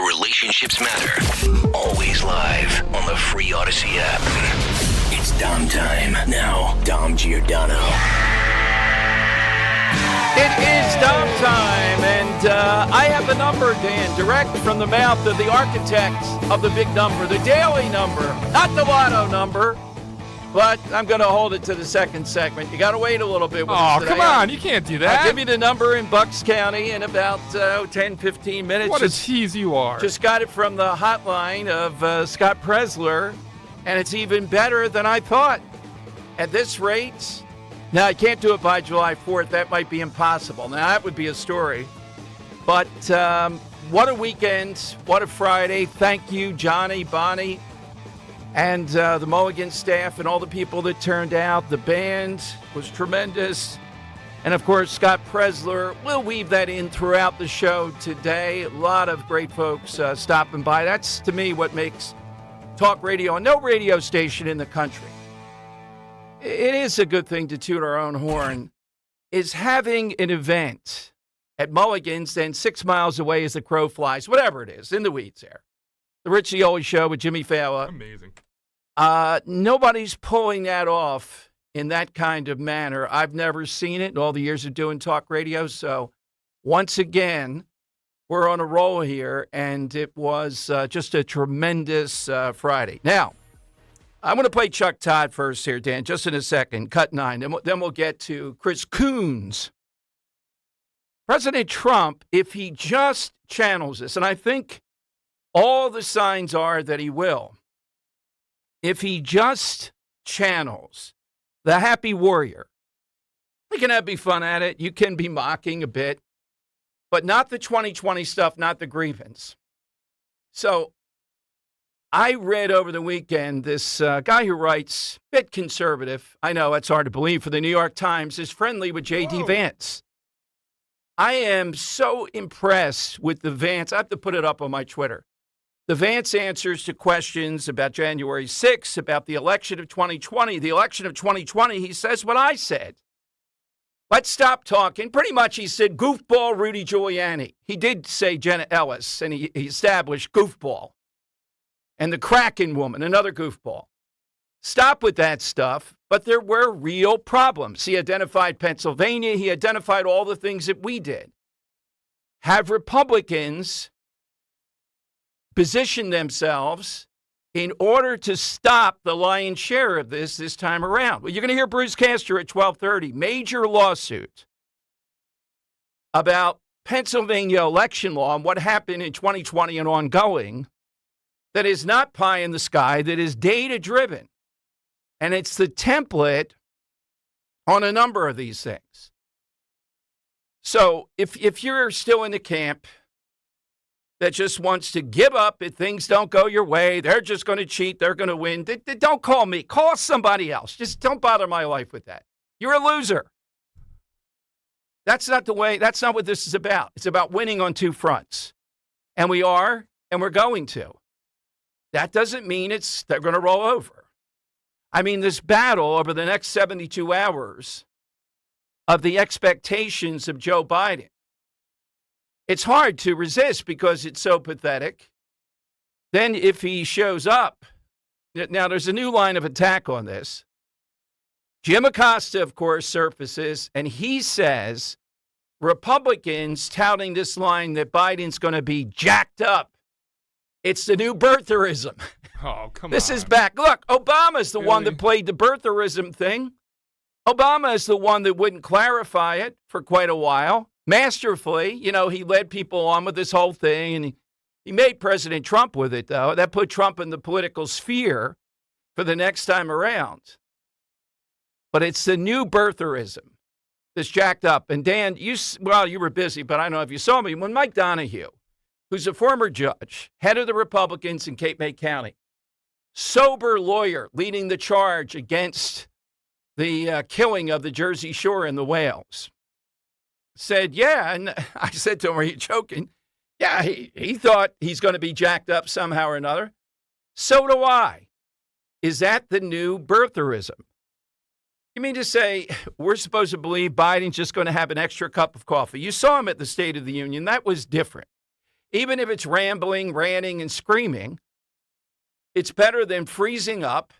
relationships matter. Always live on the free Odyssey app. It's Dom time. Now, Dom Giordano. It is Dom time, and I have the number, Dan, direct from the mouth of the architect of the big number, the daily number, not the lotto number. But I'm going to hold it to the second segment. You got to wait a little bit with us today. Come on. You can't do that. I'll give you the number in Bucks County in about 10, 15 minutes. What a tease you are. Just got it from the hotline of Scott Presler, and it's even better than I thought. At this rate, now I can't do it by July 4th. That might be impossible. Now, that would be a story. But what a weekend. What a Friday. Thank you, Johnny, Bonnie, and the Mulligan staff and all the people that turned out. The band was tremendous. And, of course, Scott Presler. We'll weave that in throughout the show today. A lot of great folks stopping by. That's, to me, what makes talk radio, and no radio station in the country. It is a good thing to toot our own horn, is having an event at Mulligan's, then 6 miles away as the crow flies, whatever it is, in the weeds there. The Rich Cioli Show with Jimmy Fallon. Amazing. Nobody's pulling that off in that kind of manner. I've never seen it in all the years of doing talk radio. So once again, we're on a roll here, and it was just a tremendous Friday. Now, I'm going to play Chuck Todd first here, Dan, just in a second, cut 9. Then we'll get to Chris Coons. President Trump, if he just channels this, and I think all the signs are that he will. If he just channels the happy warrior, we can be fun at it. You can be mocking a bit, but not the 2020 stuff, not the grievance. So I read over the weekend this guy who writes, a bit conservative. I know it's hard to believe, for the New York Times, is friendly with J.D. Vance. I am so impressed with the Vance. I have to put it up on my Twitter. The Vance answers to questions about January 6th, about the election of 2020. The election of 2020, he says what I said. Let's stop talking. Pretty much he said goofball Rudy Giuliani. He did say Jenna Ellis, and he established goofball. And the Kraken woman, another goofball. Stop with that stuff. But there were real problems. He identified Pennsylvania. He identified all the things that we did. Have Republicans position themselves in order to stop the lion's share of this time around? Well, you're going to hear Bruce Castor at 12:30. Major lawsuit about Pennsylvania election law and what happened in 2020 and ongoing that is not pie in the sky, that is data-driven. And it's the template on a number of these things. So if you're still in the camp that just wants to give up if things don't go your way, they're just going to cheat, they're going to win, don't call me. Call somebody else. Just don't bother my life with that. You're a loser. That's not the way. That's not what this is about. It's about winning on two fronts. And we are, and we're going to. That doesn't mean they're going to roll over. I mean, this battle over the next 72 hours of the expectations of Joe Biden, it's hard to resist because it's so pathetic. Then if he shows up, now there's a new line of attack on this. Jim Acosta, of course, surfaces, and he says Republicans touting this line that Biden's going to be jacked up. It's the new birtherism. Oh, come on. This is back. Look, Obama's the one that played the birtherism thing. Obama is the one that wouldn't clarify it for quite a while. Masterfully, he led people on with this whole thing, and he made President Trump with it, though. That put Trump in the political sphere for the next time around. But it's the new birtherism that's jacked up. And Dan, you were busy, but I don't know if you saw me. When Mike Donahue, who's a former judge, head of the Republicans in Cape May County, sober lawyer leading the charge against the killing of the Jersey Shore and the whales, said, yeah, and I said to him, are you joking? Yeah, he thought he's going to be jacked up somehow or another. So do I. Is that the new birtherism? You mean to say we're supposed to believe Biden's just going to have an extra cup of coffee? You saw him at the State of the Union. That was different. even if it's rambling, ranting, and screaming, it's better than freezing up,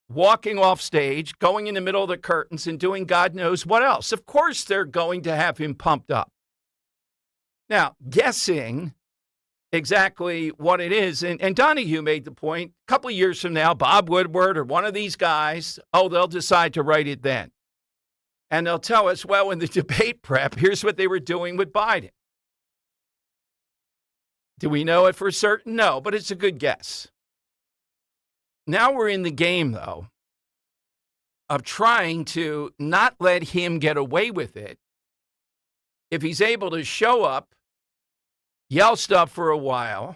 walking off stage, going in the middle of the curtains, and doing God knows what else. Of course, they're going to have him pumped up. Now, guessing exactly what it is, and Donahue made the point, a couple of years from now, Bob Woodward or one of these guys, they'll decide to write it then. And they'll tell us, well, in the debate prep, here's what they were doing with Biden. Do we know it for certain? No, but it's a good guess. Now we're in the game, though, of trying to not let him get away with it. If he's able to show up, yell stuff for a while,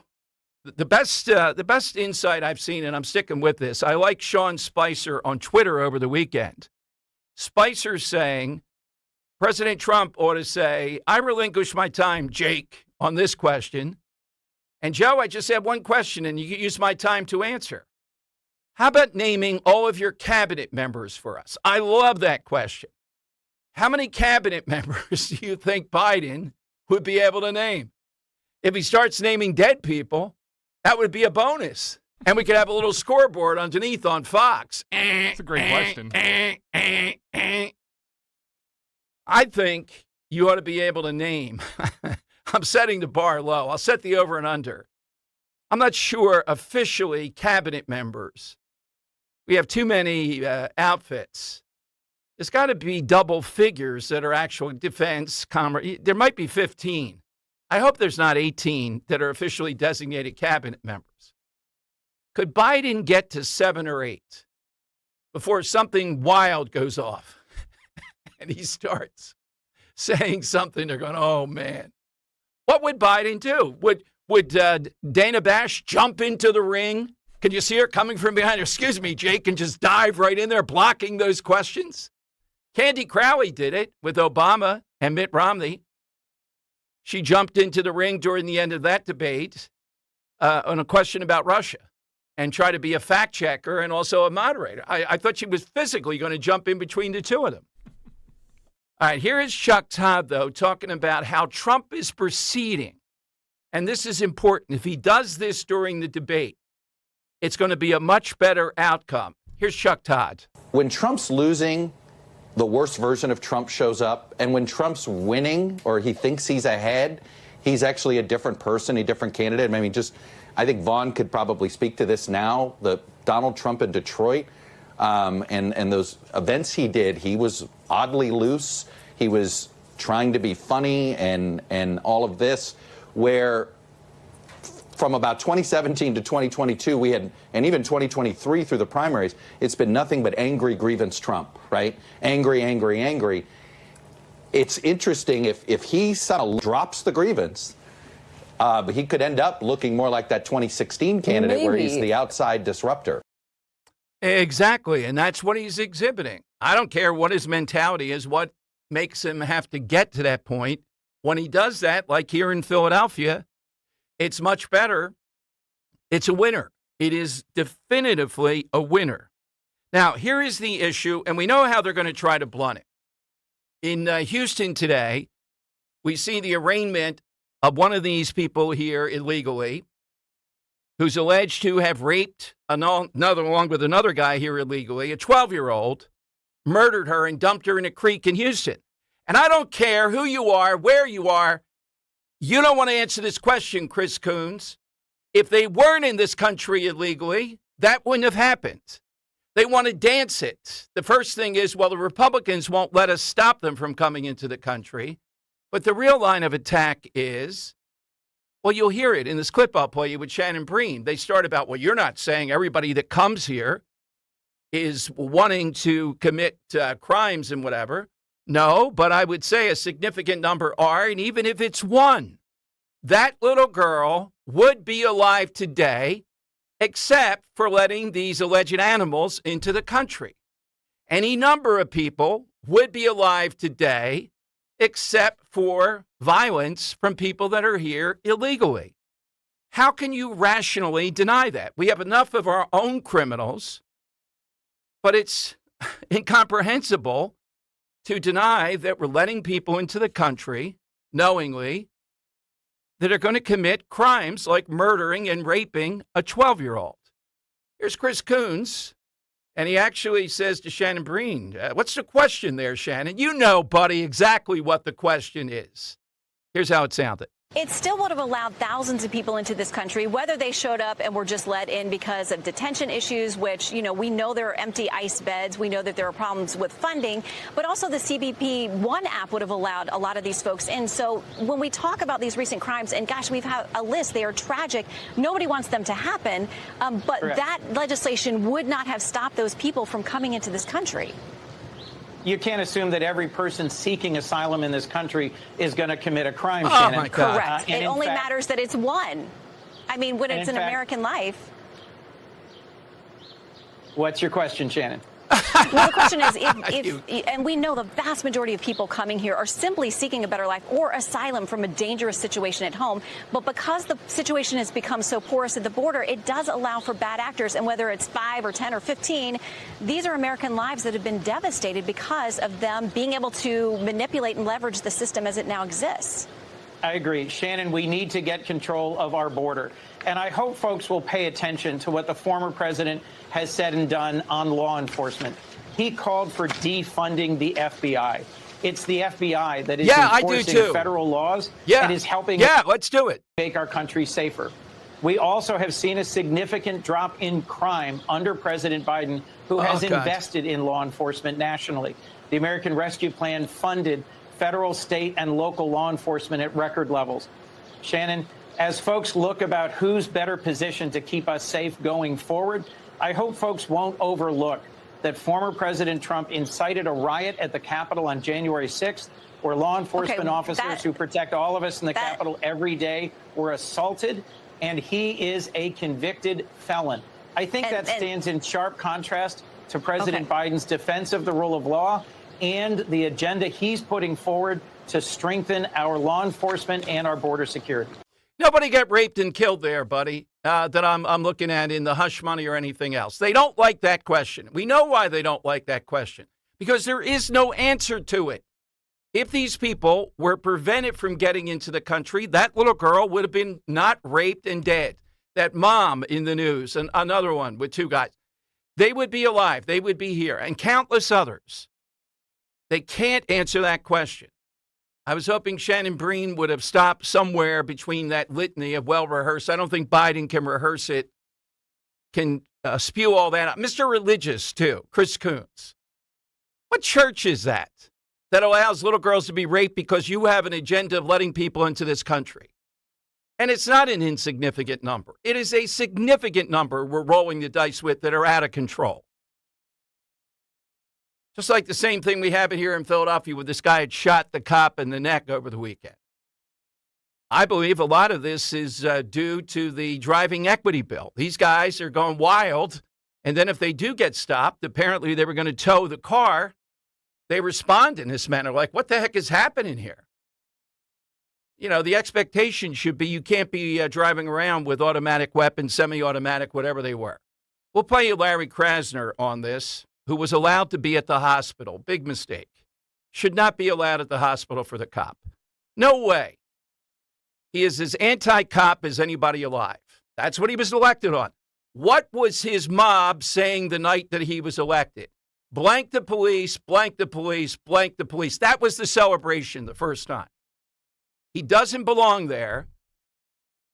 the best insight I've seen, and I'm sticking with this, I like Sean Spicer on Twitter over the weekend. Spicer saying, President Trump ought to say, I relinquish my time, Jake, on this question. And Joe, I just have one question, and you can use my time to answer. How about naming all of your cabinet members for us? I love that question. How many cabinet members do you think Biden would be able to name? If he starts naming dead people, that would be a bonus. And we could have a little scoreboard underneath on Fox. That's a great question. I think you ought to be able to name. I'm setting the bar low. I'll set the over and under. I'm not sure officially cabinet members. We have too many outfits. There's got to be double figures that are actual defense, commerce. There might be 15. I hope there's not 18 that are officially designated cabinet members. Could Biden get to 7 or 8 before something wild goes off and he starts saying something? They're going, oh, man. What would Biden do? Would Dana Bash jump into the ring? Can you see her coming from behind her? Excuse me, Jake, and just dive right in there, blocking those questions? Candy Crowley did it with Obama and Mitt Romney. She jumped into the ring during the end of that debate on a question about Russia and tried to be a fact checker and also a moderator. I thought she was physically going to jump in between the two of them. All right, here is Chuck Todd, though, talking about how Trump is proceeding. And this is important. If he does this during the debate, it's going to be a much better outcome. Here's Chuck Todd. When Trump's losing, the worst version of Trump shows up. And when Trump's winning or he thinks he's ahead, he's actually a different person, a different candidate. I mean, I think Vaughn could probably speak to this now. The Donald Trump in Detroit and those events he did, he was oddly loose. He was trying to be funny and all of this, where from about 2017 to 2022, we had, and even 2023 through the primaries, it's been nothing but angry grievance Trump, right? Angry, angry, angry. It's interesting if he suddenly drops the grievance, he could end up looking more like that 2016 candidate where he's the outside disruptor. Exactly, and that's what he's exhibiting. I don't care what his mentality is, what makes him have to get to that point. When he does that, like here in Philadelphia, it's much better. It's a winner. It is definitively a winner. Now, here is the issue, and we know how they're going to try to blunt it. In Houston today, we see the arraignment of one of these people here illegally who's alleged to have raped another, along with another guy here illegally, a 12-year-old, murdered her and dumped her in a creek in Houston. And I don't care who you are, where you are, you don't want to answer this question, Chris Coons. If they weren't in this country illegally, that wouldn't have happened. They want to dance it. The first thing is, well, the Republicans won't let us stop them from coming into the country. But the real line of attack is, well, you'll hear it in this clip I'll play you with Shannon Breen. They start about, well, you're not saying everybody that comes here is wanting to commit crimes and whatever. No, but I would say a significant number are, and even if it's one, that little girl would be alive today, except for letting these alleged animals into the country. Any number of people would be alive today, except for violence from people that are here illegally. How can you rationally deny that? We have enough of our own criminals, but it's incomprehensible to deny that we're letting people into the country knowingly that are going to commit crimes like murdering and raping a 12-year-old. Here's Chris Coons, and he actually says to Shannon Breen, what's the question there, Shannon? You know, buddy, exactly what the question is. Here's how it sounded. It still would have allowed thousands of people into this country, whether they showed up and were just let in because of detention issues, which, we know there are empty ICE beds. We know that there are problems with funding, but also the CBP One app would have allowed a lot of these folks in. So when we talk about these recent crimes, and gosh, we've had a list, they are tragic. Nobody wants them to happen. But Correct. That legislation would not have stopped those people from coming into this country. You can't assume that every person seeking asylum in this country is going to commit a crime, Oh, Shannon. my God. Correct. It only matters that it's one. I mean, when it's an American life. What's your question, Shannon? Well, the question is, and we know the vast majority of people coming here are simply seeking a better life or asylum from a dangerous situation at home. But because the situation has become so porous at the border, it does allow for bad actors. And whether it's 5 or 10 or 15, these are American lives that have been devastated because of them being able to manipulate and leverage the system as it now exists. I agree. Shannon, we need to get control of our border. And I hope folks will pay attention to what the former president has said and done on law enforcement. He called for defunding the FBI. It's the FBI that is enforcing federal laws and is helping let's do it. Make our country safer. We also have seen a significant drop in crime under President Biden, who has invested in law enforcement nationally. The American Rescue Plan funded federal, state, and local law enforcement at record levels. Shannon, as folks look about who's better positioned to keep us safe going forward, I hope folks won't overlook that former President Trump incited a riot at the Capitol on January 6th, where law enforcement officers who protect all of us in the Capitol every day were assaulted, and he is a convicted felon. I think that stands in sharp contrast to President Biden's defense of the rule of law and the agenda he's putting forward to strengthen our law enforcement and our border security. Nobody got raped and killed there, buddy, that I'm looking at in the hush money or anything else. They don't like that question. We know why they don't like that question, because there is no answer to it. If these people were prevented from getting into the country, that little girl would have been not raped and dead. That mom in the news, and another one with 2 guys, they would be alive. They would be here, and countless others. They can't answer that question. I was hoping Shannon Breen would have stopped somewhere between that litany of well-rehearsed. I don't think Biden can rehearse it, can spew all that out. Mr. Religious, too, Chris Coons. What church is that allows little girls to be raped because you have an agenda of letting people into this country? And it's not an insignificant number. It is a significant number we're rolling the dice with that are out of control. Just like the same thing we have here in Philadelphia where this guy had shot the cop in the neck over the weekend. I believe a lot of this is due to the driving equity bill. These guys are going wild, and then if they do get stopped, apparently they were going to tow the car. They respond in this manner, like, what the heck is happening here? You know, the expectation should be you can't be driving around with automatic weapons, semi-automatic, whatever they were. We'll play you Larry Krasner on this, who was allowed to be at the hospital. Big mistake. Should not be allowed at the hospital for the cop. No way. He is as anti-cop as anybody alive. That's what he was elected on. What was his mob saying the night that he was elected? Blank the police, blank the police, blank the police. That was the celebration the first time. He doesn't belong there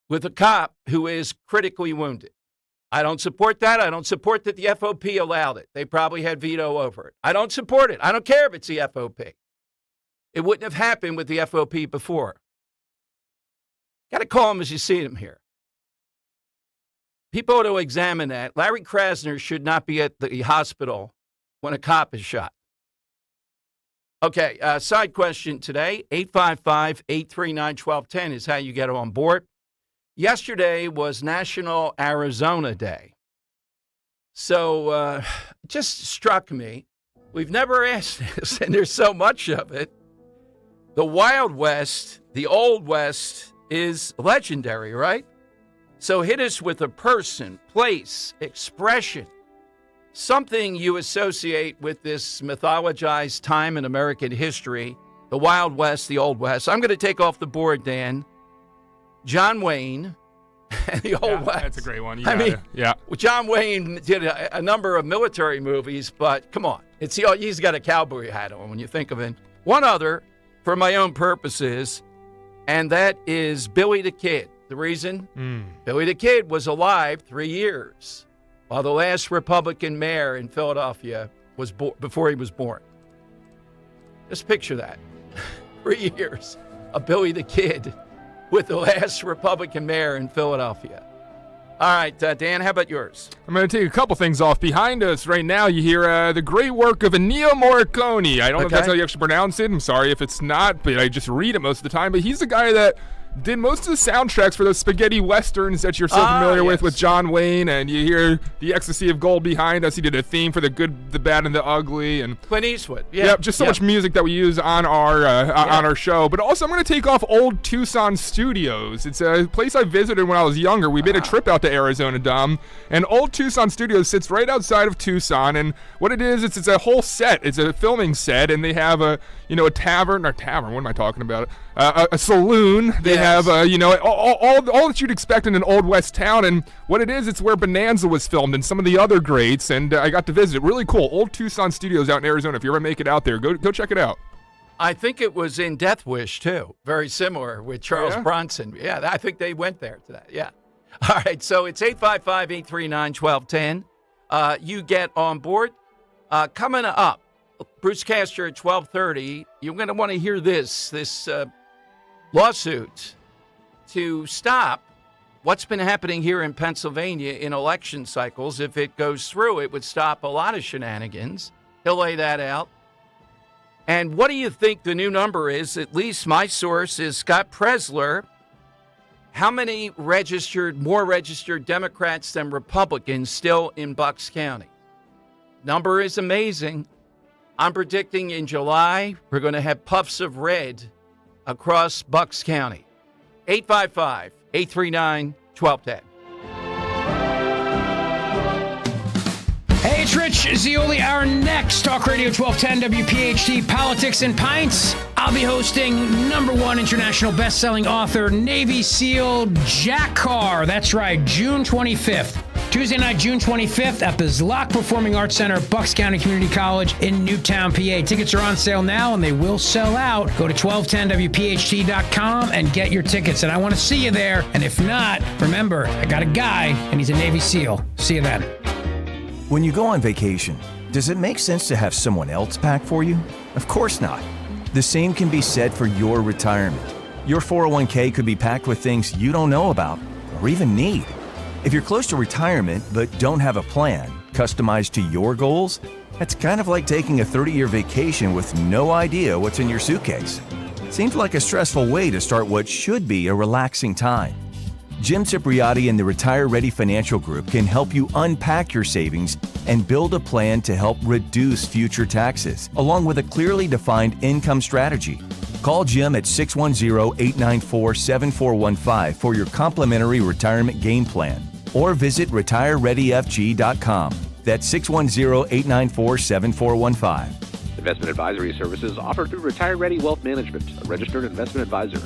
with a cop who is critically wounded. I don't support that. I don't support that the FOP allowed it. They probably had veto over it. I don't support it. I don't care if it's the FOP. It wouldn't have happened with the FOP before. Got to call him as you see him here. People ought to examine that. Larry Krasner should not be at the hospital when a cop is shot. Okay, side question today, 855-839-1210 is how you get on board. Yesterday was National Arizona Day. So it just struck me. We've never asked this, and there's so much of it. The Wild West, the Old West, is legendary, right? So hit us with a person, place, expression, something you associate with this mythologized time in American history, the Wild West, the Old West. I'm going to take off the board, Dan. John Wayne and the Old West. That's a great one. Yeah. John Wayne did a number of military movies, but come on. He's got a cowboy hat on when you think of him. One other, for my own purposes, and that is Billy the Kid. The reason? Billy the Kid was alive 3 years while the last Republican mayor in Philadelphia was before he was born. Just picture that. 3 years of Billy the Kid with the last Republican mayor in Philadelphia. All right, Dan, how about yours? I'm going to take a couple things off. Behind us right now, you hear the great work of Ennio Morricone. I don't know if that's how you actually pronounce it. I'm sorry if it's not, but I just read it most of the time. But he's the guy that did most of the soundtracks for those spaghetti westerns that you're so familiar with John Wayne, and you hear the Ecstasy of Gold behind us. He did a theme for The Good, the Bad, and the Ugly, and Clint Eastwood. Just so much music that we use on our show. But also, I'm going to take off Old Tucson Studios. It's a place I visited when I was younger. We made a trip out to Arizona, Dom, and Old Tucson Studios sits right outside of Tucson. And what it is, it's a whole set. It's a filming set, and they have a tavern. What am I talking about? A saloon. They have, all that you'd expect in an Old West town. And what it is, it's where Bonanza was filmed and some of the other greats. And I got to visit it. Really cool. Old Tucson Studios out in Arizona. If you ever make it out there, go check it out. I think it was in Death Wish, too. Very similar with Charles Bronson. Yeah, I think they went there to that. Yeah. All right, so it's 855-839-1210. You get on board. Coming up, Bruce Castor at 12:30. You're going to want to hear this lawsuit to stop what's been happening here in Pennsylvania in election cycles. If it goes through, it would stop a lot of shenanigans. He'll lay that out. And what do you think the new number is? At least my source is Scott Presler. How many more registered Democrats than Republicans still in Bucks County? Number is amazing. I'm predicting in July, we're going to have puffs of red across Bucks County. 855-839-1210. Hey, it's Rich Zioli. Our next Talk Radio 1210 WPHT Politics and Pints. I'll be hosting #1 international best-selling author, Navy SEAL Jack Carr. That's right, June 25th. Tuesday night, June 25th at the Zlock Performing Arts Center, Bucks County Community College in Newtown, PA. Tickets are on sale now, and they will sell out. Go to 1210WPHT.com and get your tickets. And I want to see you there. And if not, remember, I got a guy, and he's a Navy SEAL. See you then. When you go on vacation, does it make sense to have someone else pack for you? Of course not. The same can be said for your retirement. Your 401k could be packed with things you don't know about or even need. If you're close to retirement but don't have a plan customized to your goals, that's kind of like taking a 30-year vacation with no idea what's in your suitcase. Seems like a stressful way to start what should be a relaxing time. Jim Cipriotti and the Retire Ready Financial Group can help you unpack your savings and build a plan to help reduce future taxes, along with a clearly defined income strategy. Call Jim at 610-894-7415 for your complimentary retirement game plan, or visit retirereadyfg.com. That's 610-894-7415. Investment advisory services offered through Retire Ready Wealth Management, a registered investment advisor.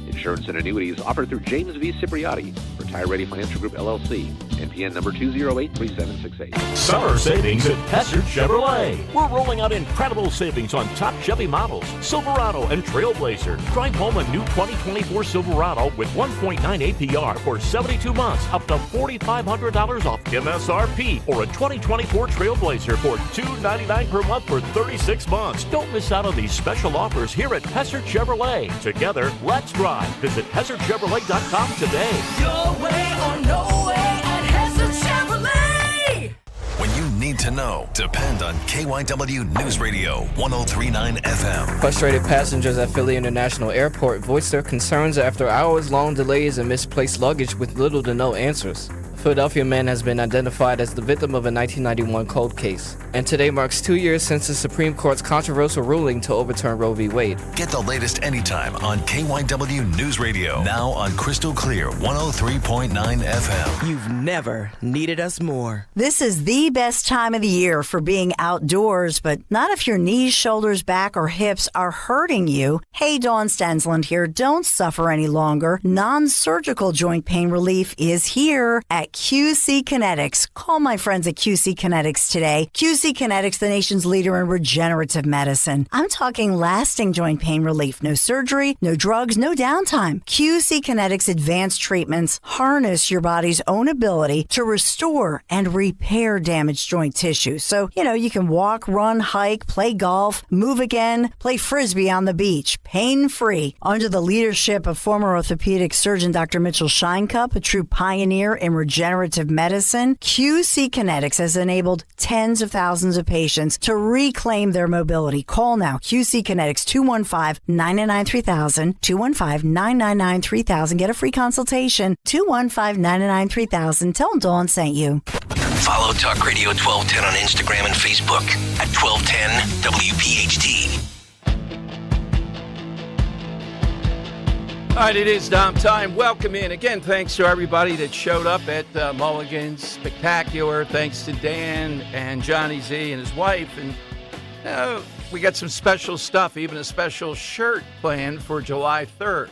Insurance and annuities offered through James V. Cipriotti, Retire Ready Financial Group, LLC, NPN number 2083768. Summer savings at Hessert Chevrolet. We're rolling out incredible savings on top Chevy models, Silverado and Trailblazer. Drive home a new 2024 Silverado with 1.9 APR for 72 months, up to $4,500 off MSRP, or a 2024 Trailblazer for $299 per month for 36 months. Don't miss out on these special offers here at Hessert Chevrolet. Together, let's drive. Visit HessertChevrolet.com today. Your way or no way at Hessert Chevrolet. When you need to know, depend on KYW News Radio 103.9 FM. Frustrated passengers at Philly International Airport voiced their concerns after hours-long delays and misplaced luggage with little to no answers. Philadelphia man has been identified as the victim of a 1991 cold case, and today marks 2 years since the Supreme Court's controversial ruling to overturn Roe v. Wade. Get the latest anytime on KYW News Radio. Now on Crystal Clear 103.9 FM. You've never needed us more. This is the best time of the year for being outdoors, but not if your knees, shoulders, back, or hips are hurting you. Hey, Dawn Stensland here. Don't suffer any longer. Non-surgical joint pain relief is here at QC Kinetics. Call my friends at QC Kinetics today. QC Kinetics, the nation's leader in regenerative medicine. I'm talking lasting joint pain relief. No surgery, no drugs, no downtime. QC Kinetics advanced treatments harness your body's own ability to restore and repair damaged joint tissue. So, you can walk, run, hike, play golf, move again, play frisbee on the beach, pain-free. Under the leadership of former orthopedic surgeon Dr. Mitchell Scheinkup, a true pioneer in regenerative medicine, QC Kinetics has enabled tens of thousands of patients to reclaim their mobility. Call now. QC Kinetics 215-999-3000, 215-999-3000. Get a free consultation. 215-999-3000. Tell them Dawn sent you. Follow Talk Radio 1210 on Instagram and Facebook at 1210 WPHT. All right, it is Dom time. Welcome in. Again, thanks to everybody that showed up at Mulligan's Spectacular. Thanks to Dan and Johnny Z and his wife. And we got some special stuff, even a special shirt planned for July 3rd.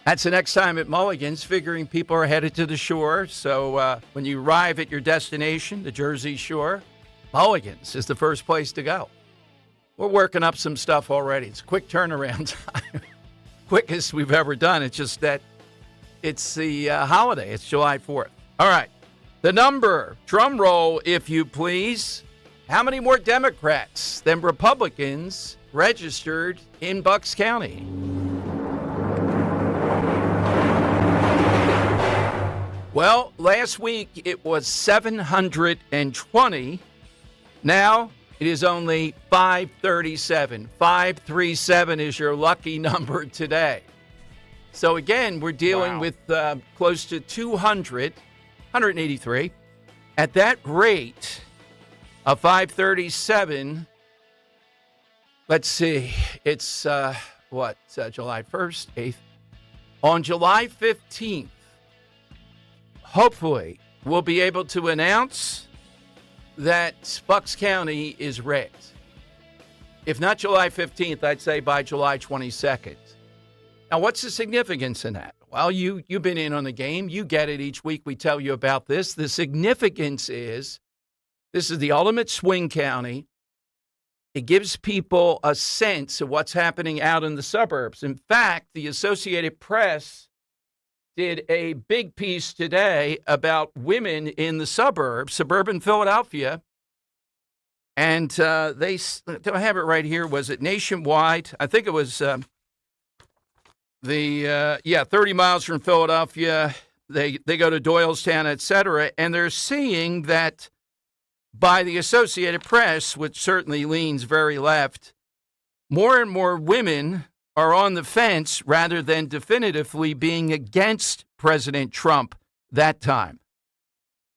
That's the next time at Mulligan's, figuring people are headed to the shore. So when you arrive at your destination, the Jersey Shore, Mulligan's is the first place to go. We're working up some stuff already. It's a quick turnaround time. Quickest we've ever done. It's just that it's the holiday. It's July 4th. All right. The number, drum roll, if you please. How many more Democrats than Republicans registered in Bucks County? Well, last week it was 720. Now it is only 537. 537 is your lucky number today. So again, we're dealing with close to 200, 183. At that rate of 537, let's see, it's July 1st, 8th. On July 15th, hopefully, we'll be able to announce that Bucks County is red. If not July 15th, I'd say by July 22nd. Now, what's the significance in that? Well, you've been in on the game. You get it each week. We tell you about this. The significance is this is the ultimate swing county. It gives people a sense of what's happening out in the suburbs. In fact, the Associated Press did a big piece today about women in the suburbs, suburban Philadelphia. And they, I have it right here, was it nationwide? I think it was 30 miles from Philadelphia. They go to Doylestown, et cetera. And they're seeing that by the Associated Press, which certainly leans very left, more and more women are on the fence rather than definitively being against President Trump that time.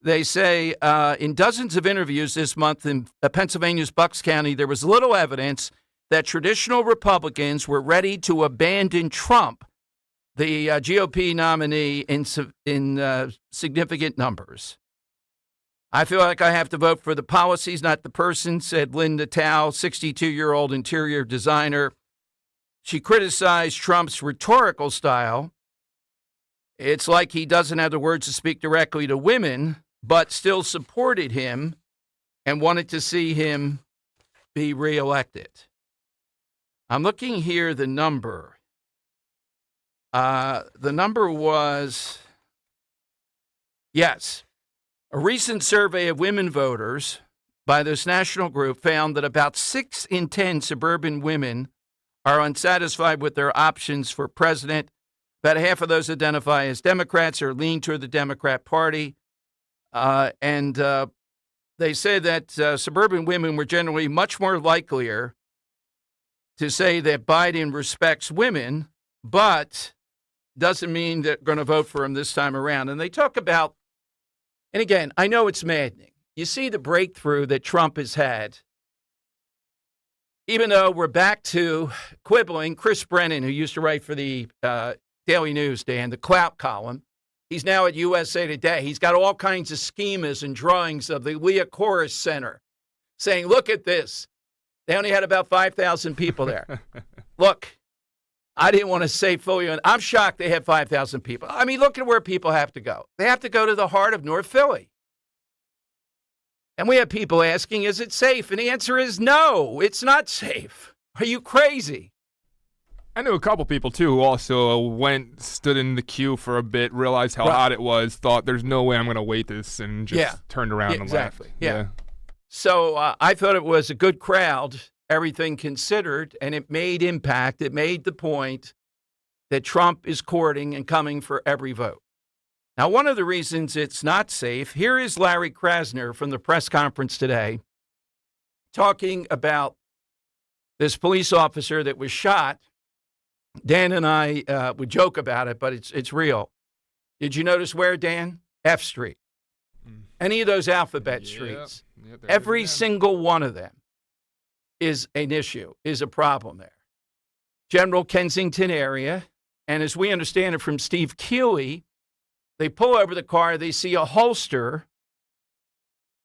They say in dozens of interviews this month in Pennsylvania's Bucks County, there was little evidence that traditional Republicans were ready to abandon Trump, the GOP nominee, in significant numbers. I feel like I have to vote for the policies, not the person, said Linda Tao, 62-year-old interior designer. She criticized Trump's rhetorical style. It's like he doesn't have the words to speak directly to women, but still supported him and wanted to see him be reelected. I'm looking here, the number. The number was, yes, a recent survey of women voters by this national group found that about 6 in 10 suburban women are unsatisfied with their options for president. About half of those identify as Democrats or lean toward the Democrat Party. And they say that suburban women were generally much more likelier to say that Biden respects women, but doesn't mean they're going to vote for him this time around. And they talk about And again, I know it's maddening. You see the breakthrough that Trump has had. Even though we're back to quibbling, Chris Brennan, who used to write for the Daily News, Dan, the Clout column, he's now at USA Today. He's got all kinds of schemas and drawings of the Leah Chorus Center saying, look at this. They only had about 5,000 people there. Look, I didn't want to say fully. I'm shocked they had 5,000 people. I mean, look at where people have to go. They have to go to the heart of North Philly. And we have people asking, is it safe? And the answer is no, it's not safe. Are you crazy? I knew a couple people, too, who also stood in the queue for a bit, realized how hot it was, thought there's no way I'm going to wait this, and just turned around and left. Yeah. So I thought it was a good crowd, everything considered, and it made impact. It made the point that Trump is courting and coming for every vote. Now, one of the reasons it's not safe, here is Larry Krasner from the press conference today talking about this police officer that was shot. Dan and I would joke about it, but it's real. Did you notice where, Dan? F Street. Any of those alphabet streets. Every single one of them is an issue, is a problem there. General Kensington area, and as we understand it from Steve Keeley, they pull over the car, they see a holster,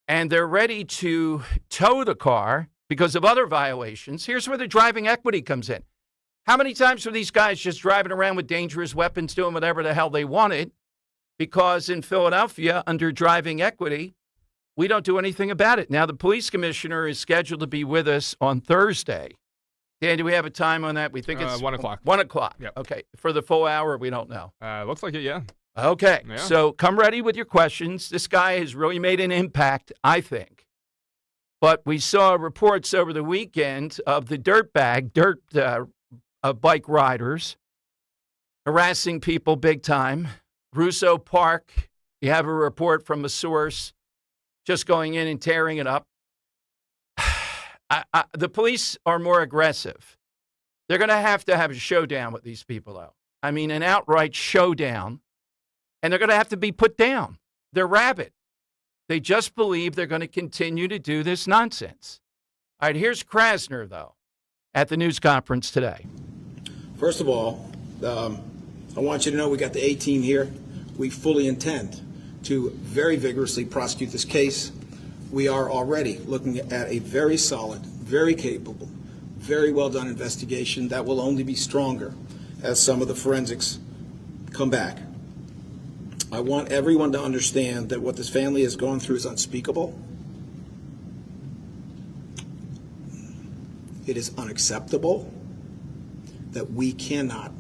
and they're ready to tow the car because of other violations. Here's where the driving equity comes in. How many times were these guys just driving around with dangerous weapons, doing whatever the hell they wanted? Because in Philadelphia, under driving equity, we don't do anything about it. Now, the police commissioner is scheduled to be with us on Thursday. Dan, do we have a time on that? We think it's 1 o'clock. 1 o'clock. Yep. Okay. For the full hour, we don't know. Looks like it, yeah. Okay. Yeah. So come ready with your questions. This guy has really made an impact, I think. But we saw reports over the weekend of the dirt bike riders harassing people big time. Russo Park, you have a report from a source just going in and tearing it up. The police are more aggressive. They're going to have a showdown with these people, though. I mean, an outright showdown. And they're going to have to be put down. They're rabid. They just believe they're going to continue to do this nonsense. All right, here's Krasner, though, at the news conference today. First of all, I want you to know we got the A team here. We fully intend to very vigorously prosecute this case. We are already looking at a very solid, very capable, very well done investigation that will only be stronger as some of the forensics come back. I want everyone to understand that what this family has gone through is unspeakable. It is unacceptable that we cannot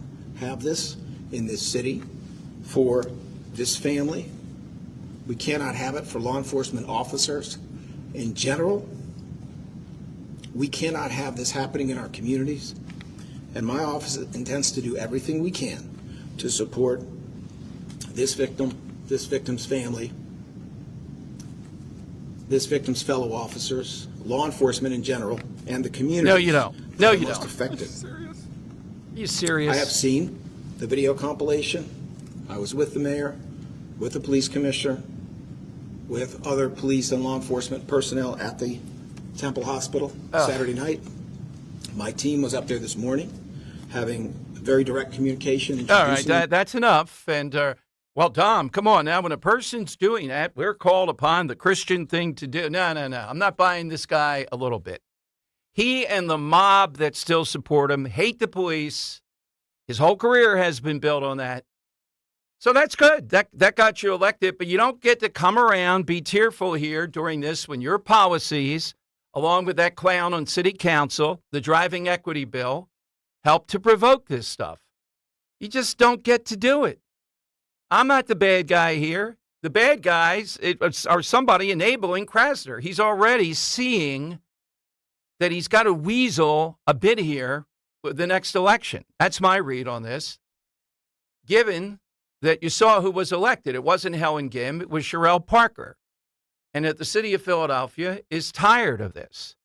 have this in this city for this family. We cannot have it for law enforcement officers in general. We cannot have this happening in our communities. And my office intends to do everything we can to support this victim, this victim's family, this victim's fellow officers, law enforcement in general, and the community. No, you don't. No, you don't. Most affected. Are you serious? I have seen the video compilation. I was with the mayor, with the police commissioner, with other police and law enforcement personnel at the Temple Hospital Saturday night. My team was up there this morning having very direct communication. All right, that's enough. And, well, Dom, come on now. When a person's doing that, we're called upon the Christian thing to do. No. I'm not buying this guy a little bit. He and the mob that still support him hate the police. His whole career has been built on that. So that's good. That got you elected, but you don't get to come around, be tearful here during this when your policies, along with that clown on city council, the driving equity bill, help to provoke this stuff. You just don't get to do it. I'm not the bad guy here. The bad guys are somebody enabling Krasner. He's already seeing that he's got to weasel a bit here with the next election. That's my read on this. Given that you saw who was elected, it wasn't Helen Gim, it was Sherelle Parker. And that the city of Philadelphia is tired of this.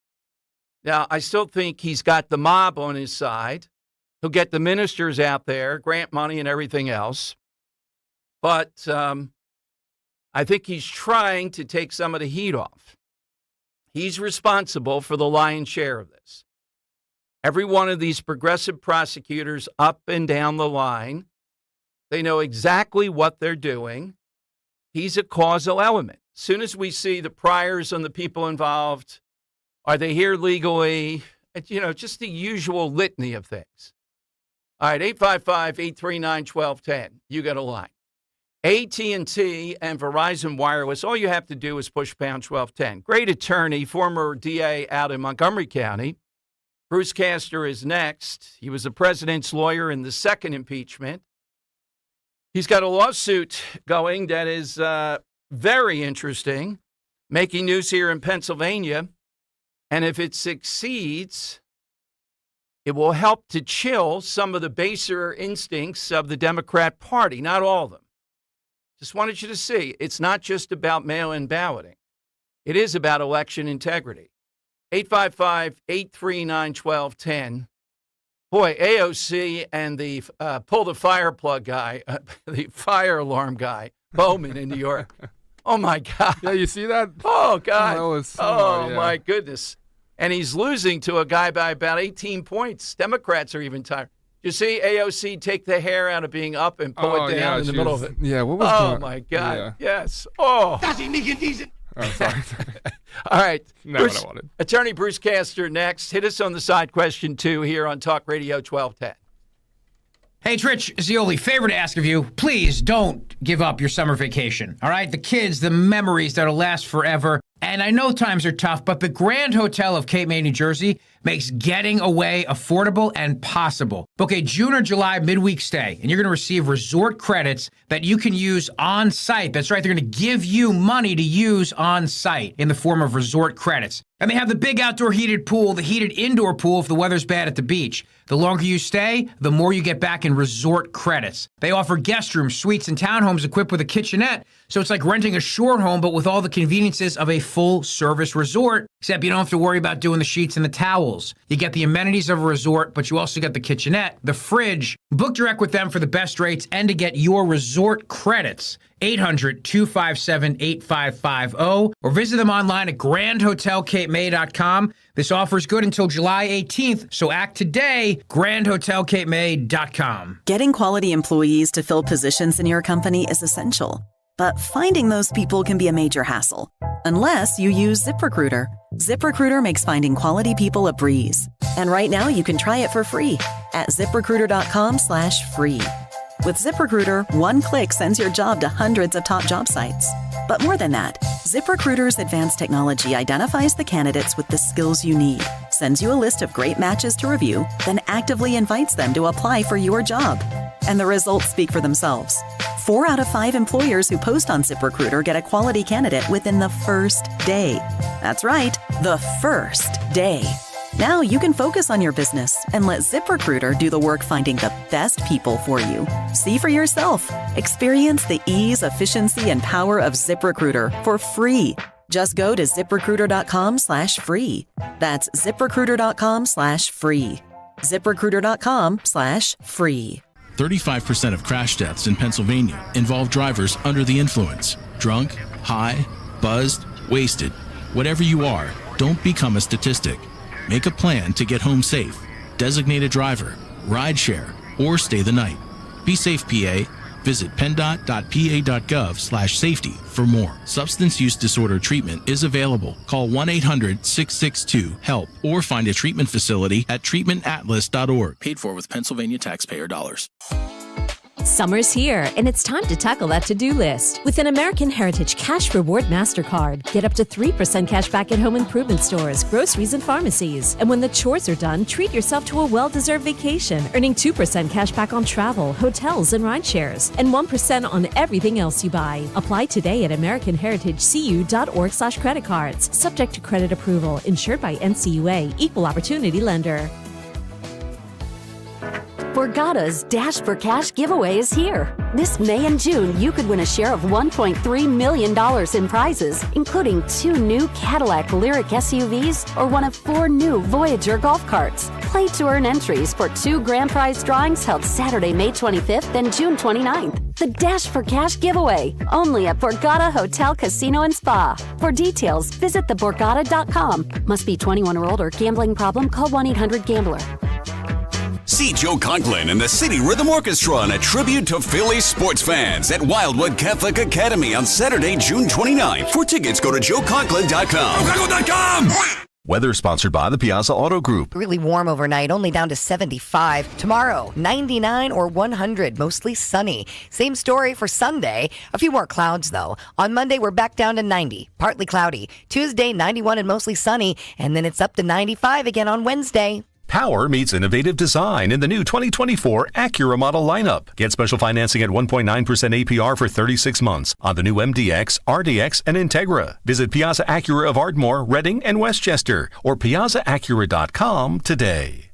Now, I still think he's got the mob on his side. He'll get the ministers out there, grant money and everything else. But I think he's trying to take some of the heat off. He's responsible for the lion's share of this. Every one of these progressive prosecutors up and down the line, they know exactly what they're doing. He's a causal element. As soon as we see the priors on the people involved, are they here legally? Just the usual litany of things. All right, 855-839-1210. You got a line. AT&T and Verizon Wireless, all you have to do is push pound 1210. Great attorney, former DA out in Montgomery County. Bruce Castor is next. He was the president's lawyer in the second impeachment. He's got a lawsuit going that is very interesting, making news here in Pennsylvania. And if it succeeds, it will help to chill some of the baser instincts of the Democrat Party, not all of them. Just wanted you to see, it's not just about mail-in balloting. It is about election integrity. 855-839-1210. Boy, AOC and the pull the fire plug guy, the fire alarm guy, Bowman in New York. Oh, my God. Yeah, you see that? Oh, God. Yeah. My goodness. And he's losing to a guy by about 18 points. Democrats are even tired. You see AOC take the hair out of being up and pull it down in the middle of it. Yeah, what was Oh, my God. Yeah. Yes. Oh. Oh, sorry. All right. Not what I wanted. Attorney Bruce Castor next. Hit us on the side question 2 here on Talk Radio 1210. Hey, it's Rich Zioli. Favor to ask of you, please don't give up your summer vacation, all right? The kids, the memories that'll last forever. And I know times are tough, but the Grand Hotel of Cape May, New Jersey makes getting away affordable and possible. Book a June or July midweek stay, and you're going to receive resort credits that you can use on site. That's right, they're going to give you money to use on site in the form of resort credits. And they have the big outdoor heated pool, the heated indoor pool if the weather's bad at the beach. The longer you stay, the more you get back in resort credits. They offer guest rooms, suites, and townhomes equipped with a kitchenette, so it's like renting a short home but with all the conveniences of a full-service resort, except you don't have to worry about doing the sheets and the towels. You get the amenities of a resort, but you also get the kitchenette, the fridge. Book direct with them for the best rates and to get your resort credits. 800-257-8550 or visit them online at grandhotelcapemay.com. This offer is good until July 18th, so act today, grandhotelcapemay.com. Getting quality employees to fill positions in your company is essential, but finding those people can be a major hassle, unless you use ZipRecruiter. ZipRecruiter makes finding quality people a breeze. And right now you can try it for free at ZipRecruiter.com/free. With ZipRecruiter, one click sends your job to hundreds of top job sites. But more than that, ZipRecruiter's advanced technology identifies the candidates with the skills you need, sends you a list of great matches to review, then actively invites them to apply for your job. And the results speak for themselves. 4 out of 5 employers who post on ZipRecruiter get a quality candidate within the first day. That's right, the first day. Now you can focus on your business and let ZipRecruiter do the work finding the best people for you. See for yourself. Experience the ease, efficiency, and power of ZipRecruiter for free. Just go to ZipRecruiter.com/free. That's ZipRecruiter.com/free. ZipRecruiter.com/free. 35% of crash deaths in Pennsylvania involve drivers under the influence. Drunk, high, buzzed, wasted. Whatever you are, don't become a statistic. Make a plan to get home safe. Designate a driver, ride share, or stay the night. Be safe, PA. Visit pendot.pa.gov/safety for more. Substance use disorder treatment is available. Call 1-800-662-HELP or find a treatment facility at treatmentatlas.org. Paid for with Pennsylvania taxpayer dollars. Summer's here, and it's time to tackle that to-do list. With an American Heritage Cash Reward MasterCard, get up to 3% cash back at home improvement stores, groceries, and pharmacies. And when the chores are done, treat yourself to a well-deserved vacation, earning 2% cash back on travel, hotels, and ride shares, and 1% on everything else you buy. Apply today at AmericanHeritageCU.org/credit cards. Subject to credit approval. Insured by NCUA. Equal Opportunity Lender. Borgata's Dash for Cash giveaway is here. This May and June, you could win a share of $1.3 million in prizes, including 2 new Cadillac Lyriq SUVs or one of 4 new Voyager golf carts. Play to earn entries for 2 grand prize drawings held Saturday, May 25th and June 29th. The Dash for Cash giveaway, only at Borgata Hotel, Casino, and Spa. For details, visit theborgata.com. Must be 21 or older. Gambling problem? Call 1-800-GAMBLER. See Joe Conklin and the City Rhythm Orchestra on a tribute to Philly sports fans at Wildwood Catholic Academy on Saturday, June 29th. For tickets, go to joeconklin.com. JoeConklin.com! Weather sponsored by the Piazza Auto Group. Really warm overnight, only down to 75. Tomorrow, 99 or 100, mostly sunny. Same story for Sunday. A few more clouds, though. On Monday, we're back down to 90, partly cloudy. Tuesday, 91 and mostly sunny. And then it's up to 95 again on Wednesday. Power meets innovative design in the new 2024 Acura model lineup. Get special financing at 1.9% APR for 36 months on the new MDX, RDX, and Integra. Visit Piazza Acura of Ardmore, Reading, and Westchester or piazzaacura.com today.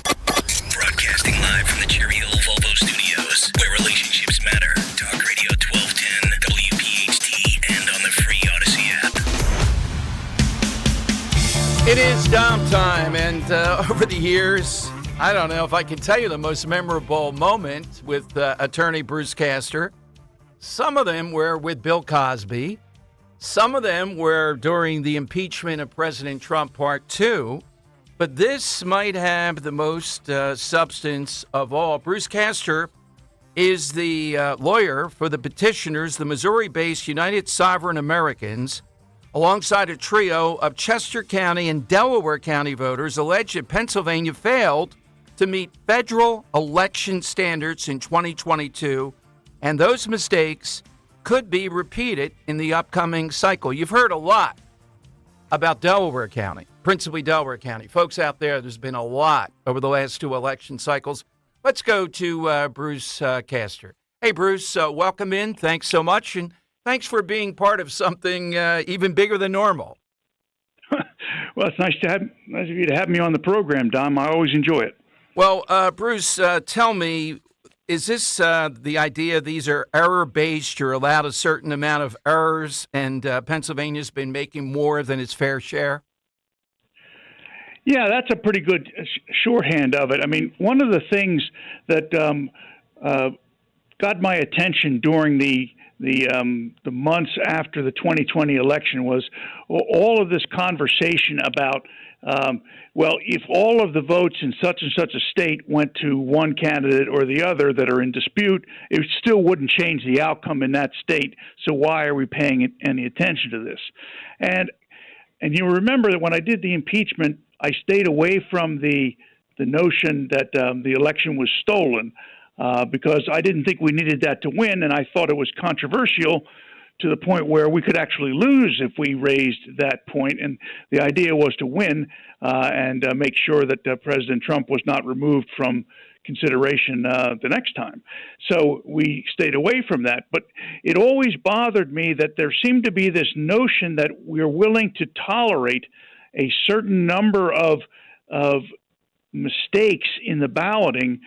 Broadcasting live from the Cherry Hill Volvo Studios, where relationships matter. Talk Radio 1210, WPHT, and on the free Odyssey app. It is Dom time, and over the years, I don't know if I can tell you the most memorable moment with attorney Bruce Castor. Some of them were with Bill Cosby. Some of them were during the impeachment of President Trump Part 2. But this might have the most substance of all. Bruce Castor is the lawyer for the petitioners, the Missouri-based United Sovereign Americans, alongside a trio of Chester County and Delaware County voters alleged that Pennsylvania failed to meet federal election standards in 2022, and those mistakes could be repeated in the upcoming cycle. You've heard a lot about Delaware County, principally Delaware County. Folks out there's been a lot over the last two election cycles. Let's go to Bruce Castor. Hey, Bruce, welcome in. Thanks so much, and thanks for being part of something even bigger than normal. Well, it's nice of you to have me on the program, Dom. I always enjoy it. Well, Bruce, tell me, is this the idea these are error-based? You're allowed a certain amount of errors, and Pennsylvania's been making more than its fair share? Yeah, that's a pretty good shorthand of it. I mean, one of the things that got my attention during the months after the 2020 election was all of this conversation about, if all of the votes in such and such a state went to one candidate or the other that are in dispute, it still wouldn't change the outcome in that state. So why are we paying any attention to this? And you remember that when I did the impeachment, I stayed away from the notion that the election was stolen. Because I didn't think we needed that to win, and I thought it was controversial to the point where we could actually lose if we raised that point. And the idea was to win and make sure that President Trump was not removed from consideration the next time. So we stayed away from that. But it always bothered me that there seemed to be this notion that we're willing to tolerate a certain number of mistakes in the balloting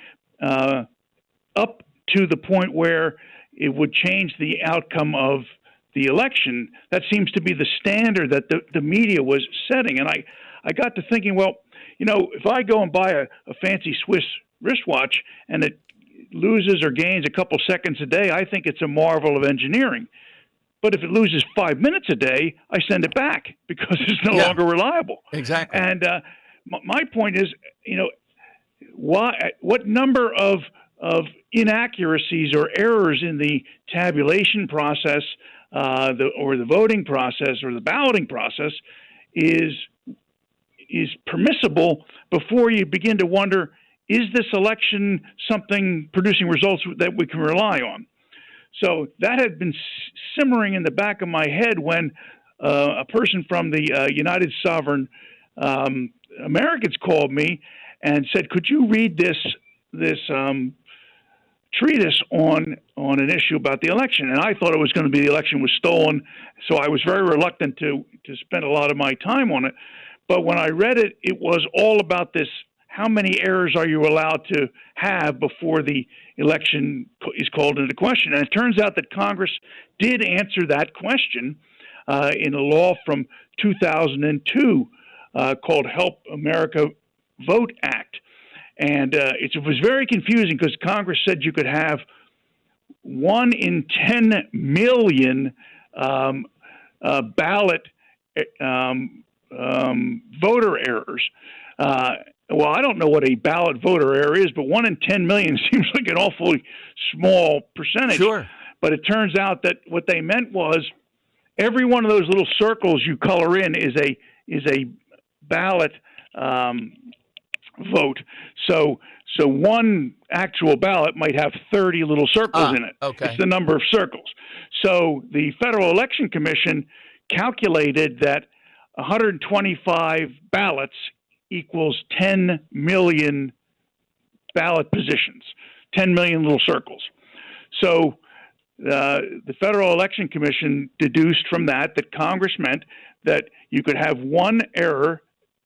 up to the point where it would change the outcome of the election. That seems to be the standard that the media was setting. And I got to thinking, well, if I go and buy a fancy Swiss wristwatch and it loses or gains a couple seconds a day, I think it's a marvel of engineering. But if it loses 5 minutes a day, I send it back because it's no longer reliable. Exactly. And my point is, what number of inaccuracies or errors in the tabulation process, or the voting process, or the balloting process is permissible before you begin to wonder, is this election something producing results that we can rely on? So that had been simmering in the back of my head when a person from the United Sovereign Americans called me and said, could you read this treatise on an issue about the election? And I thought it was going to be the election was stolen, so I was very reluctant to spend a lot of my time on it. But when I read it, it was all about this: how many errors are you allowed to have before the election is called into question? And it turns out that Congress did answer that question in a law from 2002 called Help America Vote Act. And it was very confusing because Congress said you could have 1 in 10 million ballot voter errors. Well, I don't know what a ballot voter error is, but 1 in 10 million seems like an awfully small percentage. Sure. But it turns out that what they meant was every one of those little circles you color in is a ballot vote. So one actual ballot might have 30 little circles in it. Okay. It's the number of circles. So the Federal Election Commission calculated that 125 ballots equals 10 million ballot positions, 10 million little circles. So the Federal Election Commission deduced from that Congress meant that you could have one error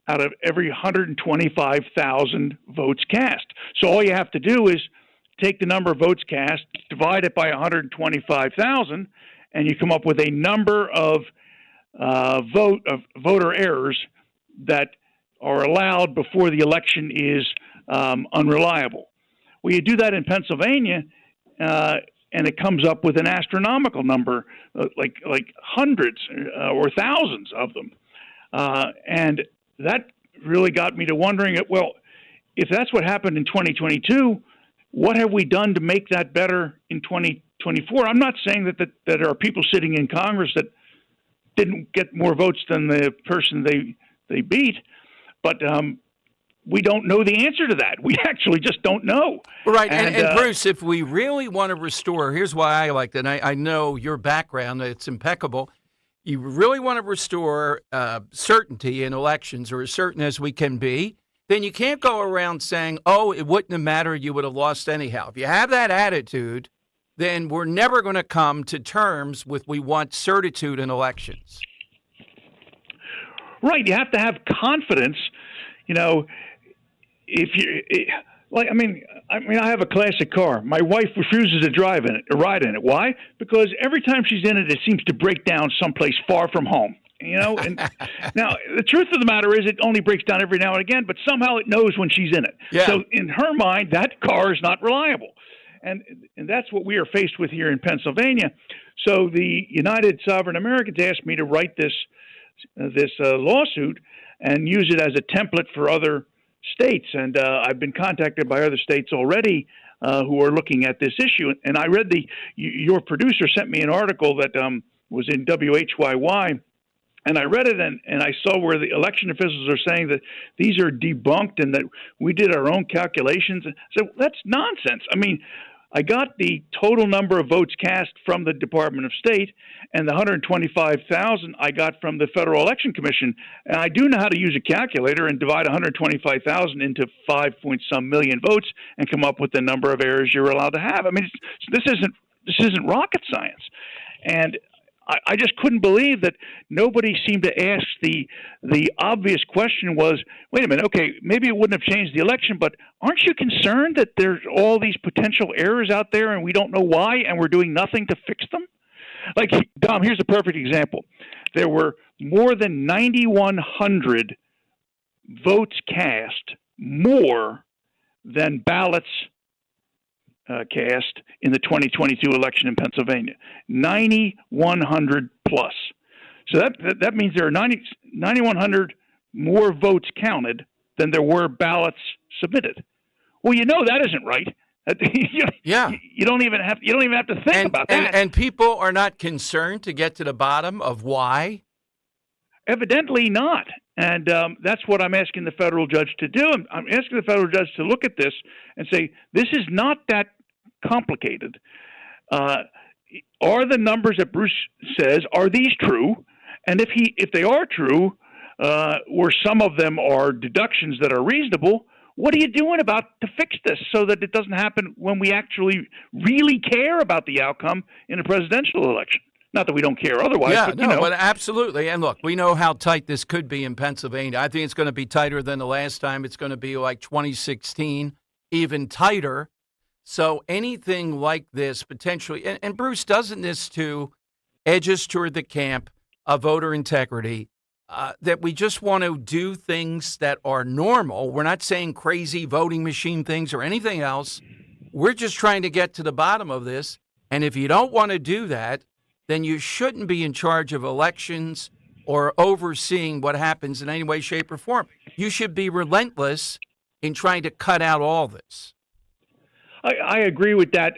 out of every 125,000 votes cast. So all you have to do is take the number of votes cast, divide it by 125,000, and you come up with a number of voter errors that are allowed before the election is unreliable. Well, you do that in Pennsylvania, and it comes up with an astronomical number, like hundreds or thousands of them. And that really got me to wondering, well, if that's what happened in 2022, what have we done to make that better in 2024? I'm not saying that there are people sitting in Congress that didn't get more votes than the person they beat, but we don't know the answer to that. We actually just don't know. Right. And Bruce, if we really want to restore, here's why I like that. I know your background, it's impeccable. You really want to restore certainty in elections, or as certain as we can be, then you can't go around saying, oh, it wouldn't have mattered, you would have lost anyhow. If you have that attitude, then we're never going to come to terms with we want certitude in elections. Right. You have to have confidence. You know, if you I have a classic car. My wife refuses to ride in it. Why? Because every time she's in it, it seems to break down someplace far from home. You know, and now the truth of the matter is, it only breaks down every now and again. But somehow it knows when she's in it. Yeah. So in her mind, that car is not reliable, and that's what we are faced with here in Pennsylvania. So the United Sovereign Americans asked me to write this lawsuit and use it as a template for other states. And I've been contacted by other states already who are looking at this issue. And I read your producer sent me an article that was in WHYY, and I read it and I saw where the election officials are saying that these are debunked and that we did our own calculations. So that's nonsense. I mean, I got the total number of votes cast from the Department of State, and the 125,000 I got from the Federal Election Commission. And I do know how to use a calculator and divide 125,000 into 5-point-some million votes and come up with the number of errors you're allowed to have. I mean, this isn't rocket science. And I just couldn't believe that nobody seemed to ask the obvious question was, wait a minute, okay, maybe it wouldn't have changed the election, but aren't you concerned that there's all these potential errors out there and we don't know why and we're doing nothing to fix them? Like, Dom, here's a perfect example. There were more than 9,100 votes cast, more than ballots cast in the 2022 election in Pennsylvania, 9,100 plus. So that means there are 9,100 more votes counted than there were ballots submitted. Well, you know that isn't right. You don't even have to think about that. And people are not concerned to get to the bottom of why. Evidently not. And that's what I'm asking the federal judge to do. I'm asking the federal judge to look at this and say, this is not that complicated. Are the numbers that Bruce says, are these true? And if they are true, or some of them are deductions that are reasonable, what are you doing to fix this so that it doesn't happen when we actually really care about the outcome in a presidential election? Not that we don't care otherwise. Yeah, but, but absolutely. And look, we know how tight this could be in Pennsylvania. I think it's going to be tighter than the last time. It's going to be like 2016, even tighter. So anything like this potentially, and Bruce, doesn't this too edge us toward the camp of voter integrity, that we just want to do things that are normal. We're not saying crazy voting machine things or anything else. We're just trying to get to the bottom of this And if you don't want to do that, then you shouldn't be in charge of elections or overseeing what happens in any way, shape, or form. You should be relentless in trying to cut out all this. I agree with that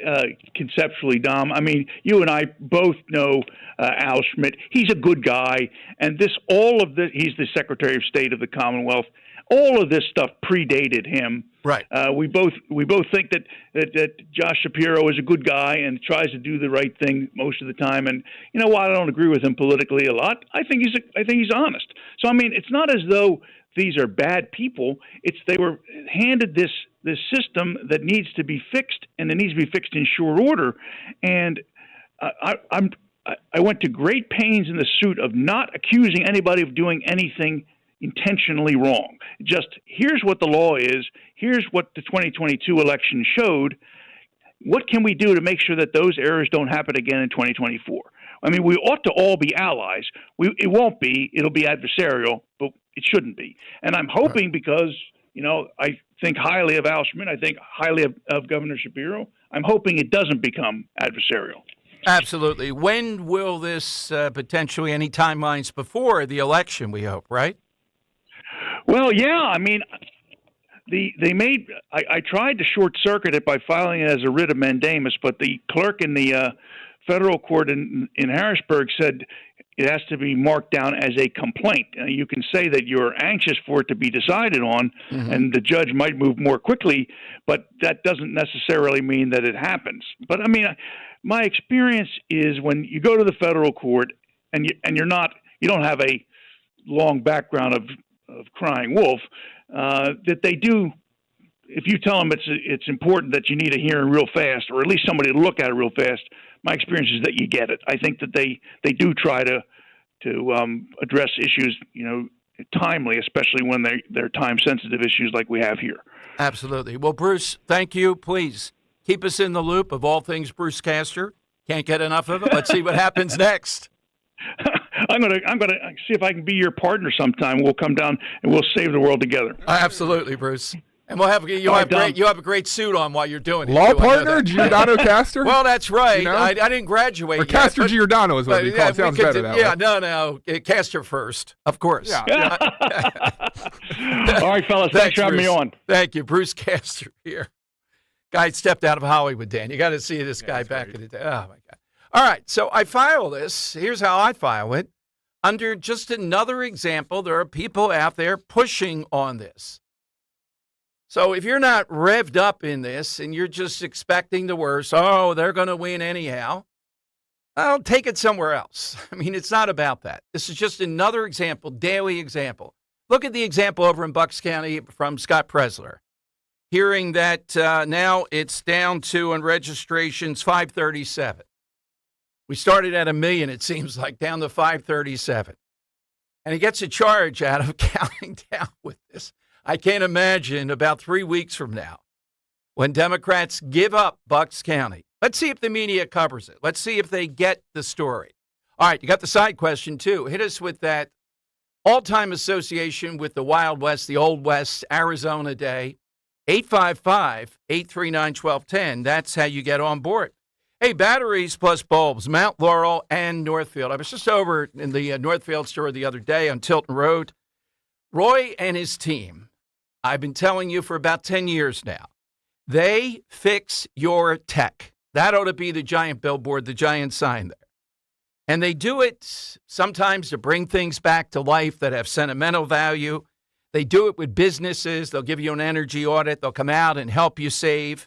conceptually, Dom. I mean, you and I both know Al Schmidt. He's a good guy, and he's the Secretary of State of the Commonwealth. All of this stuff predated him. Right. We both think that Josh Shapiro is a good guy and tries to do the right thing most of the time. And you know, while I don't agree with him politically a lot, I think he's honest. So I mean, it's not as though these are bad people. They were handed this system that needs to be fixed, and it needs to be fixed in short order. And I went to great pains in the suit of not accusing anybody of doing anything intentionally wrong. Just here's what the law is. Here's what the 2022 election showed. What can we do to make sure that those errors don't happen again in 2024? I mean, we ought to all be allies. It won't be. It'll be adversarial, but it shouldn't be. And I'm hoping because, you know, I think highly of Al Schmidt. I think highly of Governor Shapiro. I'm hoping it doesn't become adversarial. Absolutely. When will this potentially, any timelines before the election, we hope, right? Well, yeah. I mean, I tried to short circuit it by filing it as a writ of mandamus, but the clerk in the federal court in Harrisburg said it has to be marked down as a complaint. You can say that you're anxious for it to be decided on, and the judge might move more quickly, but that doesn't necessarily mean that it happens. But I mean, my experience is when you go to the federal court and you don't have a long background of crying wolf, that they do. If you tell them it's important that you need a hearing real fast, or at least somebody to look at it real fast, my experience is that you get it. I think that they do try to address issues, you know, timely, especially when they're time sensitive issues like we have here. Absolutely. Well, Bruce, thank you. Please keep us in the loop of all things Bruce Castor. Can't get enough of it. Let's see what happens next. I'm gonna see if I can be your partner sometime. We'll come down and we'll save the world together. Absolutely, Bruce. And we'll have you have a great suit on while you're doing it. Law partner, Giordano Castor? Well, that's right. You know? I didn't graduate or Castor yet, Giordano is what we call it. Sounds better that way. Yeah, no. Castor first, of course. Yeah. All right, fellas. Thanks for having me on. Thank you. Bruce Castor here. Guy stepped out of Hollywood, Dan. You got to see this guy back in the day. Oh, my God. All right, so I file this. Here's how I file it. Under just another example, there are people out there pushing on this. So if you're not revved up in this and you're just expecting the worst, they're going to win anyhow, I'll take it somewhere else. I mean, it's not about that. This is just another example, daily example. Look at the example over in Bucks County from Scott Presler. Hearing that now it's down to, on registrations, 537. We started at 1 million, it seems like, down to 537. And he gets a charge out of counting down with this. I can't imagine about 3 weeks from now when Democrats give up Bucks County. Let's see if the media covers it. Let's see if they get the story. All right, you got the side question, too. Hit us with that all-time association with the Wild West, the Old West, Arizona Day. 855-839-1210. That's how you get on board. Hey, batteries plus bulbs, Mount Laurel and Northfield. I was just over in the Northfield store the other day on Tilton Road. Roy and his team, I've been telling you for about 10 years now, they fix your tech. That ought to be the giant billboard, the giant sign there. And they do it sometimes to bring things back to life that have sentimental value. They do it with businesses. They'll give you an energy audit. They'll come out and help you save.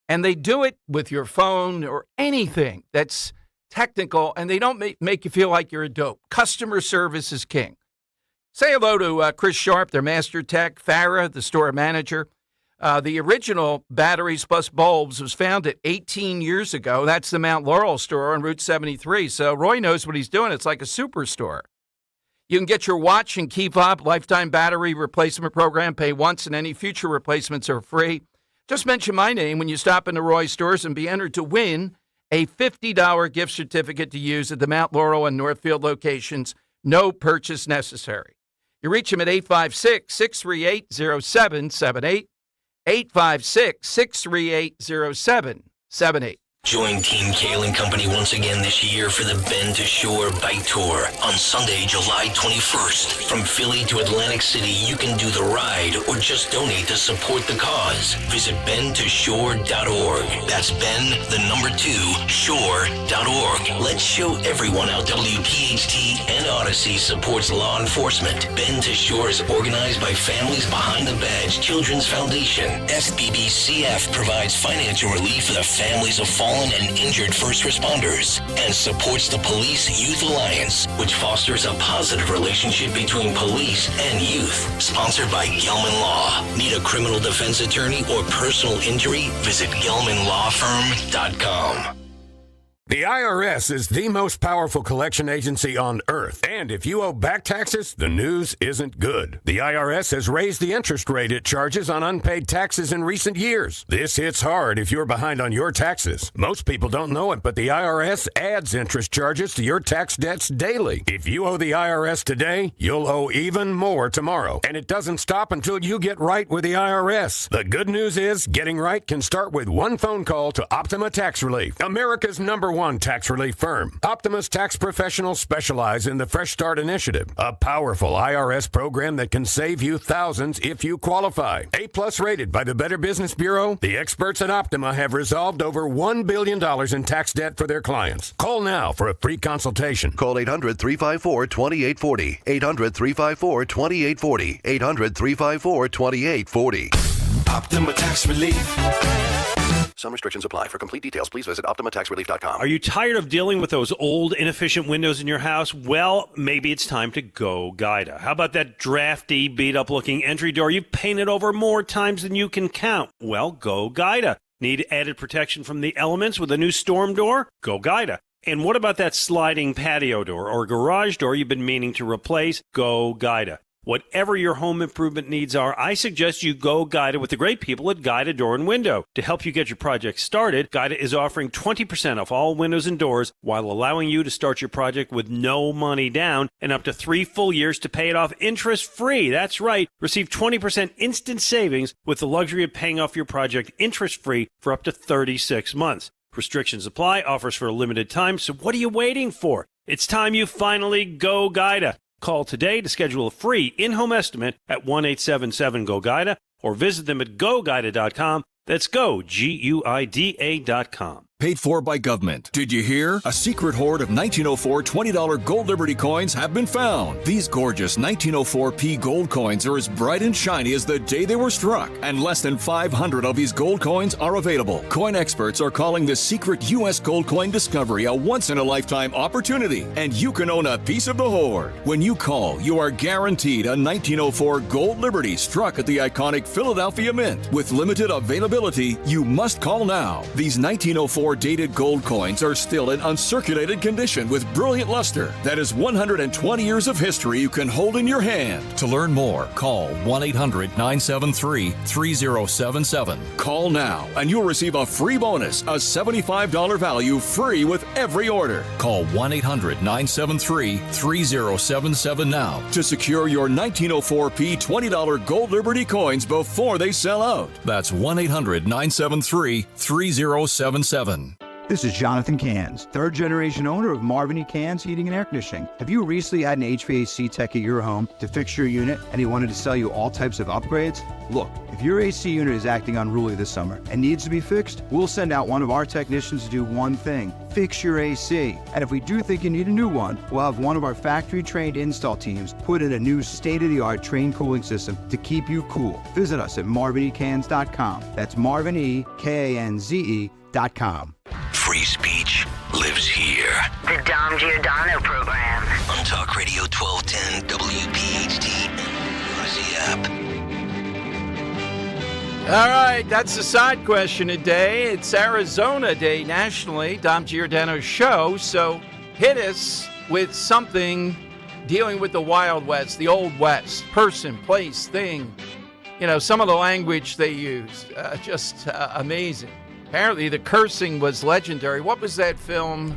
And they do it with your phone or anything that's technical, and they don't make you feel like you're a dope. Customer service is king. Say hello to Chris Sharp, their master tech, Farah, the store manager. The original batteries plus bulbs was founded 18 years ago. That's the Mount Laurel store on Route 73. So Roy knows what he's doing. It's like a superstore. You can get your watch and key fob lifetime battery replacement program. Pay once, and any future replacements are free. Just mention my name when you stop in the Roy stores and be entered to win a $50 gift certificate to use at the Mount Laurel and Northfield locations. No purchase necessary. You reach them at 856-638-0778, 856-638-0778. Join Team Kale & Company once again this year for the Bend to Shore Bike Tour on Sunday, July 21st. From Philly to Atlantic City, you can do the ride or just donate to support the cause. Visit bendtoshore.org. That's shore.org. Let's show everyone how WPHT and Odyssey supports law enforcement. Bend to Shore is organized by Families Behind the Badge Children's Foundation. SBBCF provides financial relief for the families of fallen and injured first responders and supports the Police Youth Alliance, which fosters a positive relationship between police and youth. Sponsored by Gelman Law. Need a criminal defense attorney or personal injury? Visit GelmanLawFirm.com. The IRS is the most powerful collection agency on earth. And if you owe back taxes, the news isn't good. The IRS has raised the interest rate it charges on unpaid taxes in recent years. This hits hard if you're behind on your taxes. Most people don't know it, but the IRS adds interest charges to your tax debts daily. If you owe the IRS today, you'll owe even more tomorrow. And it doesn't stop until you get right with the IRS. The good news is getting right can start with one phone call to Optima Tax Relief, America's #1 tax relief firm. Optima's tax professionals specialize in the Fresh Start Initiative, a powerful IRS program that can save you thousands if you qualify. A+ rated by the Better Business Bureau, the experts at Optima have resolved over $1 billion in tax debt for their clients. Call now for a free consultation. Call 800-354-2840. 800-354-2840. 800-354-2840. Optima Tax Relief. Some restrictions apply. For complete details, please visit OptimaTaxRelief.com. Are you tired of dealing with those old, inefficient windows in your house? Well, maybe it's time to go Guida. How about that drafty, beat-up-looking entry door you've painted over more times than you can count? Well, go Guida. Need added protection from the elements with a new storm door? Go Guida. And what about that sliding patio door or garage door you've been meaning to replace? Go Guida. Whatever your home improvement needs are, I suggest you go Guida with the great people at Guida Door and Window. To help you get your project started, Guida is offering 20% off all windows and doors while allowing you to start your project with no money down and up to 3 full years to pay it off interest-free. That's right. Receive 20% instant savings with the luxury of paying off your project interest-free for up to 36 months. Restrictions apply, offers for a limited time, so what are you waiting for? It's time you finally go Guida. Call today to schedule a free in-home estimate at 1-877-GO-GUIDA or visit them at GoGuida.com. That's go, GUIDA.com. Paid for by government. Did you hear? A secret hoard of 1904 $20 Gold Liberty coins have been found. These gorgeous 1904p gold coins are as bright and shiny as the day they were struck, and less than 500 of these gold coins are available. Coin experts are calling this secret U.S. gold coin discovery a once-in-a-lifetime opportunity, and you can own a piece of the hoard. When you call, you are guaranteed a 1904 Gold Liberty struck at the iconic Philadelphia Mint. With limited availability, you must call now. These 1904 dated gold coins are still in uncirculated condition with brilliant luster. That is 120 years of history you can hold in your hand. To learn more, call 1-800-973-3077. Call now and you'll receive a free bonus, a $75 value free with every order. Call 1-800-973-3077 now to secure your 1904p $20 Gold Liberty coins before they sell out. That's 1-800-973-3077. This is Jonathan Cans, third-generation owner of Marvin E. Cans Heating and Air Conditioning. Have you recently had an HVAC tech at your home to fix your unit and he wanted to sell you all types of upgrades? Look, if your AC unit is acting unruly this summer and needs to be fixed, we'll send out one of our technicians to do one thing: fix your AC. And if we do think you need a new one, we'll have one of our factory-trained install teams put in a new state-of-the-art train cooling system to keep you cool. Visit us at marvinecans.com. That's marvinekans.com. Free speech lives here. The Dom Giordano program. On Talk Radio 1210 WPHT Odyssey app. All right, that's the side question today. It's Arizona Day nationally, Dom Giordano's show. So hit us with something dealing with the Wild West, the Old West, person, place, thing. You know, some of the language they used, just amazing. Apparently, the cursing was legendary. What was that film?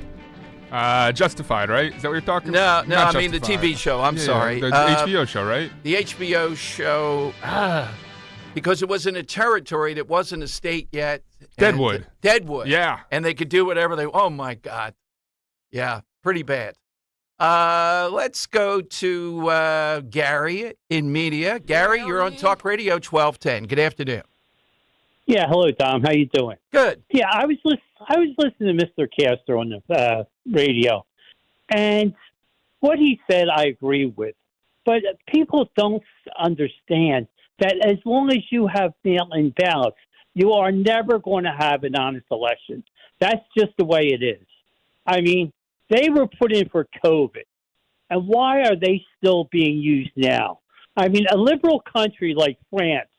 Justified, right? Is that what you're talking about? No, Not I mean the TV show. I'm Yeah, sorry. The HBO show, right? The HBO show, because it was in a territory that wasn't a state yet, Deadwood. Deadwood. Yeah. And they could do whatever they. Oh my God. Yeah, pretty bad. Let's go to Gary in media. Gary, you're on Talk Radio 1210. Good afternoon. Yeah, hello, Tom. How you doing? Good. Yeah, I was listening to Mr. Castor on the radio, and what he said I agree with. But people don't understand that as long as you have mail-in ballots, you are never going to have an honest election. That's just the way it is. I mean, they were put in for COVID, and why are they still being used now? I mean, a liberal country like France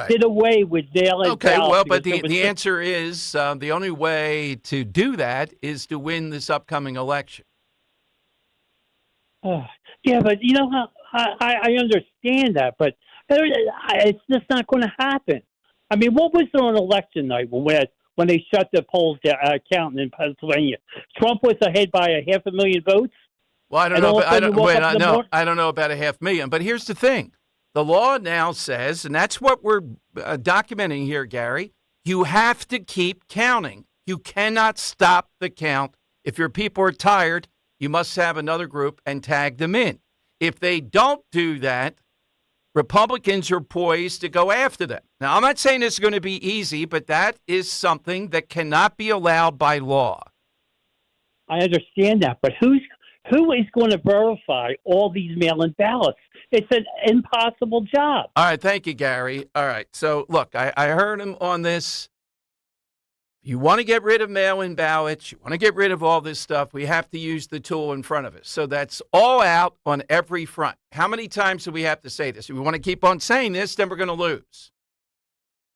did away with mail-in ballots. Okay, well, but the answer is the only way to do that is to win this upcoming election. Yeah, but you know how I understand that, but it's just not going to happen. I mean, what was there on election night when they shut the polls counting in Pennsylvania? Trump was ahead by 500,000 votes. Well, I don't know. I don't know about 500,000. But here's the thing: the law now says, and that's what we're documenting here, Gary. You have to keep counting. You cannot stop the count. If your people are tired, you must have another group and tag them in. If they don't do that, Republicans are poised to go after them. Now, I'm not saying it's going to be easy, but that is something that cannot be allowed by law. I understand that, but who is going to verify all these mail-in ballots? It's an impossible job. All right, thank you, Gary. All right, so look, I heard him on this. You want to get rid of mail-in ballots, you want to get rid of all this stuff, we have to use the tool in front of us. So that's all out on every front. How many times do we have to say this? If we want to keep on saying this, then we're going to lose.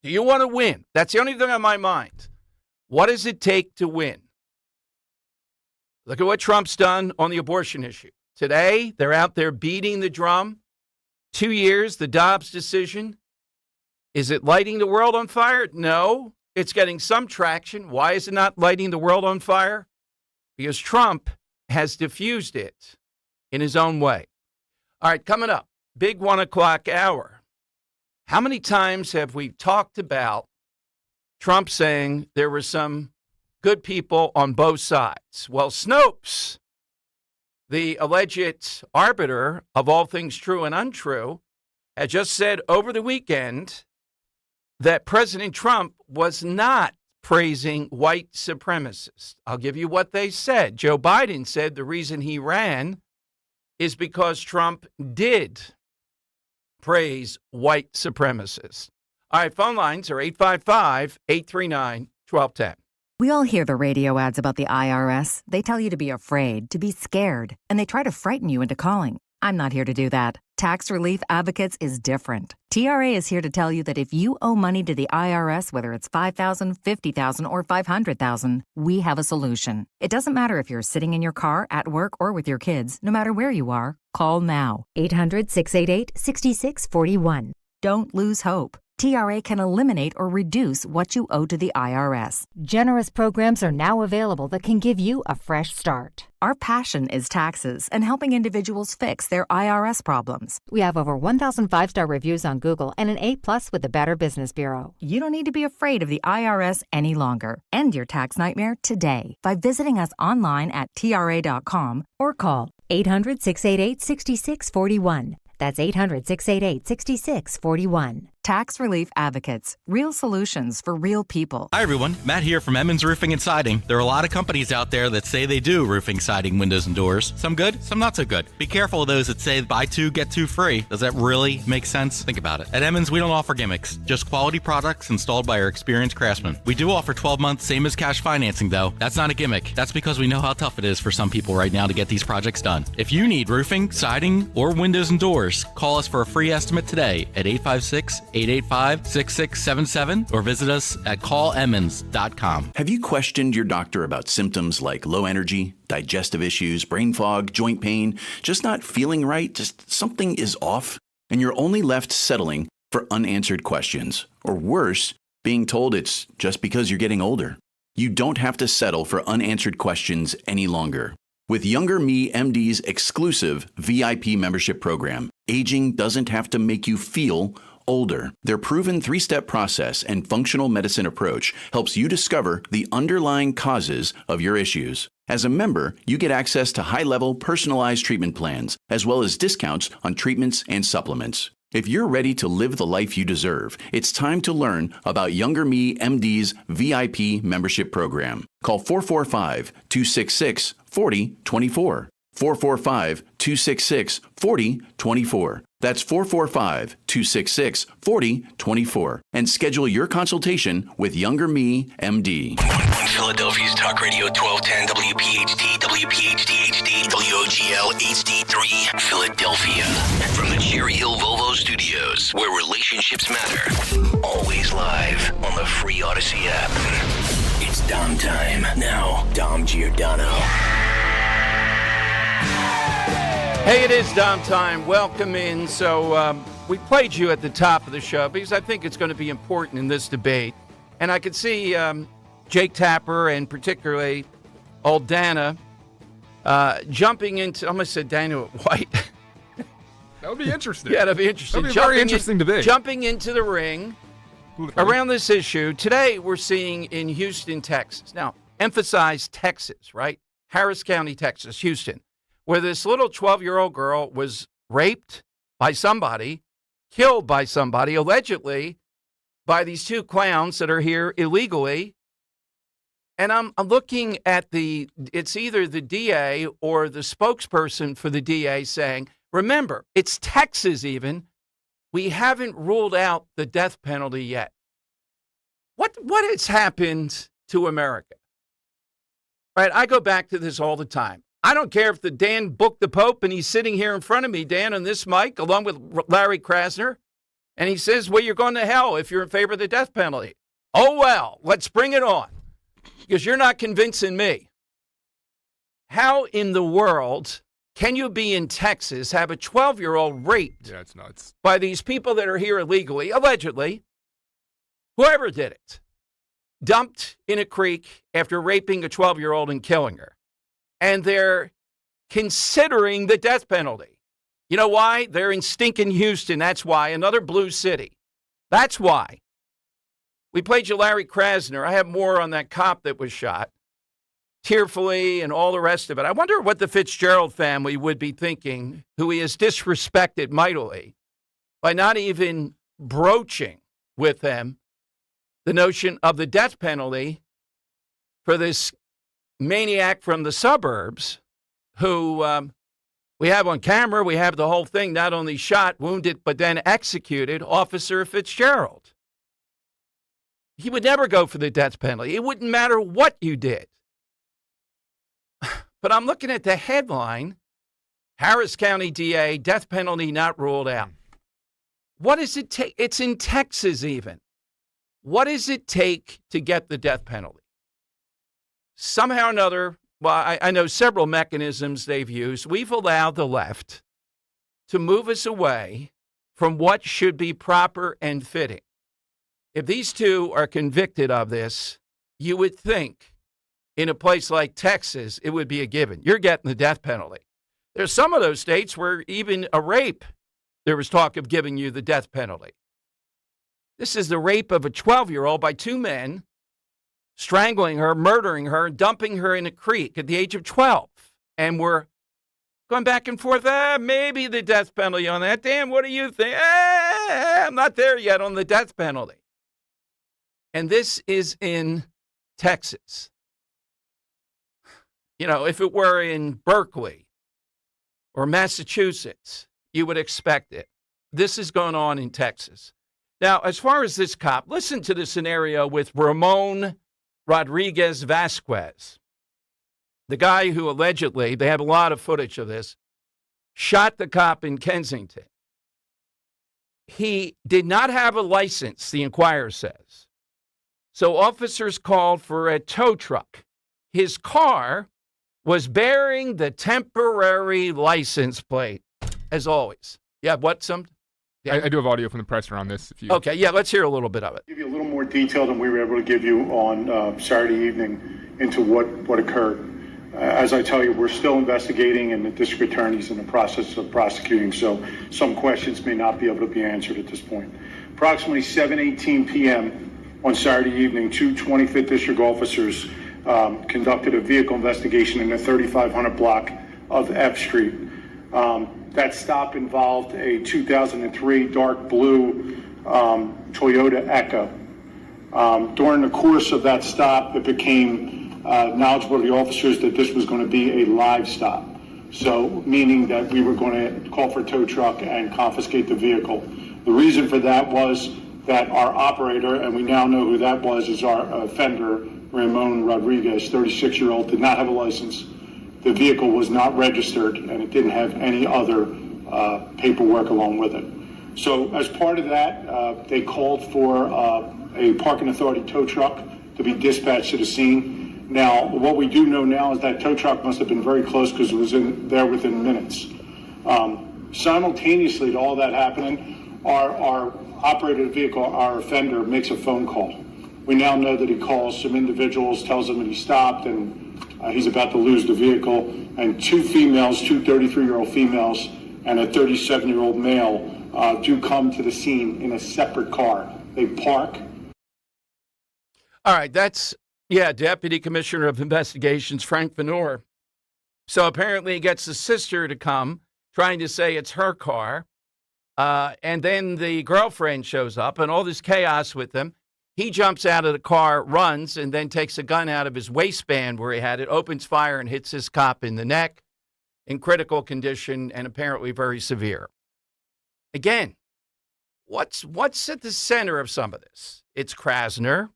Do you want to win? That's the only thing on my mind. What does it take to win? Look at what Trump's done on the abortion issue. Today, they're out there beating the drum. 2 years, the Dobbs decision. Is it lighting the world on fire? No. It's getting some traction. Why is it not lighting the world on fire? Because Trump has diffused it in his own way. All right, coming up, big 1 o'clock hour. How many times have we talked about Trump saying there were some good people on both sides? Well, Snopes, the alleged arbiter of all things true and untrue, had just said over the weekend that President Trump was not praising white supremacists. I'll give you what they said. Joe Biden said the reason he ran is because Trump did praise white supremacists. All right, phone lines are 855-839-1210. We all hear the radio ads about the IRS. They tell you to be afraid, to be scared, and they try to frighten you into calling. I'm not here to do that. Tax Relief Advocates is different. TRA is here to tell you that if you owe money to the IRS, whether it's $5,000, $50,000, or $500,000, we have a solution. It doesn't matter if you're sitting in your car, at work, or with your kids. No matter where you are, call now. 800-688-6641. Don't lose hope. TRA can eliminate or reduce what you owe to the IRS. Generous programs are now available that can give you a fresh start. Our passion is taxes and helping individuals fix their IRS problems. We have over 1,000 five-star reviews on Google and an A+ with the Better Business Bureau. You don't need to be afraid of the IRS any longer. End your tax nightmare today by visiting us online at TRA.com or call 800-688-6641. That's 800-688-6641. Tax Relief Advocates. Real solutions for real people. Hi, everyone. Matt here from Emmons Roofing and Siding. There are a lot of companies out there that say they do roofing, siding, windows, and doors. Some good, some not so good. Be careful of those that say buy two, get two free. Does that really make sense? Think about it. At Emmons, we don't offer gimmicks, just quality products installed by our experienced craftsmen. We do offer 12 months, same as cash financing, though. That's not a gimmick. That's because we know how tough it is for some people right now to get these projects done. If you need roofing, siding, or windows and doors, call us for a free estimate today at 856-885-6677 or visit us at callemmons.com. Have you questioned your doctor about symptoms like low energy, digestive issues, brain fog, joint pain, just not feeling right, just something is off, and you're only left settling for unanswered questions, or worse, being told it's just because you're getting older? You don't have to settle for unanswered questions any longer. With Younger Me MD's exclusive VIP membership program, aging doesn't have to make you feel older. Their proven 3-step process and functional medicine approach helps you discover the underlying causes of your issues. As a member, you get access to high-level personalized treatment plans, as well as discounts on treatments and supplements. If you're ready to live the life you deserve, it's time to learn about Younger Me MD's VIP membership program. Call 445-266-4024. 445-266-4024. That's 445-266-4024. And schedule your consultation with Younger Me MD. Philadelphia's Talk Radio 1210 WPHT, WPHT HD, WOGL HD3, Philadelphia. From the Cherry Hill Volvo Studios, where relationships matter. Always live on the free Odyssey app. It's Dom time. Now, Dom Giordano. Hey, it is Dom time. Welcome in. So we played you at the top of the show because I think it's going to be important in this debate. And I could see Jake Tapper and particularly old Dana jumping into, I almost said Dana White. That would be interesting. Yeah, that'd be interesting. That'd be a very interesting debate. Jumping into the ring around this issue. Today we're seeing in Houston, Texas. Now, emphasize Texas, right? Harris County, Texas, Houston, where this little 12-year-old girl was raped by somebody, killed by somebody, allegedly by these two clowns that are here illegally. And I'm looking at it's either the DA or the spokesperson for the DA saying, remember, it's Texas even. We haven't ruled out the death penalty yet. What has happened to America? Right, I go back to this all the time. I don't care if the Dan booked the Pope and he's sitting here in front of me, Dan, on this mic, along with Larry Krasner, and he says, well, you're going to hell if you're in favor of the death penalty. Oh, well, let's bring it on, because you're not convincing me. How in the world can you be in Texas, have a 12-year-old raped it's nuts. by these people that are here illegally, allegedly, whoever did it, dumped in a creek after raping a 12-year-old and killing her? And they're considering the death penalty. You know why? They're in stinking Houston. That's why. Another blue city. That's why. We played you Larry Krasner. I have more on that cop that was shot tearfully and all the rest of it. I wonder what the Fitzgerald family would be thinking, who he has disrespected mightily by not even broaching with them the notion of the death penalty for this maniac from the suburbs who we have on camera. We have the whole thing, not only shot, wounded, but then executed Officer Fitzgerald. He would never go for the death penalty. It wouldn't matter what you did. But I'm looking at the headline, Harris County DA, death penalty not ruled out. What does it take? It's in Texas even. What does it take to get the death penalty? Somehow or another, well, I know several mechanisms they've used. We've allowed the left to move us away from what should be proper and fitting. If these two are convicted of this, you would think in a place like Texas, it would be a given. You're getting the death penalty. There's some of those states where even a rape, there was talk of giving you the death penalty. This is the rape of a 12-year-old by two men, strangling her, murdering her, and dumping her in a creek at the age of 12. And we're going back and forth. Maybe the death penalty on that. Dan, what do you think? I'm not there yet on the death penalty. And this is in Texas. You know, if it were in Berkeley or Massachusetts, you would expect it. This is going on in Texas. Now, as far as this cop, listen to the scenario with Ramon Rodriguez Vasquez, the guy who allegedly, they have a lot of footage of this, shot the cop in Kensington. He did not have a license, the Inquirer says. So officers called for a tow truck. His car was bearing the temporary license plate, as always. Yeah, what some? Yeah. I do have audio from the presser on this. If you... Okay, yeah, let's hear a little bit of it. Give you a little more detail than we were able to give you on Saturday evening into what occurred. As I tell you, we're still investigating, and the district attorney's in the process of prosecuting, so some questions may not be able to be answered at this point. Approximately 7:18 p.m. on Saturday evening, two 25th District officers conducted a vehicle investigation in the 3500 block of F Street. That stop involved a 2003 dark blue Toyota Echo. During the course of that stop, it became knowledgeable to the officers that this was going to be a live stop. So, meaning that we were going to call for a tow truck and confiscate the vehicle. The reason for that was that our operator, and we now know who that was, is our offender, Ramon Rodriguez, 36-year-old, did not have a license. The vehicle was not registered, and it didn't have any other paperwork along with it. So as part of that, they called for a parking authority tow truck to be dispatched to the scene. Now, what we do know now is that tow truck must have been very close because it was there within minutes. Simultaneously to all that happening, our operator of the vehicle, our offender, makes a phone call. We now know that he calls some individuals, tells them that he stopped and he's about to lose the vehicle, and two females, two 33-year-old females and a 37-year-old male do come to the scene in a separate car. They park. All right, that's, Deputy Commissioner of Investigations, Frank Venor. So apparently he gets the sister to come, trying to say it's her car, and then the girlfriend shows up, and all this chaos with them. He jumps out of the car, runs, and then takes a gun out of his waistband where he had it, opens fire, and hits this cop in the neck in critical condition and apparently very severe. Again, what's at the center of some of this? It's Krasner.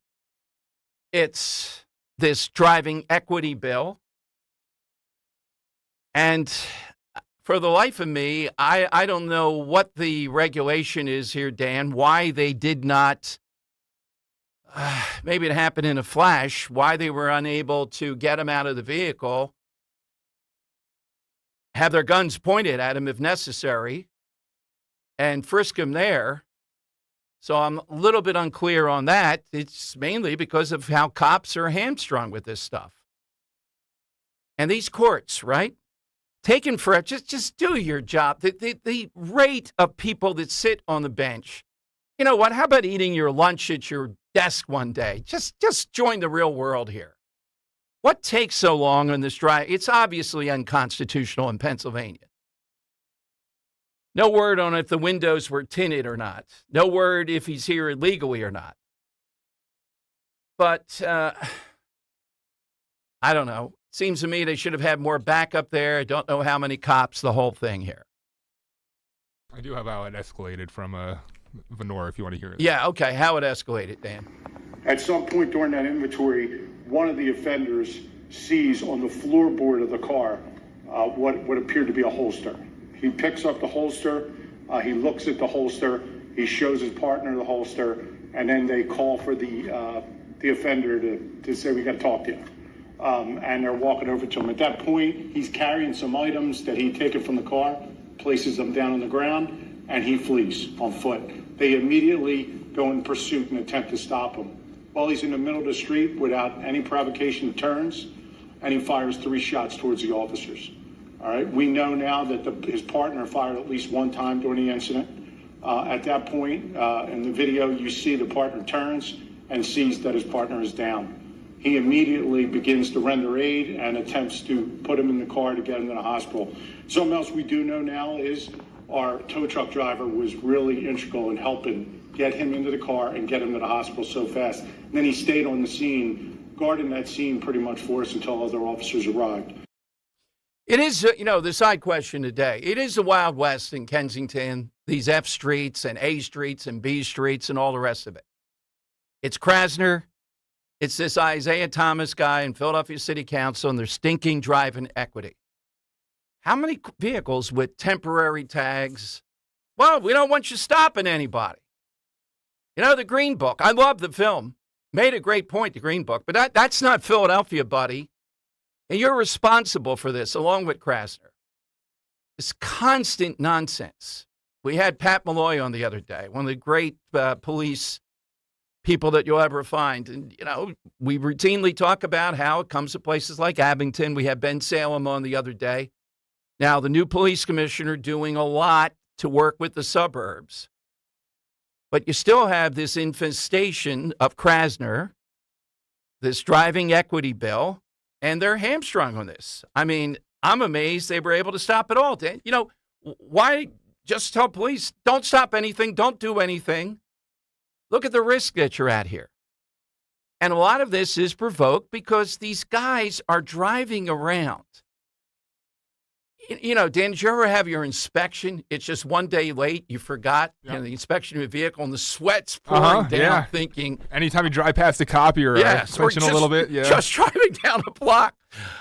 It's this driving equity bill. And for the life of me, I don't know what the regulation is here, Dan, why they did not, maybe it happened in a flash, why they were unable to get him out of the vehicle, have their guns pointed at him if necessary, and frisk him there. So I'm a little bit unclear on that. It's mainly because of how cops are hamstrung with this stuff. And these courts, right? Taken for just do your job. The rate of people that sit on the bench. You know what? How about eating your lunch at your desk one day? Just join the real world here. What takes so long on this drive? It's obviously unconstitutional in Pennsylvania. No word on if the windows were tinted or not. No word if he's here illegally or not. But I don't know. Seems to me they should have had more backup there. I don't know how many cops, the whole thing here. I do have how it escalated from Venor, if you want to hear it. Yeah, okay. How it escalated, Dan. At some point during that inventory, one of the offenders sees on the floorboard of the car what appeared to be a holster. He picks up the holster, he looks at the holster, he shows his partner the holster, and then they call for the offender to say, we got to talk to you. And they're walking over to him. At that point, he's carrying some items that he'd taken from the car, places them down on the ground, and he flees on foot. They immediately go in pursuit and attempt to stop him. While he's in the middle of the street, without any provocation, he turns, and he fires 3 shots towards the officers. All right, we know now that his partner fired at least one time during the incident. At that point, in the video, you see the partner turns and sees that his partner is down. He immediately begins to render aid and attempts to put him in the car to get him to the hospital. Something else we do know now is our tow truck driver was really integral in helping get him into the car and get him to the hospital so fast. And then he stayed on the scene, guarding that scene pretty much for us until other officers arrived. It is, the side question today. It is the Wild West in Kensington, these F streets and A streets and B streets and all the rest of it. It's Krasner. It's this Isaiah Thomas guy in Philadelphia City Council and their stinking driving equity. How many vehicles with temporary tags? Well, we don't want you stopping anybody. The Green Book. I love the film. Made a great point, the Green Book. But that's not Philadelphia, buddy. And you're responsible for this, along with Krasner. This constant nonsense. We had Pat Malloy on the other day, one of the great police people that you'll ever find. And, we routinely talk about how it comes to places like Abington. We had Ben Salem on the other day. Now, the new police commissioner doing a lot to work with the suburbs. But you still have this infestation of Krasner, this driving equity bill, and they're hamstrung on this. I mean, I'm amazed they were able to stop it all. You know, why just tell police, don't stop anything, don't do anything. Look at the risk that you're at here. And a lot of this is provoked because these guys are driving around. You know, Dan, did you ever have your inspection? It's just one day late. You forgot the inspection of your vehicle, and the sweat's pouring down, thinking. Anytime you drive past a cop, you're twitching a little bit. Yeah. Just driving down a block.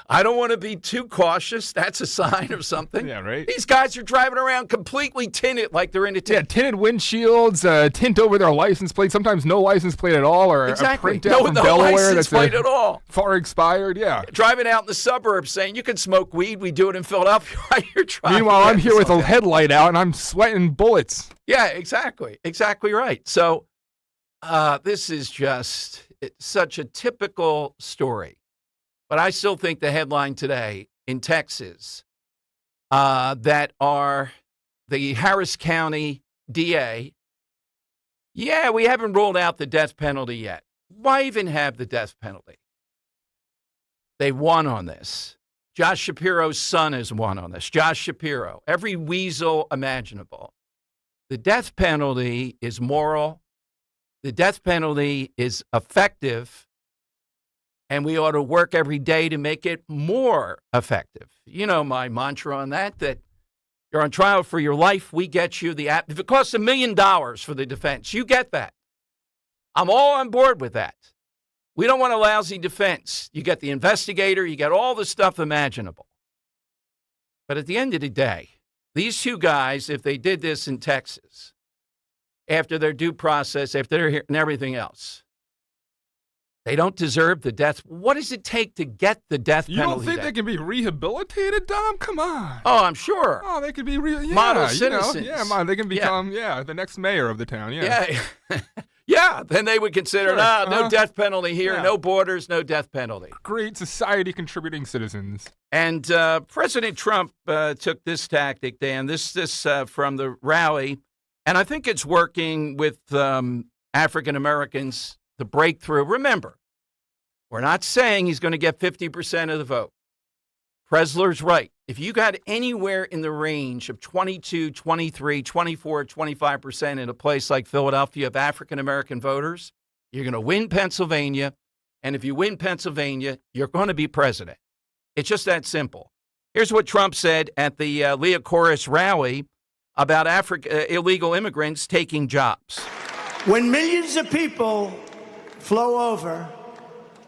I don't want to be too cautious. That's a sign of something. Yeah, right. These guys are driving around completely tinted, like they're in a tent. Yeah, tinted windshields, tint over their license plate. Sometimes no license plate at all, or exactly. a printout from Delaware license that's plate at all. Far expired. Yeah. Driving out in the suburbs saying you can smoke weed. We do it in Philadelphia while you're driving. Meanwhile, I'm here with a headlight out and I'm sweating bullets. Yeah, exactly. Exactly right. So this is just such a typical story. But I still think the headline today in Texas that are the Harris County DA, we haven't ruled out the death penalty yet. Why even have the death penalty? They won on this. Josh Shapiro's son has won on this. Josh Shapiro, every weasel imaginable. The death penalty is moral. The death penalty is effective. And we ought to work every day to make it more effective. You know my mantra on that you're on trial for your life, we get you the app. If it costs $1 million for the defense, you get that. I'm all on board with that. We don't want a lousy defense. You get the investigator, you get all the stuff imaginable. But at the end of the day, these two guys, if they did this in Texas, after their due process, after they're here and everything else, they don't deserve the death. What does it take to get the death penalty? You don't think they can be rehabilitated, Dom? Come on. Oh, I'm sure. Oh, they could be model citizens. They can become the next mayor of the town. Yeah. Yeah, then they would consider no death penalty here, no borders, no death penalty. Great society contributing citizens. And President Trump took this tactic, Dan. This from the rally, and I think it's working with African Americans. The breakthrough. Remember, we're not saying he's going to get 50% of the vote. Presler's right. If you got anywhere in the range of 22, 23, 24, 25% in a place like Philadelphia of African-American voters, you're going to win Pennsylvania. And if you win Pennsylvania, you're going to be president. It's just that simple. Here's what Trump said at the Leah Chorus rally about illegal immigrants taking jobs. When millions of people flow over,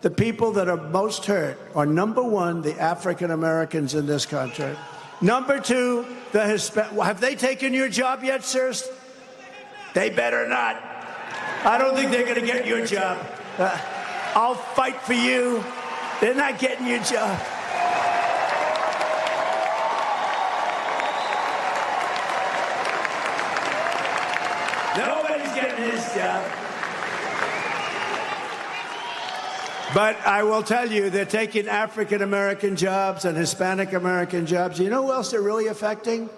the people that are most hurt are, number one, the African Americans in this country. Number two, the Hispanic. Have they taken your job yet, sirs? They better not. I don't think they're going to get your job. I'll fight for you. They're not getting your job. Nobody's getting his job. But I will tell you, they're taking African-American jobs and Hispanic-American jobs. You know who else they're really affecting?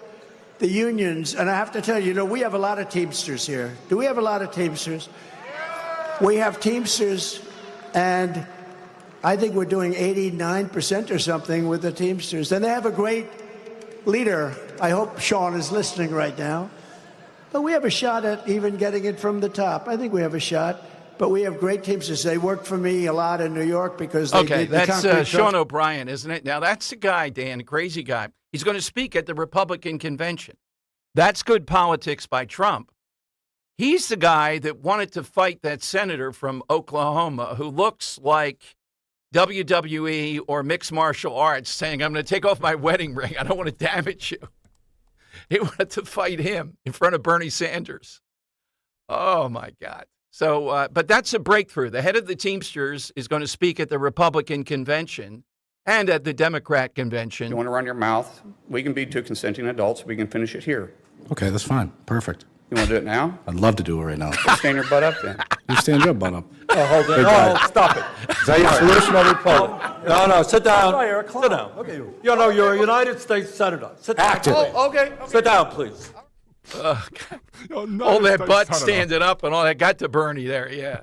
The unions. And I have to tell you, we have a lot of Teamsters here. Do we have a lot of Teamsters? We have Teamsters, and I think we're doing 89% or something with the Teamsters. And they have a great leader. I hope Sean is listening right now. But we have a shot at even getting it from the top. I think we have a shot. But we have great Teamsters. They work for me a lot in New York because they did the that's Sean O'Brien, isn't it? Now, that's the guy, Dan, a crazy guy. He's going to speak at the Republican convention. That's good politics by Trump. He's the guy that wanted to fight that senator from Oklahoma who looks like WWE or mixed martial arts saying, I'm going to take off my wedding ring. I don't want to damage you. He wanted to fight him in front of Bernie Sanders. Oh, my God. So, but that's a breakthrough. The head of the Teamsters is going to speak at the Republican convention and at the Democrat convention. You want to run your mouth? We can be two consenting adults. We can finish it here. Okay, that's fine. Perfect. You want to do it now? I'd love to do it right now. Stand your butt up then. You stand your butt up. Oh, hold on. Oh, stop it. Is that your solution or republic? No, sit down. Sit down. Okay. You're a United States Senator. Sit down. Actively. Oh, okay. Sit down, please. All that butt standing up and all that got to Bernie there, yeah.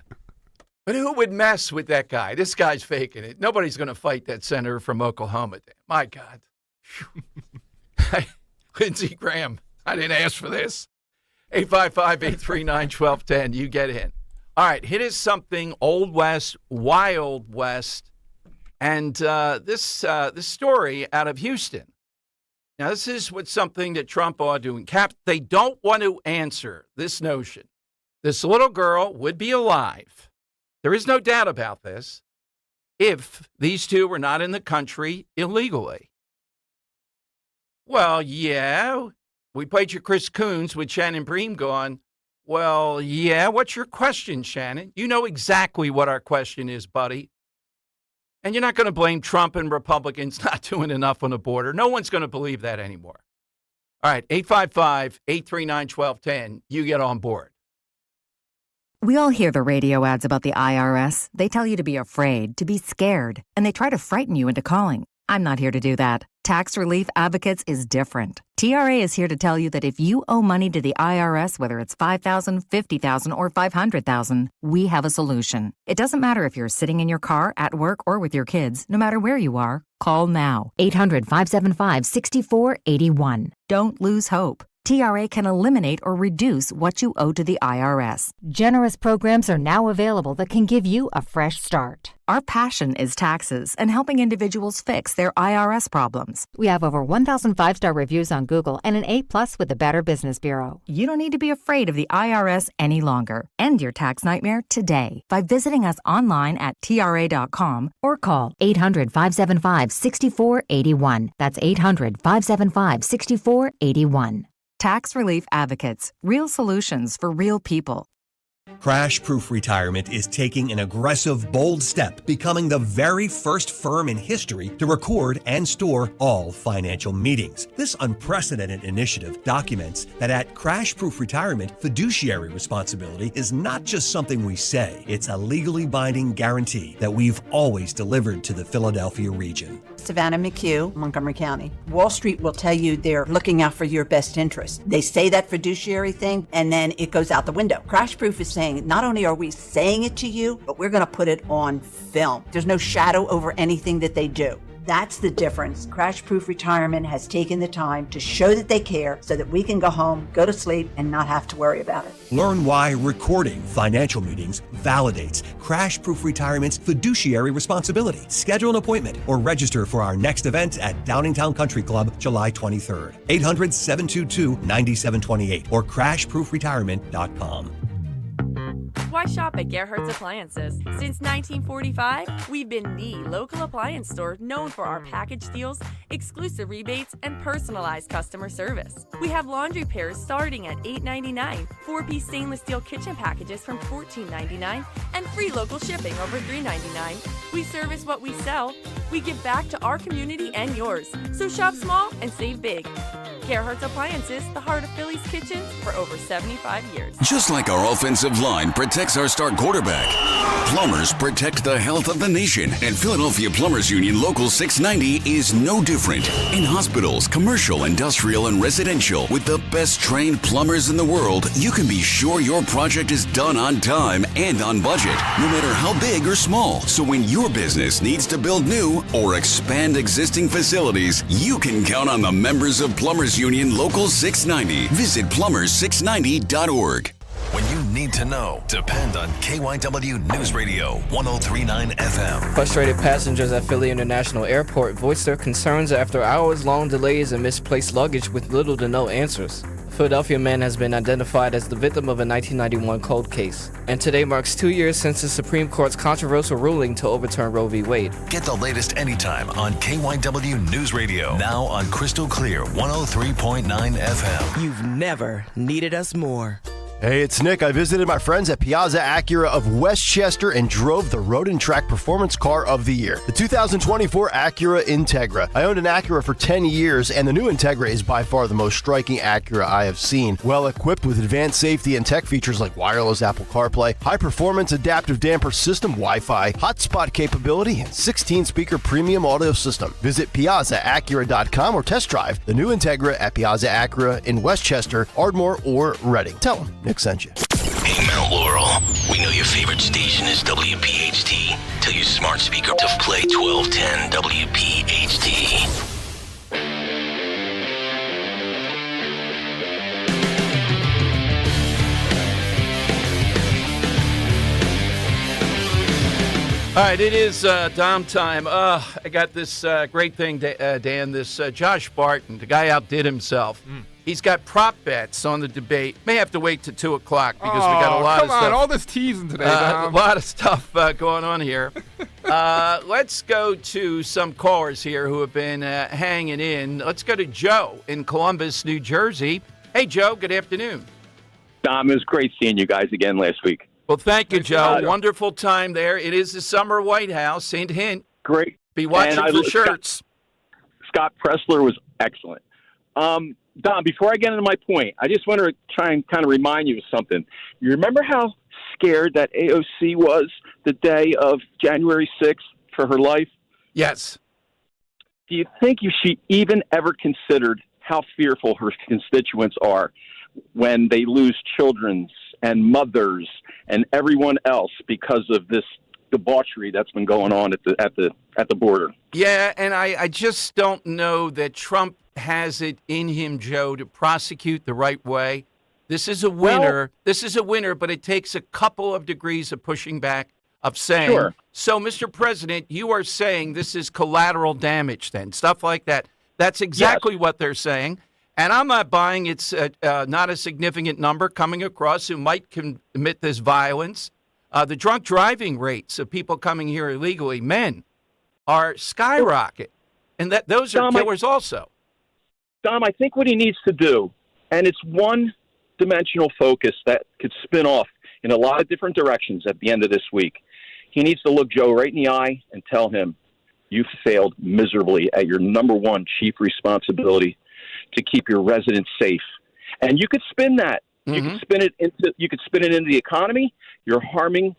But who would mess with that guy? This guy's faking it. Nobody's going to fight that senator from Oklahoma. My God. Lindsey Graham, I didn't ask for this. 855-839-1210. You get in. All right, hit us something Old West, Wild West, and this story out of Houston. Now, this is something that Trump ought to encap. They don't want to answer this notion. This little girl would be alive. There is no doubt about this if these two were not in the country illegally. Well, yeah, we played your Chris Coons with Shannon Bream going, well, yeah, what's your question, Shannon? You know exactly what our question is, buddy. And you're not going to blame Trump and Republicans not doing enough on the border. No one's going to believe that anymore. All right, 855-839-1210. You get on board. We all hear the radio ads about the IRS. They tell you to be afraid, to be scared, and they try to frighten you into calling. I'm not here to do that. Tax Relief Advocates is different. TRA is here to tell you that if you owe money to the IRS, whether it's $5,000, $50,000, or $500,000, we have a solution. It doesn't matter if you're sitting in your car, at work, or with your kids. No matter where you are, call now. 800-575-6481. Don't lose hope. TRA can eliminate or reduce what you owe to the IRS. Generous programs are now available that can give you a fresh start. Our passion is taxes and helping individuals fix their IRS problems. We have over 1,000 5-star reviews on Google and an A+ with the Better Business Bureau. You don't need to be afraid of the IRS any longer. End your tax nightmare today by visiting us online at TRA.com or call 800-575-6481. That's 800-575-6481. Tax Relief Advocates. Real solutions for real people. Crash Proof Retirement is taking an aggressive, bold step, becoming the very first firm in history to record and store all financial meetings. This unprecedented initiative documents that at Crash Proof Retirement, fiduciary responsibility is not just something we say, it's a legally binding guarantee that we've always delivered to the Philadelphia region. Savannah McHugh, Montgomery County. Wall Street will tell you they're looking out for your best interest. They say that fiduciary thing, and then it goes out the window. Crash Proof is saying, not only are we saying it to you, but we're going to put it on film. There's no shadow over anything that they do. That's the difference. Crash Proof Retirement has taken the time to show that they care so that we can go home, go to sleep, and not have to worry about it. Learn why recording financial meetings validates Crash Proof Retirement's fiduciary responsibility. Schedule an appointment or register for our next event at Downingtown Country Club, July 23rd. 800-722-9728 or crashproofretirement.com. Why shop at Gerhardt's Appliances? Since 1945, we've been the local appliance store known for our package deals, exclusive rebates, and personalized customer service. We have laundry pairs starting at $8.99, 4-piece stainless steel kitchen packages from $14.99, and free local shipping over $3.99. We service what we sell. We give back to our community and yours. So shop small and save big. Gerhardt's Appliances, the heart of Philly's kitchens for over 75 years. Just like our offensive line protects our star quarterback, plumbers protect the health of the nation. And Philadelphia Plumbers Union Local 690 is no different. In hospitals, commercial, industrial, and residential, with the best trained plumbers in the world, you can be sure your project is done on time and on budget, no matter how big or small. So when your business needs to build new or expand existing facilities, you can count on the members of Plumbers Union Local 690. Visit plumber690.org. When you need to know, depend on KYW News Radio 103.9 FM. Frustrated passengers at Philly International Airport voiced their concerns after hours-long delays and misplaced luggage with little to no answers. A Philadelphia man has been identified as the victim of a 1991 cold case. And today marks 2 years since the Supreme Court's controversial ruling to overturn Roe v. Wade. Get the latest anytime on KYW News Radio. Now on Crystal Clear 103.9 FM. You've never needed us more. Hey, it's Nick. I visited my friends at Piazza Acura of Westchester and drove the Road and Track Performance Car of the Year, the 2024 Acura Integra. I owned an Acura for 10 years, and the new Integra is by far the most striking Acura I have seen. Well equipped with advanced safety and tech features like wireless Apple CarPlay, high-performance adaptive damper system, Wi-Fi, hotspot capability, and 16-speaker premium audio system. Visit PiazzaAcura.com or test drive the new Integra at Piazza Acura in Westchester, Ardmore, or Reading. Tell them Nick sent you. Hey, Mount Laurel. We know your favorite station is WPHT. Tell your smart speaker to play 1210 WPHT. All right, it is Dom time. I got this great thing, Dan, this Josh Barton, the guy outdid himself. He's got prop bets on the debate. May have to wait till 2 o'clock because we got a lot of stuff. Come on, all this teasing today, a lot of stuff going on here. Let's go to some callers here who have been hanging in. Let's go to Joe in Columbus, New Jersey. Hey, Joe, good afternoon. Dom, it was great seeing you guys again last week. Well, thank you, Joe. Wonderful time there. It is the summer White House. Hint, hint. Great. Be watching for shirts. Scott Pressler was excellent. Dom, before I get into my point, I just want to try and kind of remind you of something. You remember how scared that AOC was the day of January 6th for her life? Yes. Do you think she even ever considered how fearful her constituents are when they lose children and mothers and everyone else because of this debauchery that's been going on at the border? Yeah, and I just don't know that Trump has it in him, Joe, to prosecute the right way. This is a winner. This is a winner, but it takes a couple of degrees of pushing back, of saying, sure. So, Mr. President, you are saying this is collateral damage then, stuff like that. That's exactly what they're saying. And I'm not buying it's not a significant number coming across who might commit this violence. The drunk driving rates of people coming here illegally, men, are skyrocket. And those are killers also. Dom, I think what he needs to do, and it's one-dimensional focus that could spin off in a lot of different directions at the end of this week. He needs to look Joe right in the eye and tell him, you failed miserably at your number one chief responsibility to keep your residents safe. And you could spin that. You could spin it into the economy. You're harming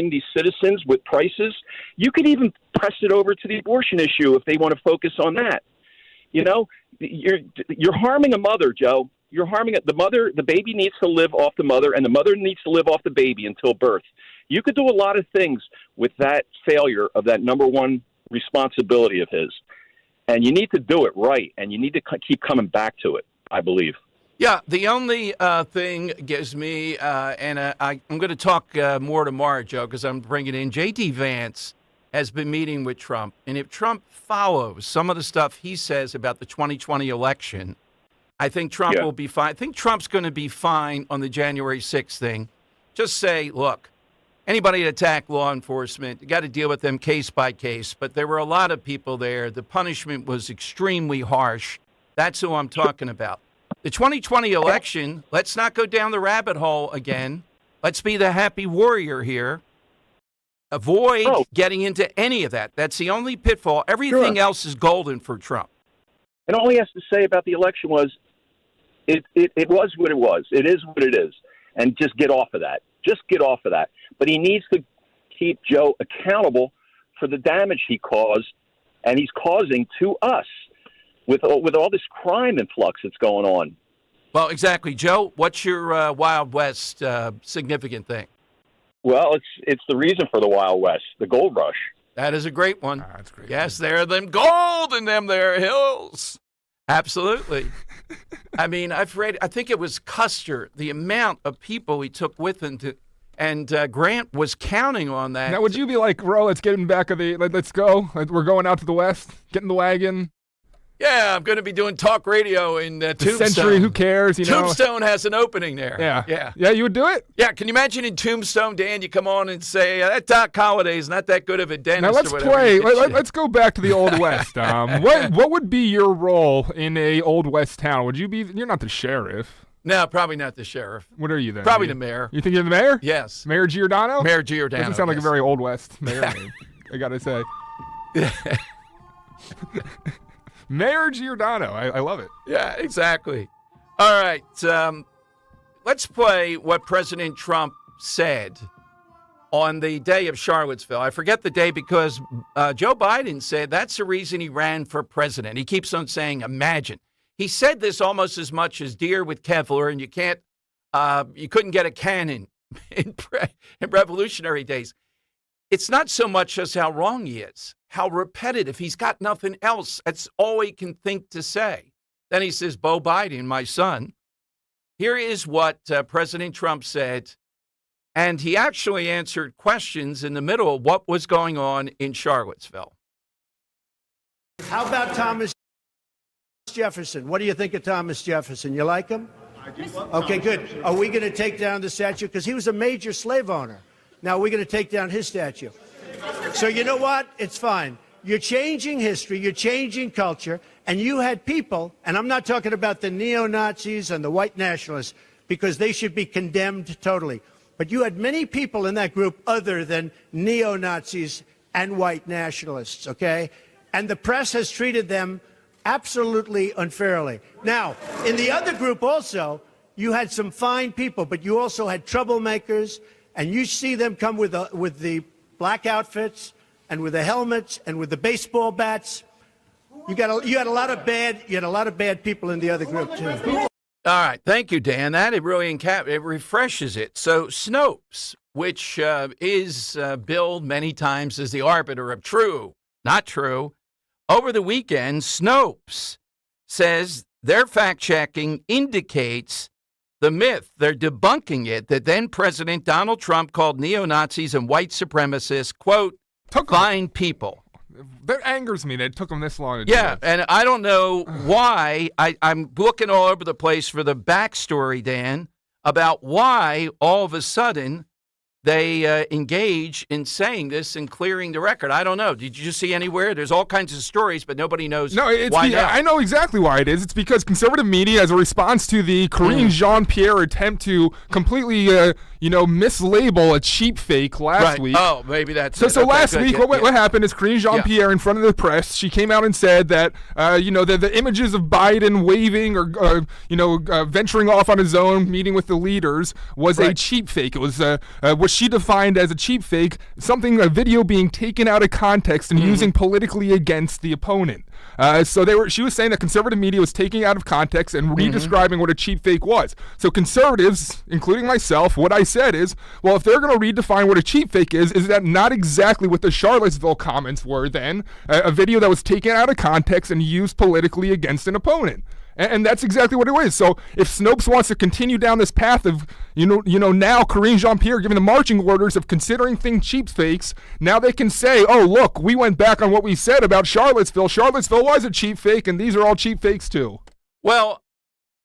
these citizens with prices. You could even press it over to the abortion issue if they want to focus on that. You know, you're harming a mother, Joe. You're harming the mother. The baby needs to live off the mother, and the mother needs to live off the baby until birth. You could do a lot of things with that failure of that number one responsibility of his. And you need to do it right, and you need to keep coming back to it, I believe. Yeah, the only thing gives me, and I'm going to talk more tomorrow, Joe, because I'm bringing in J.D. Vance has been meeting with Trump. And if Trump follows some of the stuff he says about the 2020 election, I think Trump will be fine. I think Trump's going to be fine on the January 6th thing. Just say, look, anybody that attack law enforcement, you got to deal with them case by case. But there were a lot of people there. The punishment was extremely harsh. That's who I'm talking about. The 2020 election, let's not go down the rabbit hole again. Let's be the happy warrior here. Avoid getting into any of that. That's the only pitfall. Everything else is golden for Trump. And all he has to say about the election was, it was what it was. It is what it is. And just get off of that. Just get off of that. But he needs to keep Joe accountable for the damage he caused and he's causing to us with all this crime influx that's going on. Well, exactly. Joe, what's your Wild West significant thing? Well, it's the reason for the Wild West, the gold rush. That is a great one. That's great. Yes, there are them gold in them there hills. Absolutely. I mean, I think it was Custer, the amount of people he took with him and Grant was counting on that. Now, would you be like, bro, let's get in back of let's go. We're going out to the West, get in the wagon. Yeah, I'm going to be doing talk radio in Tombstone. Century, who cares? Tombstone has an opening there. Yeah. Yeah, you would do it? Yeah, can you imagine in Tombstone, Dan, you come on and say, that Doc Holliday's not that good of a dentist. Now, let's play. Let's go back to the Old West. What would be your role in a Old West town? Would you be, you're not the sheriff. No, probably not the sheriff. What are you then? Probably the mayor. You think you're the mayor? Yes. Mayor Giordano? Mayor Giordano. Doesn't sound like a yes. very Old West mayor name, I got to say. Mayor Giordano. I love it. Yeah, exactly. All right. Let's play what President Trump said on the day of Charlottesville. I forget the day because Joe Biden said that's the reason he ran for president. He keeps on saying, imagine. He said this almost as much as deer with Kevlar, and you couldn't get a cannon in Revolutionary days. It's not so much just how wrong he is, how repetitive. He's got nothing else. That's all he can think to say. Then he says, Beau Biden, my son. Here is what President Trump said. And he actually answered questions in the middle of what was going on in Charlottesville. How about Thomas Jefferson? What do you think of Thomas Jefferson? You like him? I do. Okay, good. Are we going to take down the statue? Because he was a major slave owner. Now we're going to take down his statue. So you know what? It's fine. You're changing history. You're changing culture. And you had people, and I'm not talking about the neo-Nazis and the white nationalists, because they should be condemned totally. But you had many people in that group other than neo-Nazis and white nationalists, okay? And the press has treated them absolutely unfairly. Now, in the other group also, you had some fine people, but you also had troublemakers, and you see them come with the black outfits and with the helmets and with the baseball bats. You had a lot of bad people in the other group too. All right, thank you, Dan. That it really it refreshes it. So Snopes, which is billed many times as the arbiter of true, not true, over the weekend, Snopes says their fact-checking indicates the myth, they're debunking it, that then President Donald Trump called neo-Nazis and white supremacists, quote, fine people. That angers me that it took them this long to do Yeah, this. and I don't know why. I'm looking all over the place for the backstory, Dan, about why all of a sudden they engage in saying this and clearing the record. I don't know. Did you see anywhere? There's all kinds of stories, but nobody knows why not. I know exactly why it is. It's because conservative media, as a response to the Karine Jean-Pierre attempt to completely, mislabel a cheap fake last week. Oh, maybe that's So last week, what happened is Karine Jean-Pierre, in front of the press, she came out and said that, the images of Biden waving or, venturing off on his own, meeting with the leaders, was a cheap fake. It was what she defined as a cheap fake, a video being taken out of context and using politically against the opponent. She was saying that conservative media was taking out of context and redescribing what a cheap fake was. So conservatives, including myself, what I said is, well, if they're going to redefine what a cheap fake is that not exactly what the Charlottesville comments were then? A video that was taken out of context and used politically against an opponent. And that's exactly what it is. So if Snopes wants to continue down this path of, now Karine Jean-Pierre giving the marching orders of considering things cheap fakes, now they can say, oh, look, we went back on what we said about Charlottesville. Charlottesville was a cheap fake, and these are all cheap fakes too. Well,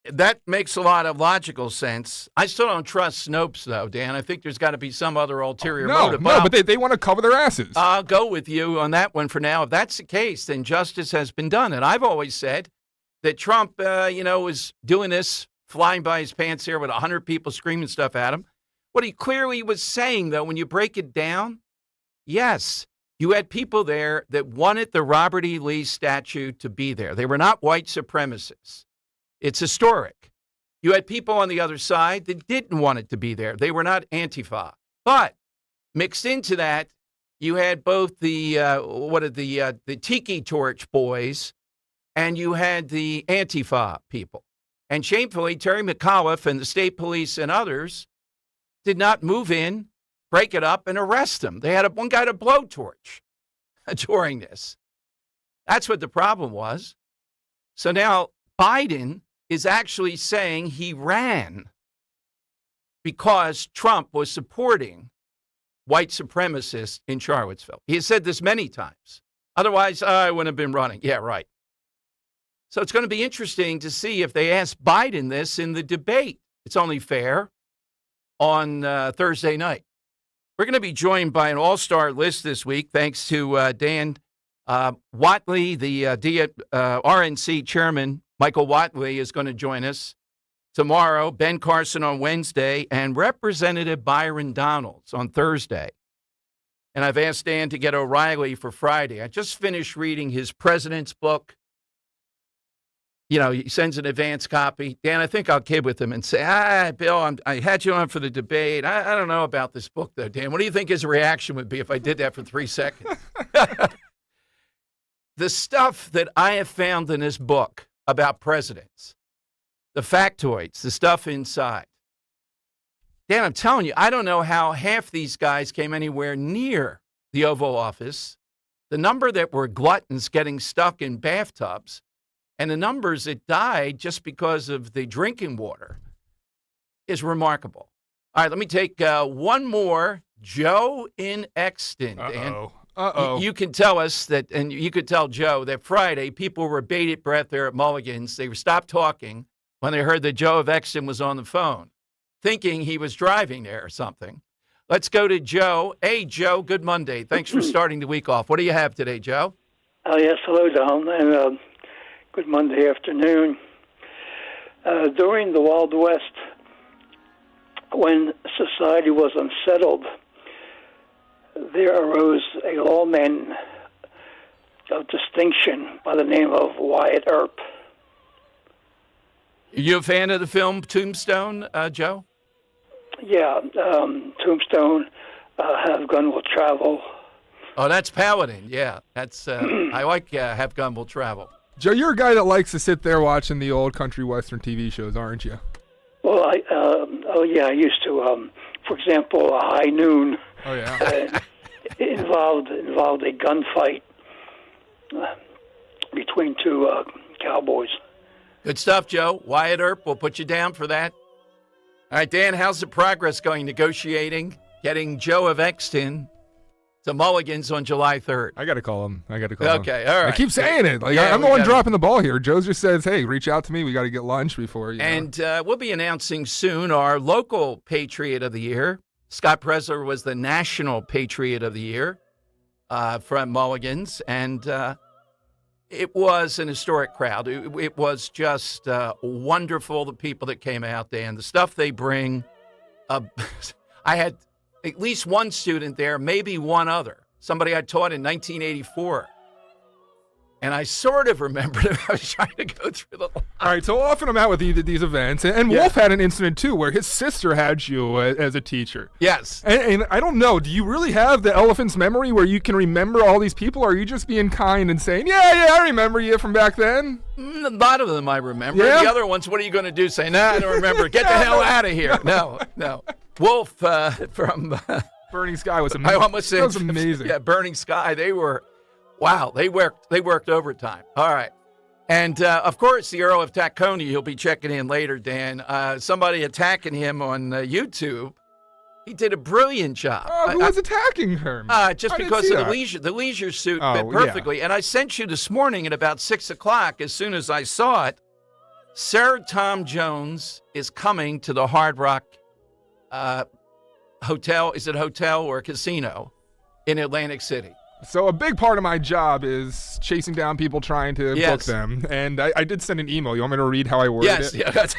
that makes a lot of logical sense. I still don't trust Snopes, though, Dan. I think there's got to be some other ulterior motive. But they want to cover their asses. I'll go with you on that one for now. If that's the case, then justice has been done. And I've always said that Trump, was doing this, flying by his pants here with 100 people screaming stuff at him. What he clearly was saying, though, when you break it down, yes, you had people there that wanted the Robert E. Lee statue to be there. They were not white supremacists. It's historic. You had people on the other side that didn't want it to be there. They were not Antifa. But mixed into that, you had both the Tiki Torch boys, and you had the Antifa people. And shamefully, Terry McAuliffe and the state police and others did not move in, break it up, and arrest him. They had one guy to blowtorch during this. That's what the problem was. So now Biden is actually saying he ran because Trump was supporting white supremacists in Charlottesville. He has said this many times. Otherwise, I wouldn't have been running. Yeah, right. So it's going to be interesting to see if they ask Biden this in the debate. It's only fair on Thursday night. We're going to be joined by an all-star list this week, thanks to Dan Whatley, the RNC chairman. Michael Whatley is going to join us. tomorrow, Ben Carson on Wednesday, and Representative Byron Donalds on Thursday. And I've asked Dan to get O'Reilly for Friday. I just finished reading his president's book. You know, he sends an advance copy. Dan, I think I'll kid with him and say, Bill, I had you on for the debate. I don't know about this book, though, Dan. What do you think his reaction would be if I did that for 3 seconds? The stuff that I have found in this book about presidents, the factoids, the stuff inside. Dan, I'm telling you, I don't know how half these guys came anywhere near the Oval Office. The number that were gluttons getting stuck in bathtubs and the numbers that died just because of the drinking water is remarkable. All right, let me take one more. Joe in Exton. Dan, you can tell us that, and you could tell Joe that Friday people were bated breath there at Mulligan's. They stopped talking when they heard that Joe of Exton was on the phone, thinking he was driving there or something. Let's go to Joe. Hey, Joe, good Monday. Thanks for starting the week off. What do you have today, Joe? Yes, hello, Don, and good Monday afternoon. During the Wild West, when society was unsettled, there arose a lawman of distinction by the name of Wyatt Earp. You a fan of the film Tombstone, Joe? Yeah, Tombstone, Have Gun Will Travel. Oh, that's Paladin. Yeah, that's. I like Have Gun Will Travel. Joe, you're a guy that likes to sit there watching the old country western TV shows, aren't you? Well, I used to. For example, High Noon. Oh yeah. Involved a gunfight between two cowboys. Good stuff, Joe. Wyatt Earp, we'll put you down for that. All right, Dan, how's the progress going negotiating, getting Joe of Exton to Mulligan's on July 3rd? I got to call him. Okay, all right. I keep saying it. Like, Yeah, I'm the one dropping the ball here. Joe just says, hey, reach out to me. We got to get lunch before you know. And we'll be announcing soon our local Patriot of the Year. Scott Presler was the National Patriot of the Year from Mulligan's, and it was an historic crowd. It was just wonderful, the people that came out there, and the stuff they bring. I had at least one student there, maybe one other, somebody I taught in 1984. And I sort of remembered it. I was trying to go through the line. All right, so often I'm out with these events, and Wolf had an incident, too, where his sister had you as a teacher. Yes. And I don't know, do you really have the elephant's memory where you can remember all these people, or are you just being kind and saying, yeah, I remember you from back then? A lot of them I remember. Yeah? The other ones, what are you going to do? Say, nah, I don't remember. Get the hell out of here. No. Wolf from... Burning Sky was amazing. I almost said, that was amazing. Yeah, Burning Sky, they were... Wow, they worked overtime. All right. And, of course, the Earl of Tacony, he'll be checking in later, Dan. Somebody attacking him on YouTube. He did a brilliant job. Oh, who was attacking her? Just because of the leisure suit fit perfectly. Yeah. And I sent you this morning at about 6 o'clock, as soon as I saw it, Sir Tom Jones is coming to the Hard Rock Hotel. Is it hotel or casino in Atlantic City? So a big part of my job is chasing down people trying to book them. And I did send an email. You want me to read how I worded it? Yes.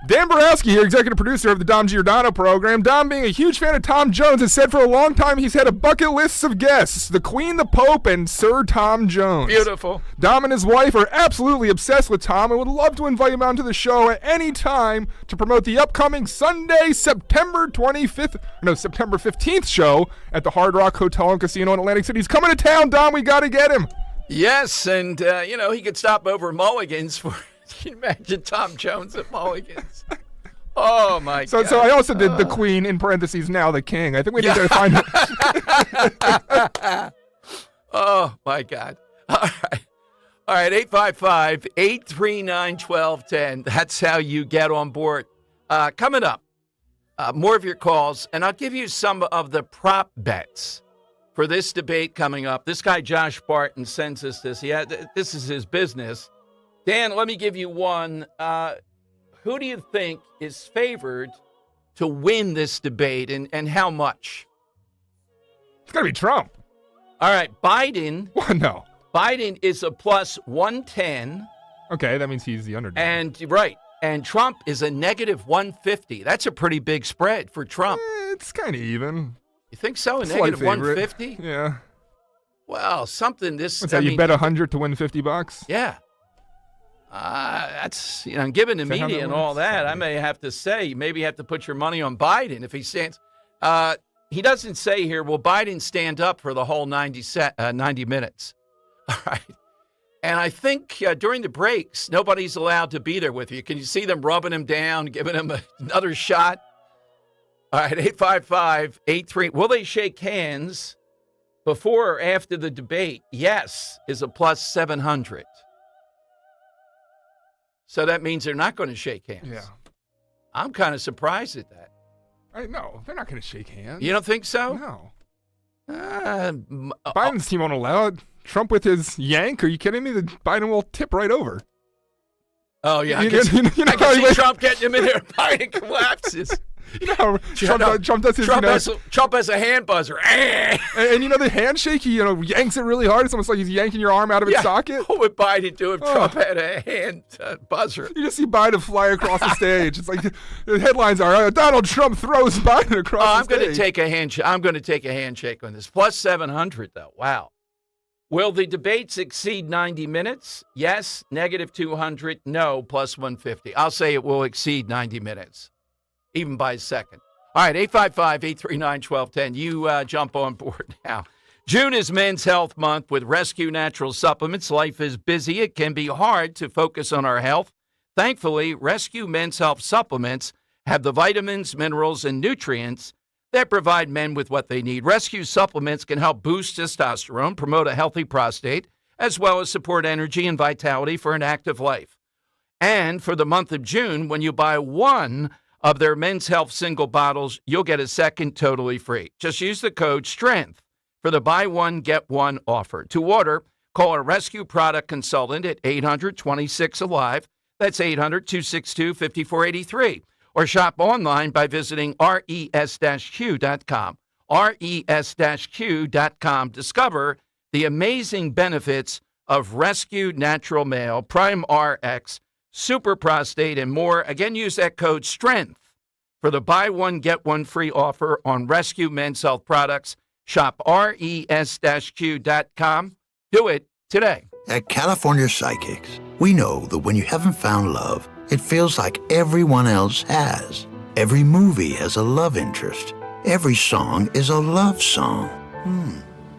Dan Borowski here, executive producer of the Dom Giordano program. Dom, being a huge fan of Tom Jones, has said for a long time he's had a bucket list of guests, the Queen, the Pope, and Sir Tom Jones. Beautiful. Dom and his wife are absolutely obsessed with Tom and would love to invite him onto the show at any time to promote the upcoming Sunday, September 15th show at the Hard Rock Hotel and Casino in Atlantic City. He's coming to town, Dom. We got to get him. Yes, and, he could stop over Mulligan's for... Can you imagine Tom Jones at Mulligan's? Oh, my God. So I also did the Queen, in parentheses, now the King. I think we need to find it. Oh, my God. All right, 855-839-1210. That's how you get on board. Coming up, more of your calls, and I'll give you some of the prop bets for this debate coming up. This guy, Josh Barton, sends us this. This is his business. Dan, let me give you one. Who do you think is favored to win this debate, and how much? It's got to be Trump. All right, Biden. No. Biden is a plus 110. Okay, that means he's the underdog. And right. And Trump is a negative 150. That's a pretty big spread for Trump. It's kind of even. You think so? A Slight negative favorite. 150? Yeah. Well, something this. What's that? You bet 100 to win $50? Yeah. That's, given the Is that how media that and all works? that, I may have to say, maybe you have to put your money on Biden if he stands. He doesn't say here, will Biden stand up for the whole 90 minutes? All right. And I think during the breaks, nobody's allowed to be there with you. Can you see them rubbing him down, giving him another shot? All right, 855-83. Will they shake hands before or after the debate? Yes is a plus 700. So that means they're not going to shake hands. Yeah. I'm kind of surprised at that. No, they're not going to shake hands. You don't think so? No. Uh, Biden's team won't allow it. Trump with his yank? Are you kidding me? Biden will tip right over. Oh, yeah. I You can know how see he- Trump getting him in there. Biden collapses. No, Trump does his. Trump has a hand buzzer. and the handshake, he yanks it really hard. It's almost like he's yanking your arm out of its socket. What would Biden do if Trump had a hand buzzer? You just see Biden fly across the stage. It's like the headlines are Donald Trump throws Biden across the I'm stage. going to take a handshake. I'm going to take a handshake on this. Plus 700, though. Wow. Will the debates exceed 90 minutes? Yes. Negative 200. No. Plus 150. I'll say it will exceed 90 minutes, even by a second. All right. 855-839-1210. You jump on board now. June is Men's Health Month with Rescue Natural Supplements. Life is busy. It can be hard to focus on our health. Thankfully, Rescue Men's Health Supplements have the vitamins, minerals, and nutrients that provide men with what they need. Rescue supplements can help boost testosterone, promote a healthy prostate, as well as support energy and vitality for an active life. And for the month of June, when you buy one of their Men's Health single bottles, you'll get a second totally free. Just use the code STRENGTH for the buy one, get one offer. To order, call a Rescue product consultant at 800-26-ALIVE. That's 800-262-5483. Or shop online by visiting res-q.com. res-q.com. Discover the amazing benefits of Rescue Natural Male, Prime RX, Super Prostate, and more. Again, use that code STRENGTH for the buy one, get one free offer on Rescue Men's Health products. Shop res-q.com. Do it today. At California Psychics, we know that when you haven't found love, it feels like everyone else has. Every movie has a love interest. Every song is a love song.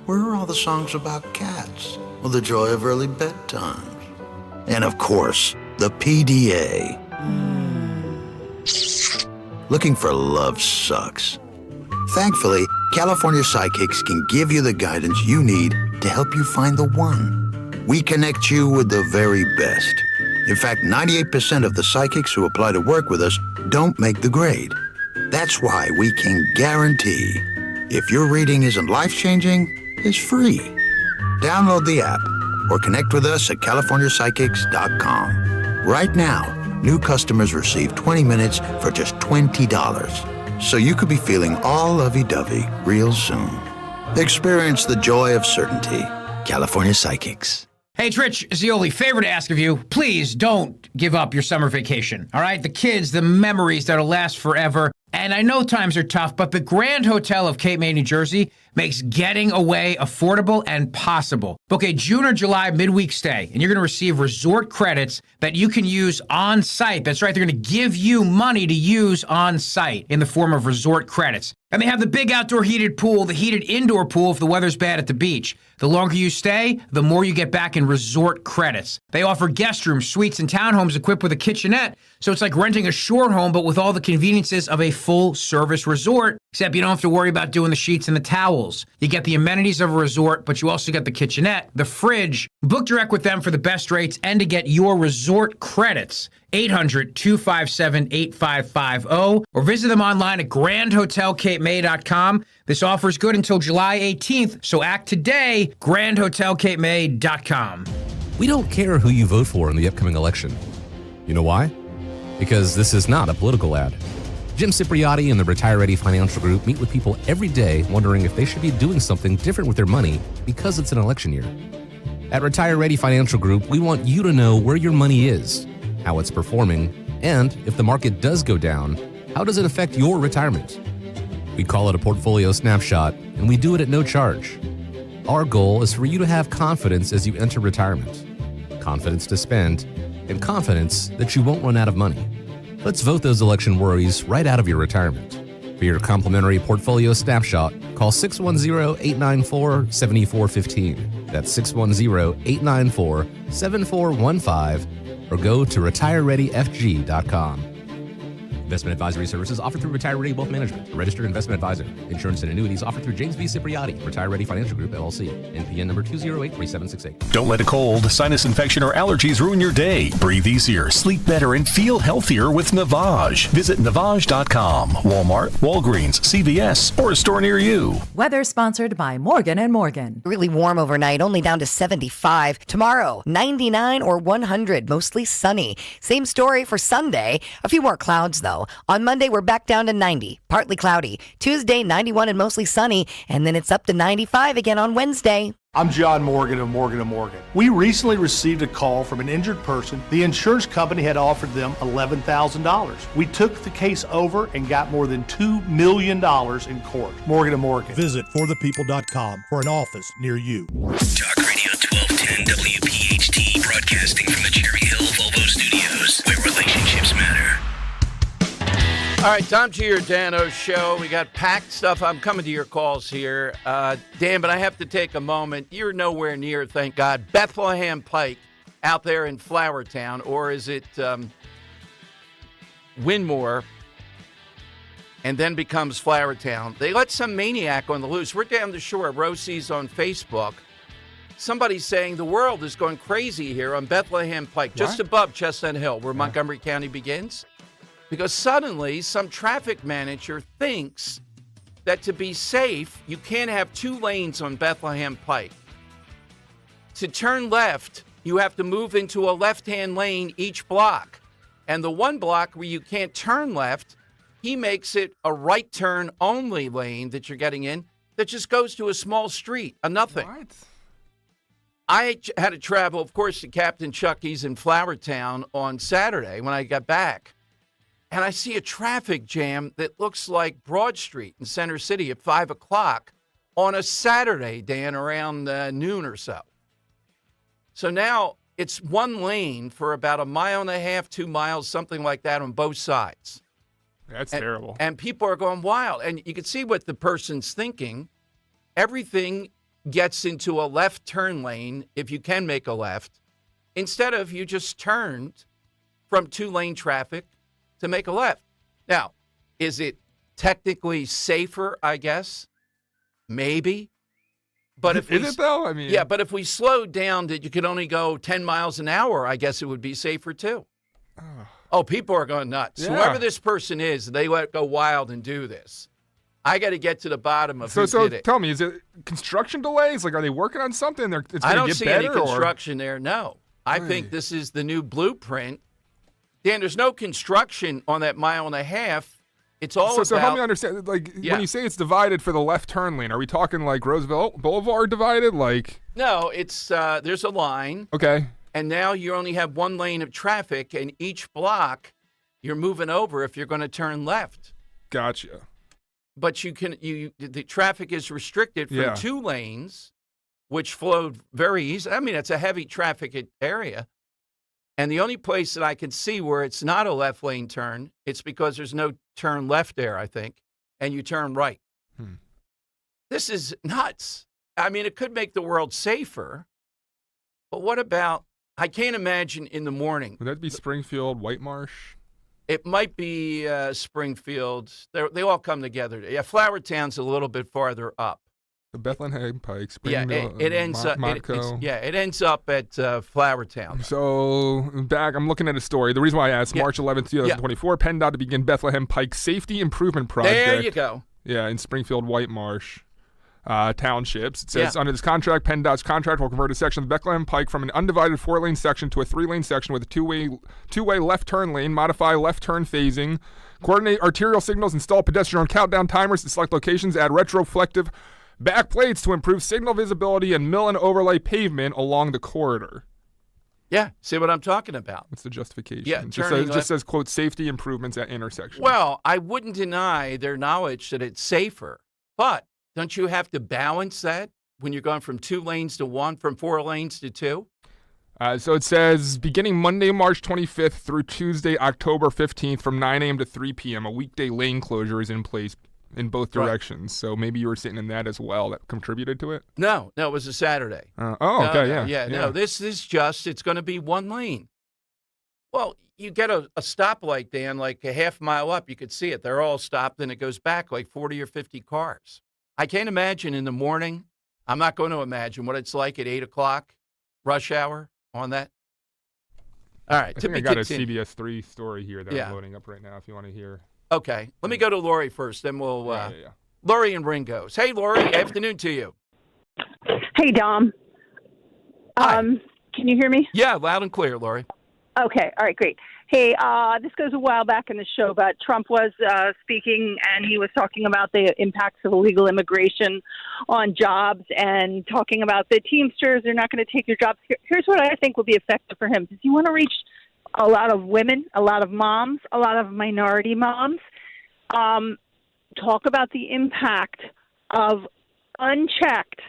Where are all the songs about cats? Or the joy of early bedtimes? And of course, the PDA. Looking for love sucks. Thankfully, California Psychics can give you the guidance you need to help you find the one. We connect you with the very best. In fact, 98% of the psychics who apply to work with us don't make the grade. That's why we can guarantee if your reading isn't life-changing, it's free. Download the app or connect with us at CaliforniaPsychics.com. Right now, new customers receive 20 minutes for just $20. So you could be feeling all lovey-dovey real soon. Experience the joy of certainty. California Psychics. Hey, it's Rich Zioli. Favor to ask of you, please don't give up your summer vacation, all right? The kids, the memories that'll last forever. And I know times are tough, but the Grand Hotel of Cape May, New Jersey makes getting away affordable and possible. Book a June or July midweek stay, and you're going to receive resort credits that you can use on site. That's right, they're going to give you money to use on site in the form of resort credits. And they have the big outdoor heated pool, the heated indoor pool if the weather's bad at the beach. The longer you stay, the more you get back in resort credits. They offer guest rooms, suites, and townhomes equipped with a kitchenette, so it's like renting a shore home but with all the conveniences of a full-service resort, except you don't have to worry about doing the sheets and the towels. You get the amenities of a resort, but you also get the kitchenette, the fridge. Book direct with them for the best rates and to get your resort credits. 800-257-8550 or visit them online at grandhotelcapemay.com. This offer is good until July 18th, so act today, grandhotelcapemay.com. We don't care who you vote for in the upcoming election. You know why? Because this is not a political ad. Jim Cipriotti and the Retire Ready Financial Group meet with people every day wondering if they should be doing something different with their money because it's an election year. At Retire Ready Financial Group, we want you to know where your money is, how it's performing, And if the market does go down, how does it affect your retirement? We call it a portfolio snapshot, and we do it at no charge. Our goal is for you to have confidence as you enter retirement, confidence to spend, and confidence that you won't run out of money. Let's vote those election worries right out of your retirement. For your complimentary portfolio snapshot, call 610-894-7415. That's 610-894-7415, or go to retirereadyfg.com. Investment advisory services offered through Retire Ready Wealth Management, a registered investment advisor. Insurance and annuities offered through James B. Cipriotti, Retire Ready Financial Group, LLC. NPN number 2083768. Don't let a cold, sinus infection, or allergies ruin your day. Breathe easier, sleep better, and feel healthier with Navage. Visit Navage.com. Walmart, Walgreens, CVS, or a store near you. Weather sponsored by Morgan & Morgan. Really warm overnight, only down to 75. Tomorrow, 99 or 100, mostly sunny. Same story for Sunday. A few more clouds, though. On Monday, we're back down to 90, partly cloudy. Tuesday, 91 and mostly sunny, and then it's up to 95 again on Wednesday. I'm John Morgan of Morgan & Morgan. We recently received a call from an injured person. The insurance company had offered them $11,000. We took the case over and got more than $2 million in court. Morgan & Morgan. Visit forthepeople.com for an office near you. Talk Radio 1210 WPHT, broadcasting from the Cherry Hill Volvo Studios, where relationships matter. All right, Tom Giordano's show. We got packed stuff. I'm coming to your calls here. Dan, but I have to take a moment. You're nowhere near, thank God, Bethlehem Pike out there in Flowertown, or is it Winmore and then becomes Flowertown? They let some maniac on the loose. We're down the shore. Rosie's on Facebook. Somebody's saying the world is going crazy here on Bethlehem Pike, just above Chestnut Hill, where Montgomery County begins. Because suddenly some traffic manager thinks that to be safe, you can't have 2 lanes on Bethlehem Pike. To turn left, you have to move into a left-hand lane each block. And the one block where you can't turn left, he makes it a right turn only lane that you're getting in that just goes to a small street, a nothing. What? I had to travel, of course, to Captain Chucky's in Flowertown on Saturday when I got back. And I see a traffic jam that looks like Broad Street in Center City at 5 o'clock on a Saturday, Dan, around noon or so. So now it's 1 lane for about 1.5 miles, 2 miles, something like that on both sides. That's terrible. And people are going wild. And you can see what the person's thinking. Everything gets into a left turn lane, if you can make a left, instead of you just turned from 2-lane traffic to make a left. Now, is it technically safer, I guess? Maybe. But if Is it though? I mean, yeah, but if we slowed down that you could only go 10 miles an hour, I guess it would be safer too. Oh, people are going nuts. Yeah. Whoever this person is, they let go wild and do this. I got to get to the bottom of who did it. Tell me, is it construction delays? Like, are they working on something? I don't see any construction there, no. I think this is the new blueprint. Dan, there's no construction on that 1.5 miles. It's all about... So help me understand, like, when you say it's divided for the left turn lane, are we talking like Roosevelt Boulevard divided? Like... No, it's there's a line. Okay. And now you only have 1 lane of traffic, and each block you're moving over if you're going to turn left. Gotcha. But the traffic is restricted from 2 lanes, which flowed very easy. I mean, it's a heavy traffic area. And the only place that I can see where it's not a left lane turn, it's because there's no turn left there, I think, and you turn right. This is nuts. I mean, it could make the world safer, but what about, I can't imagine in the morning. Would that be Springfield, White Marsh? It might be Springfield. They all come together. Yeah, Flowertown's a little bit farther up. The Bethlehem Pike, Springfield, it ends up. It ends up at Flowertown. So I'm looking at a story. The reason why I asked, March 11th, 2024, PennDOT to begin Bethlehem Pike Safety Improvement Project. There you go. Yeah, in Springfield, White Marsh townships. It says under this contract, PennDOT's contract will convert a section of the Bethlehem Pike from an undivided 4-lane section to a 3-lane section with a two-way left turn lane, modify left turn phasing, coordinate arterial signals, install pedestrian countdown timers to select locations, add retroflective back plates to improve signal visibility, and mill and overlay pavement along the corridor. Yeah, see what I'm talking about? What's the justification? Yeah, It just says, quote, safety improvements at intersections. Well, I wouldn't deny their knowledge that it's safer, but don't you have to balance that when you're going from 2 lanes to 1, from 4 lanes to 2? So it says, beginning Monday, March 25th through Tuesday, October 15th from 9 a.m. to 3 p.m., a weekday lane closure is in place in both directions. Right. So maybe you were sitting in that as well. That contributed to it? No, it was a Saturday. Okay, No, this is just, it's going to be 1 lane. Well, you get a stoplight, Dan, like a half mile up, you could see it. They're all stopped, and it goes back like 40 or 50 cars. I can't imagine in the morning. I'm not going to imagine what it's like at 8 o'clock, rush hour on that. All right. I think I got a CBS 3 story here that I'm loading up right now if you want to hear. Okay. Let me go to Lori first, then we'll Lori and Ringo's. Hey, Lori, afternoon to you. Hey, Dom. Hi. Can you hear me? Yeah, loud and clear, Lori. Okay. All right, great. Hey, this goes a while back in the show, but Trump was speaking, and he was talking about the impacts of illegal immigration on jobs and talking about the Teamsters. They're not going to take your jobs. Here's what I think would be effective for him. Does he want to reach a lot of women, a lot of moms, a lot of minority moms? Talk about the impact of untracked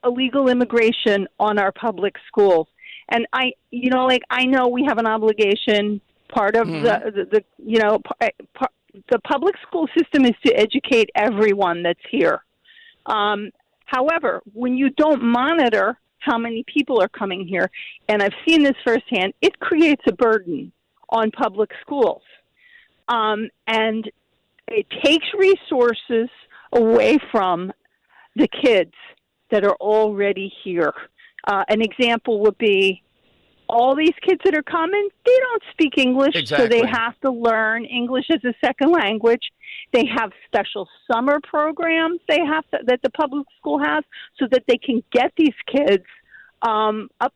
illegal immigration on our public schools. And I know we have an obligation. Part of the public school system is to educate everyone that's here. However, when you don't monitor how many people are coming here, and I've seen this firsthand, it creates a burden on public schools. And it takes resources away from the kids that are already here. An example would be all these kids that are coming, they don't speak English, so they have to learn English as a second language. They have special summer programs that the public school has so that they can get these kids up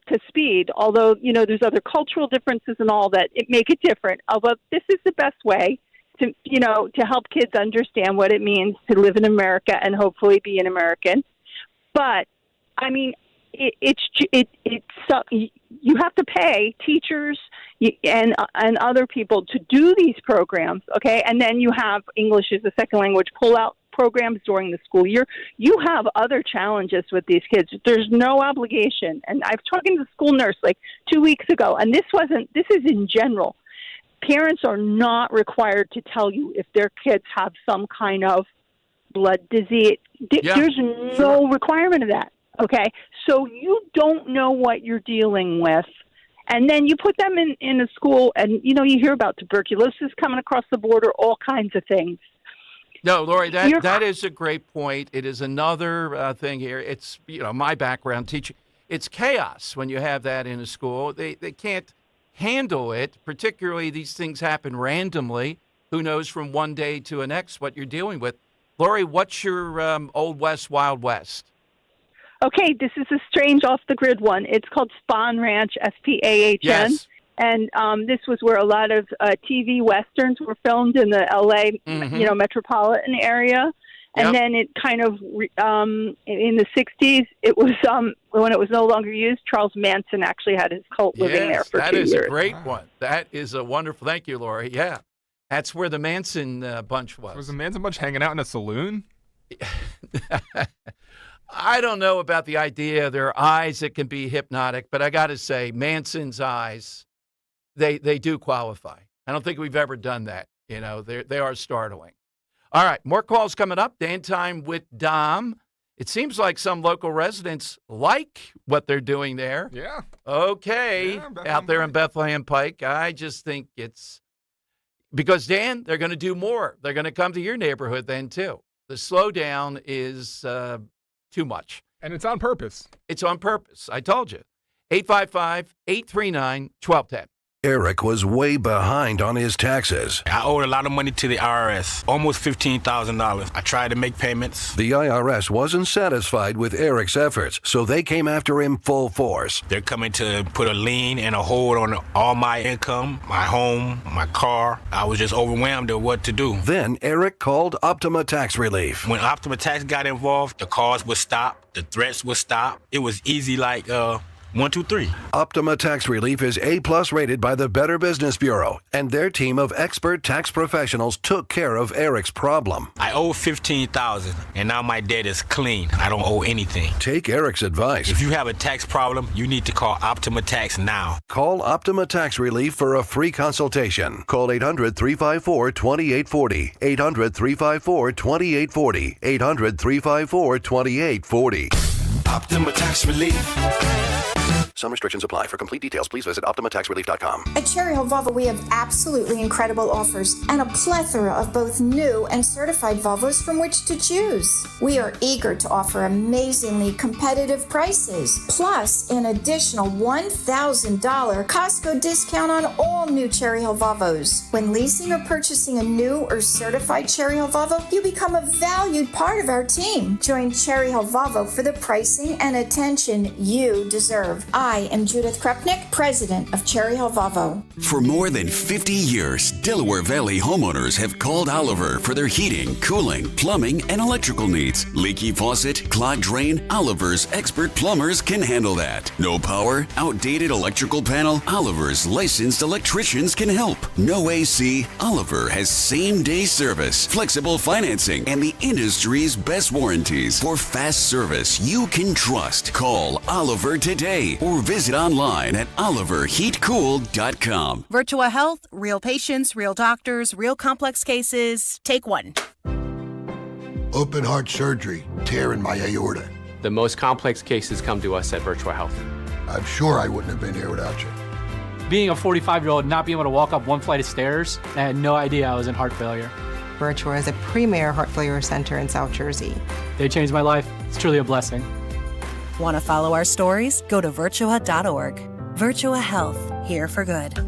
to speed, although, there's other cultural differences and all that make it different. But this is the best way to help kids understand what it means to live in America and hopefully be an American. But, I mean, you have to pay teachers and other people to do these programs, okay? And then you have English as a second language pull-out programs during the school year. You have other challenges with these kids. There's no obligation. And I've talked to the school nurse like 2 weeks ago, and this is in general. Parents are not required to tell you if their kids have some kind of blood disease. There's no requirement of that. Okay, so you don't know what you're dealing with, and then you put them in a school, and you hear about tuberculosis coming across the border, all kinds of things. No, Lori, that is a great point. It is another thing here. It's my background teaching. It's chaos when you have that in a school. They can't handle it. Particularly, these things happen randomly. Who knows from one day to the next what you're dealing with? Lori, what's your Old West, Wild West? Okay, this is a strange off-the-grid one. It's called Spahn Ranch, Spahn. Yes. And this was where a lot of TV westerns were filmed in the L.A., metropolitan area. And then it kind of, in the 60s, it was when it was no longer used, Charles Manson actually had his cult living there for 2 years. That is a great one. That is a wonderful, thank you, Lori. Yeah, that's where the Manson bunch was. Was the Manson bunch hanging out in a saloon? I don't know about the idea. There are eyes that can be hypnotic, but I got to say, Manson's eyes, they do qualify. I don't think we've ever done that. They are startling. All right, more calls coming up. Dan Time with Dom. It seems like some local residents like what they're doing there. Yeah. Okay, out there in Bethlehem Pike. I just think it's because, Dan, they're going to do more. They're going to come to your neighborhood then, too. The slowdown is too much. And it's on purpose. It's on purpose. I told you. 855-839-1210. Eric was way behind on his taxes. I owed a lot of money to the IRS, almost $15,000. I tried to make payments. The IRS wasn't satisfied with Eric's efforts, so they came after him full force. They're coming to put a lien and a hold on all my income, my home, my car. I was just overwhelmed at what to do. Then Eric called Optima Tax Relief. When Optima Tax got involved, the calls would stop, the threats would stop. It was easy like 1, 2, 3. Optima Tax Relief is A+ rated by the Better Business Bureau, and their team of expert tax professionals took care of Eric's problem. I owe $15,000, and now my debt is clean. I don't owe anything. Take Eric's advice. If you have a tax problem, you need to call Optima Tax now. Call Optima Tax Relief for a free consultation. Call 800-354-2840. 800-354-2840. 800-354-2840. Optima Tax Relief. Some restrictions apply. For complete details, please visit OptimaTaxRelief.com. At Cherry Hill Volvo, we have absolutely incredible offers and a plethora of both new and certified Volvos from which to choose. We are eager to offer amazingly competitive prices, plus an additional $1,000 Costco discount on all new Cherry Hill Volvos. When leasing or purchasing a new or certified Cherry Hill Volvo, you become a valued part of our team. Join Cherry Hill Volvo for the pricing and attention you deserve. I am Judith Krupnick, president of Cherry Hill Volvo. For more than 50 years, Delaware Valley homeowners have called Oliver for their heating, cooling, plumbing, and electrical needs. Leaky faucet, clogged drain, Oliver's expert plumbers can handle that. No power, outdated electrical panel, Oliver's licensed electricians can help. No AC, Oliver has same-day service, flexible financing, and the industry's best warranties. For fast service you can trust, call Oliver today or visit online at oliverheatcool.com. Virtua Health, real patients, real doctors, real complex cases. Take one. Open heart surgery, tear in my aorta. The most complex cases come to us at Virtua Health. I'm sure I wouldn't have been here without you. Being a 45-year-old, not being able to walk up one flight of stairs, I had no idea I was in heart failure. Virtua is a premier heart failure center in South Jersey. They changed my life. It's truly a blessing. Want to follow our stories? Go to Virtua.org. Virtua Health, here for good.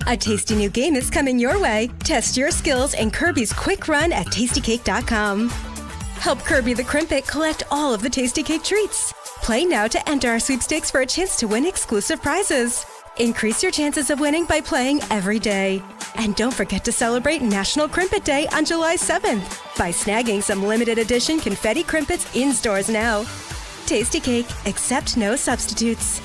A tasty new game is coming your way. Test your skills in Kirby's Quick Run at Tastykake.com. Help Kirby the Crimpet collect all of the Tasty Cake treats. Play now to enter our sweepstakes for a chance to win exclusive prizes. Increase your chances of winning by playing every day. And don't forget to celebrate National Crimpet Day on July 7th by snagging some limited edition confetti crimpets in stores now. Tasty Cake, accept no substitutes.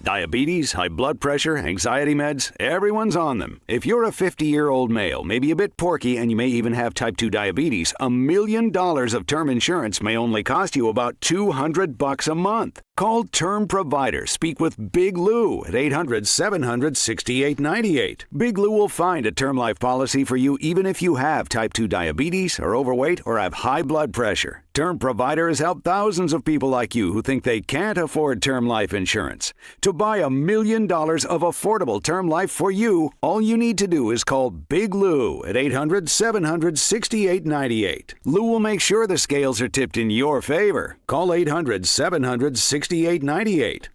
Diabetes, high blood pressure, anxiety meds, everyone's on them. If you're a 50-year-old male, maybe a bit porky, and you may even have type 2 diabetes, $1 million of term insurance may only cost you about $200 a month. Call Term Provider. Speak with Big Lou at 800-700-6898. Big Lou will find a term life policy for you even if you have type 2 diabetes, are overweight, or have high blood pressure. Term Provider has helped thousands of people like you who think they can't afford term life insurance. To buy $1 million of affordable term life for you, all you need to do is call Big Lou at 800-700-6898. Lou will make sure the scales are tipped in your favor. Call 800-700-6898.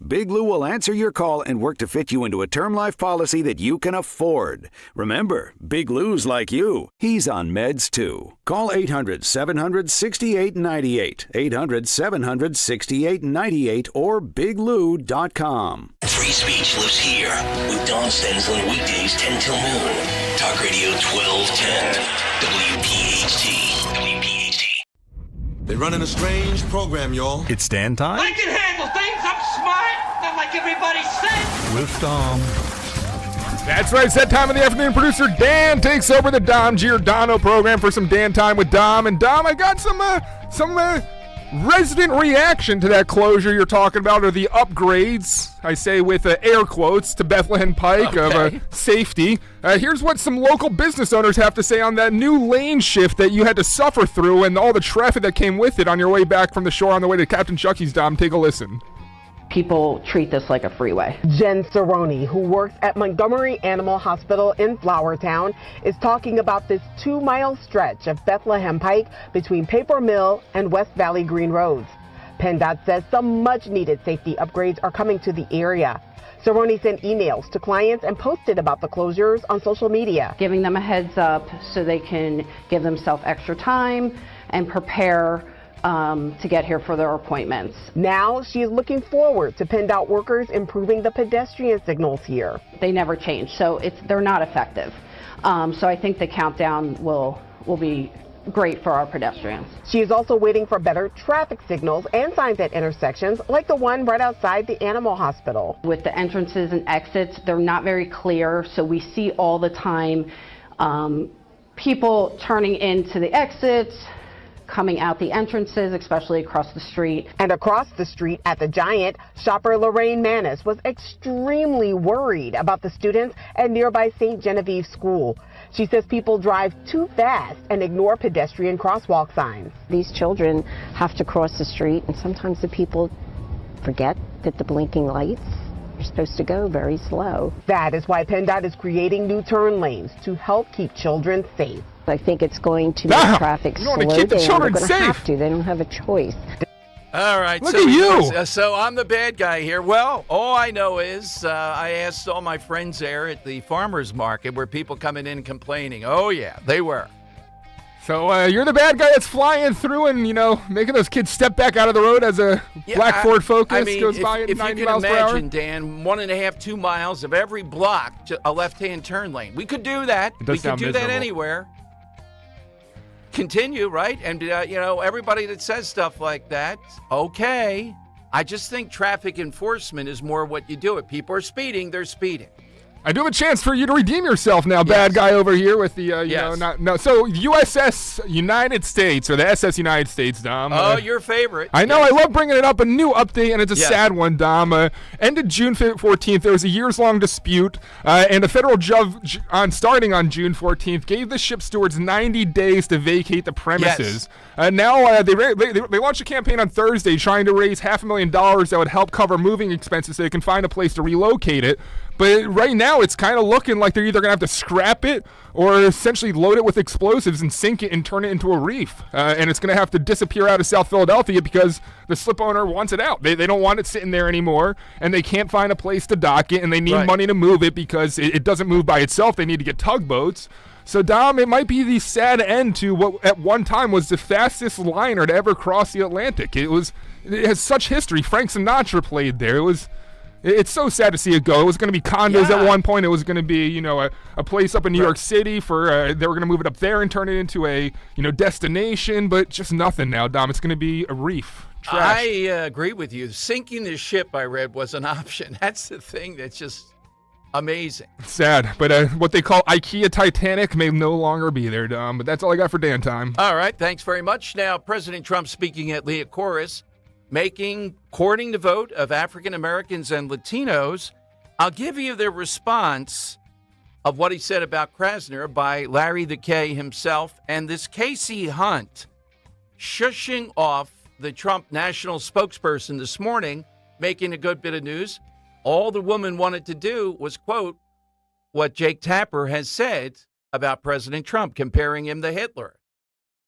Big Lou will answer your call and work to fit you into a term life policy that you can afford. Remember, Big Lou's like you. He's on meds too. Call 800-700-6898. 800-700-6898 or biglou.com. Free speech lives here with Don Stenslin weekdays 10 till noon. Talk Radio 1210. WPHT. WPHT. They're running a strange program, y'all. It's Dan time I can handle things. I'm smart. Not like everybody says. with Dom. That's right, it's that time of the afternoon. Producer Dan takes over the Dom Giordano program for some Dan Time with Dom. And Dom, I got some resident reaction to that closure you're talking about, or the upgrades, I say with air quotes, to Bethlehem Pike of safety. Here's what some local business owners have to say on that new lane shift that you had to suffer through and all the traffic that came with it on your way back from the shore on the way to Captain Chucky's. Dom, take a listen. People treat this like a freeway. Jen Cerrone, who works at Montgomery Animal Hospital in Flowertown, is talking about this 2-mile stretch of Bethlehem Pike between Paper Mill and West Valley Green Roads. PennDOT says some much-needed safety upgrades are coming to the area. Cerrone sent emails to clients and posted about the closures on social media. Giving them a heads up so they can give themselves extra time and prepare to get here for their appointments. Now she is looking forward to PennDOT workers improving the pedestrian signals here. They never change, so they're not effective. So I think the countdown will be great for our pedestrians. She is also waiting for better traffic signals and signs at intersections like the one right outside the animal hospital. With the entrances and exits, they're not very clear, so we see all the time people turning into the exits, coming out the entrances, especially across the street. And across the street at the Giant, shopper Lorraine Manis was extremely worried about the students at nearby St. Genevieve School. She says people drive too fast and ignore pedestrian crosswalk signs. These children have to cross the street, and sometimes the people forget that the blinking lights are supposed to go very slow. That is why PennDOT is creating new turn lanes to help keep children safe. I think it's going to make traffic slow down. They're going to have to. They don't have a choice. All right. Look at you. So I'm the bad guy here. Well, all I know is I asked all my friends there at the farmer's market where people coming in complaining. Oh, yeah, they were. So you're the bad guy that's flying through and, making those kids step back out of the road as a black Ford Focus goes by at 90 miles per hour? If you can imagine, Dan, 1.5, 2 miles of every block, a left-hand turn lane. We could do that. We could do that anywhere. Continue, right? And, everybody that says stuff like that, okay. I just think traffic enforcement is more what you do. If people are speeding, they're speeding. I do have a chance for you to redeem yourself now, bad guy over here with the, So USS United States, or the SS United States, Dom. Your favorite. I know, I love bringing it up. A new update, and it's a sad one, Dom. Ended June 14th. There was a years-long dispute, and a federal judge, starting on June 14th, gave the ship stewards 90 days to vacate the premises. Now, they launched a campaign on Thursday trying to raise $500,000 that would help cover moving expenses so they can find a place to relocate it. But right now, it's kind of looking like they're either going to have to scrap it or essentially load it with explosives and sink it and turn it into a reef. And it's going to have to disappear out of South Philadelphia because the slip owner wants it out. They don't want it sitting there anymore, and they can't find a place to dock it, and they need money to move it because it doesn't move by itself. They need to get tugboats. So, Dom, it might be the sad end to what at one time was the fastest liner to ever cross the Atlantic. It has such history. Frank Sinatra played there. It's so sad to see it go. It was going to be condos at one point. It was going to be, a place up in New York City for they were going to move it up there and turn it into a, destination, but just nothing now, Dom. It's going to be a reef. Trash. I agree with you. Sinking the ship, I read, was an option. That's the thing that's just amazing. Sad, but what they call IKEA Titanic may no longer be there, Dom. But that's all I got for Dan time. All right, thanks very much. Now, President Trump speaking at Leah Chorus, courting the vote of African Americans and Latinos. I'll give you the response of what he said about Krasner by Larry the K himself, and this Casey Hunt shushing off the Trump national spokesperson this morning, making a good bit of news. All the woman wanted to do was quote what Jake Tapper has said about President Trump, comparing him to Hitler.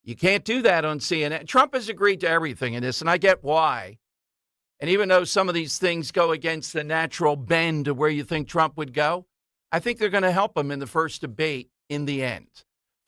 You can't do that on CNN. Trump has agreed to everything in this, and I get why. And even though some of these things go against the natural bend of where you think Trump would go, I think they're going to help him in the first debate in the end.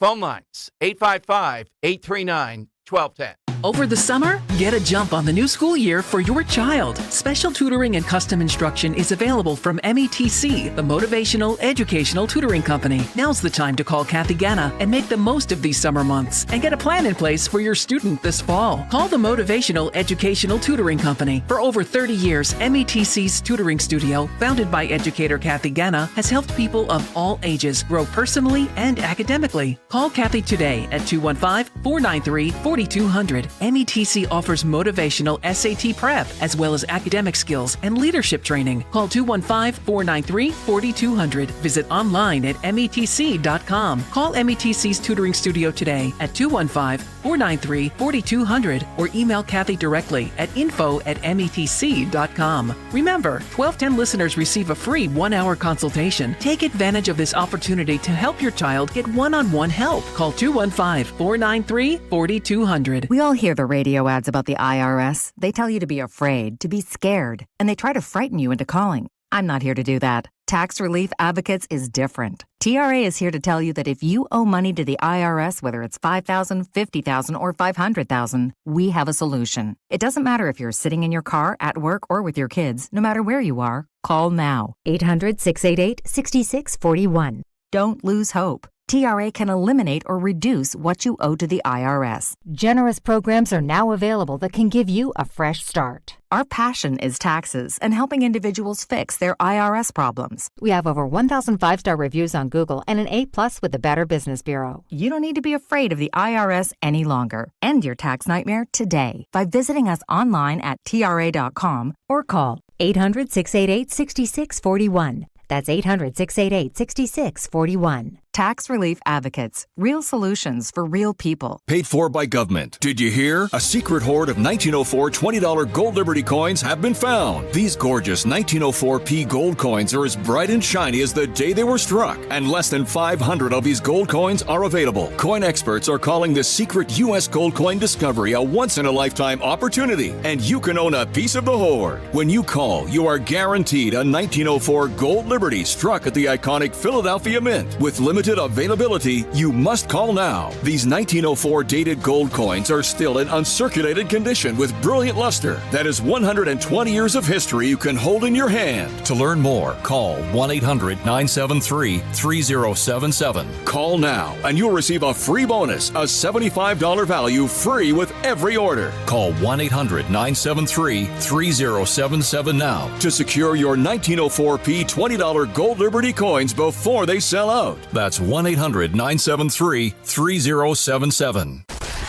Phone lines, 855-839-1210. Over the summer, get a jump on the new school year for your child. Special tutoring and custom instruction is available from METC, the Motivational Educational Tutoring Company. Now's the time to call Kathy Ganna and make the most of these summer months and get a plan in place for your student this fall. Call the Motivational Educational Tutoring Company. For over 30 years, METC's tutoring studio, founded by educator Kathy Ganna, has helped people of all ages grow personally and academically. Call Kathy today at 215-493-4200. METC offers motivational SAT prep as well as academic skills and leadership training. Call 215-493-4200. Visit online at METC.com. Call METC's tutoring studio today at 215-493-4200 or email Kathy directly at info@METC.com. Remember, 1210 listeners receive a free 1-hour consultation. Take advantage of this opportunity to help your child get one-on-one help. Call 215-493-4200. We all hear the radio ads about the IRS. They tell you to be afraid, to be scared, and they try to frighten you into calling. I'm not here to do that. Tax Relief Advocates is different. TRA is here to tell you that if you owe money to the IRS, whether it's $5,000, $50,000, or $500,000, we have a solution. It doesn't matter if you're sitting in your car, at work, or with your kids. No matter where you are, call now. 800-688-6641. Don't lose hope. TRA can eliminate or reduce what you owe to the IRS. Generous programs are now available that can give you a fresh start. Our passion is taxes and helping individuals fix their IRS problems. We have over 1,000 5-star reviews on Google and an A+ with the Better Business Bureau. You don't need to be afraid of the IRS any longer. End your tax nightmare today by visiting us online at TRA.com or call 800-688-6641. That's 800-688-6641. Tax Relief Advocates. Real solutions for real people. Paid for by government. Did you hear? A secret hoard of 1904 $20 Gold Liberty coins have been found. These gorgeous 1904p gold coins are as bright and shiny as the day they were struck, and less than 500 of these gold coins are available. Coin experts are calling this secret U.S. gold coin discovery a once-in-a-lifetime opportunity, and you can own a piece of the hoard. When you call, you are guaranteed a 1904 Gold Liberty struck at the iconic Philadelphia Mint. With limited availability, you must call now. These 1904 dated gold coins are still in uncirculated condition with brilliant luster. That is 120 years of history you can hold in your hand. To learn more, call 1-800-973-3077. Call now and you'll receive a free bonus, a $75 value free with every order. Call 1-800-973-3077 now to secure your 1904p $20 Gold Liberty coins before they sell out. That's 1-800-973-3077.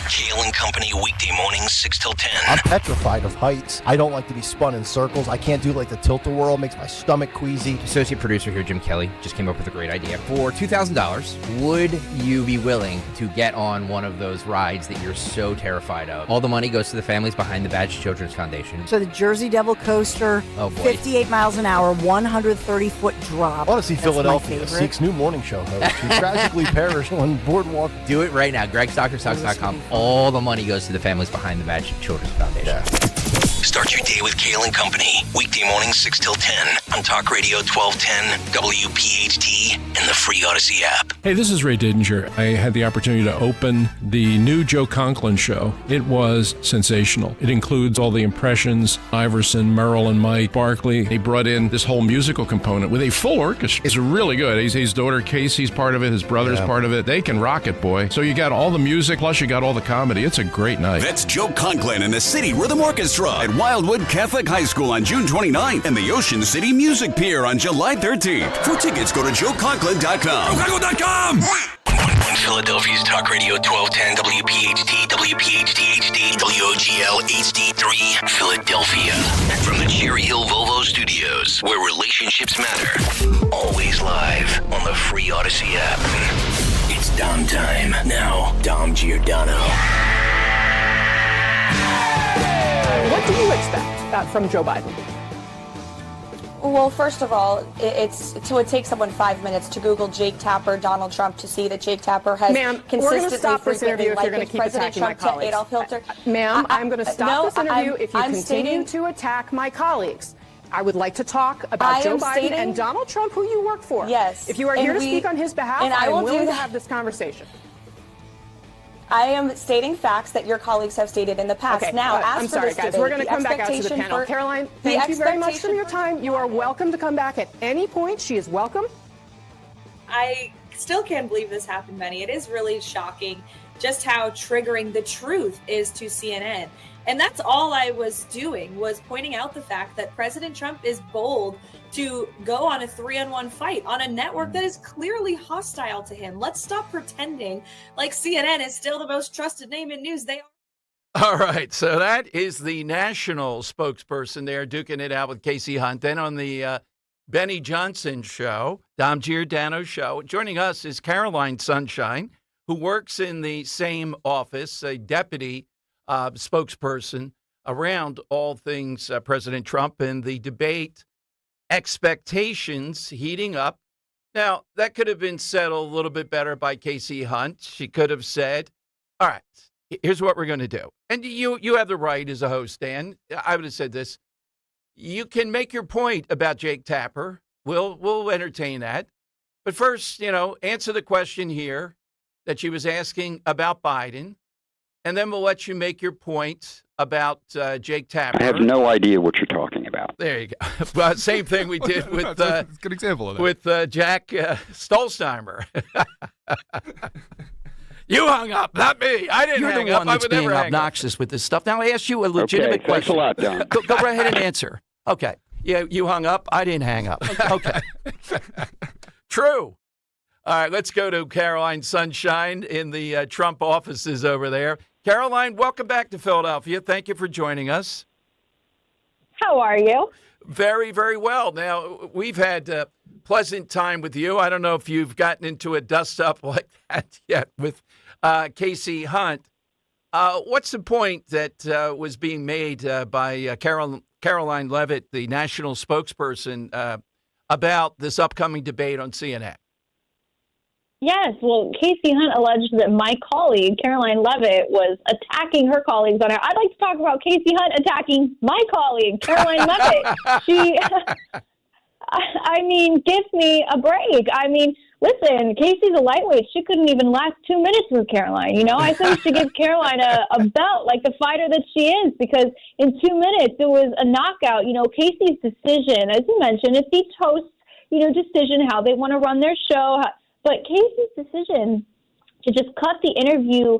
Kale and Company, weekday mornings 6 till 10. I'm petrified of heights. I don't like to be spun in circles. I can't do like the tilt-a-whirl. Makes my stomach queasy. Associate producer here, Jim Kelly, just came up with a great idea. For $2,000, would you be willing to get on one of those rides that you're so terrified of? All the money goes to the Families Behind the Badge Children's Foundation. So the Jersey Devil Coaster, 58 miles an hour, 130-foot drop. I want to see That's Philadelphia my favorite. Seek's new morning show host who tragically perished on Boardwalk. Do it right now. GregStockerStocks.com. All the money goes to the Families Behind the Badge Children's Foundation. Yeah. Start your day with Kale and Company, weekday mornings 6 till 10 on Talk Radio 1210, WPHT, and the free Odyssey app. Hey, this is Ray Didinger. I had the opportunity to open the new Joe Conklin show. It was sensational. It includes all the impressions, Iverson, Merrill, and Mike Barkley. They brought in this whole musical component with a full orchestra. It's really good. His daughter Casey's part of it. His brother's part of it. They can rock it, boy. So you got all the music, plus you got all the comedy. It's a great night. That's Joe Conklin and the City Rhythm Orchestra at Wildwood Catholic High School on June 29th and the Ocean City Music Pier on July 13th. For tickets, go to joeconklin.com. JoeConklin.com! On Philadelphia's Talk Radio 1210, WPHT, WPHT HD, WOGL HD3, Philadelphia. From the Cherry Hill Volvo Studios, where relationships matter. Always live on the free Odyssey app. It's Dom time. Now, Dom Giordano. What do you expect from Joe Biden? Well, first of all, it would take someone 5 minutes to Google Jake Tapper, Donald Trump, to see that Jake Tapper has consistently, we're going to stop this interview if you're going to keep President attacking Trump my colleagues. Adolf Hitler. Ma'am, I'm going to stop this interview if you I'm continue to attack my colleagues. I would like to talk about Joe Biden and Donald Trump, who you work for. Yes. If you are here to speak on his behalf, I am willing to have this conversation. I am stating facts that your colleagues have stated in the past. Okay, now, I'm sorry, guys. We're going to come back out to the panel. Caroline, thank you very much for your time. You are welcome to come back at any point. She is welcome. I still can't believe this happened, Benny. It is really shocking just how triggering the truth is to CNN. And that's all I was doing, was pointing out the fact that President Trump is bold to go on a 3-on-1 fight on a network that is clearly hostile to him. Let's stop pretending like CNN is still the most trusted name in news. They are. All right, so that is the national spokesperson there duking it out with Casey Hunt. Then on the Benny Johnson show, Dom Giordano show, joining us is Caroline Sunshine, who works in the same office, a deputy spokesperson around all things President Trump and the debate. Expectations heating up. Now, that could have been settled a little bit better by Casey Hunt. She could have said, all right, here's what we're going to do. And you have the right as a host, Dan. I would have said this. you can make your point about Jake Tapper. We'll entertain that. But first, answer the question here that she was asking about Biden, and then we'll let you make your point about Jake Tapper. I have no idea what you're talking about. There you go. Well, same thing we did with That's a good example of that. with Jack Stolzheimer. You hung up, not me. I didn't You're hang the up. one I that's would being never hang up. obnoxious with this stuff. Now, I asked you a legitimate Thanks a question. lot, Don. Go right ahead and answer. Okay. Yeah, you hung up. I didn't hang up. Okay. True. All right, let's go to Caroline Sunshine in the Trump offices over there. Caroline, welcome back to Philadelphia. Thank you for joining us. How are you? Very, very well. Now, we've had a pleasant time with you. I don't know if you've gotten into a dust-up like that yet with Casey Hunt. What's the point that was being made by Caroline Levitt, the national spokesperson, about this upcoming debate on CNN? Yes, well, Casey Hunt alleged that my colleague, Caroline Levitt, was attacking her colleagues on air. I'd like to talk about Casey Hunt attacking my colleague, Caroline Levitt. Give me a break. Listen, Casey's a lightweight. She couldn't even last 2 minutes with Caroline. I think we should give Caroline a belt like the fighter that she is, because in 2 minutes it was a knockout. Casey's decision, as you mentioned, it's each host's, decision how they want to run their show. But Casey's decision to just cut the interview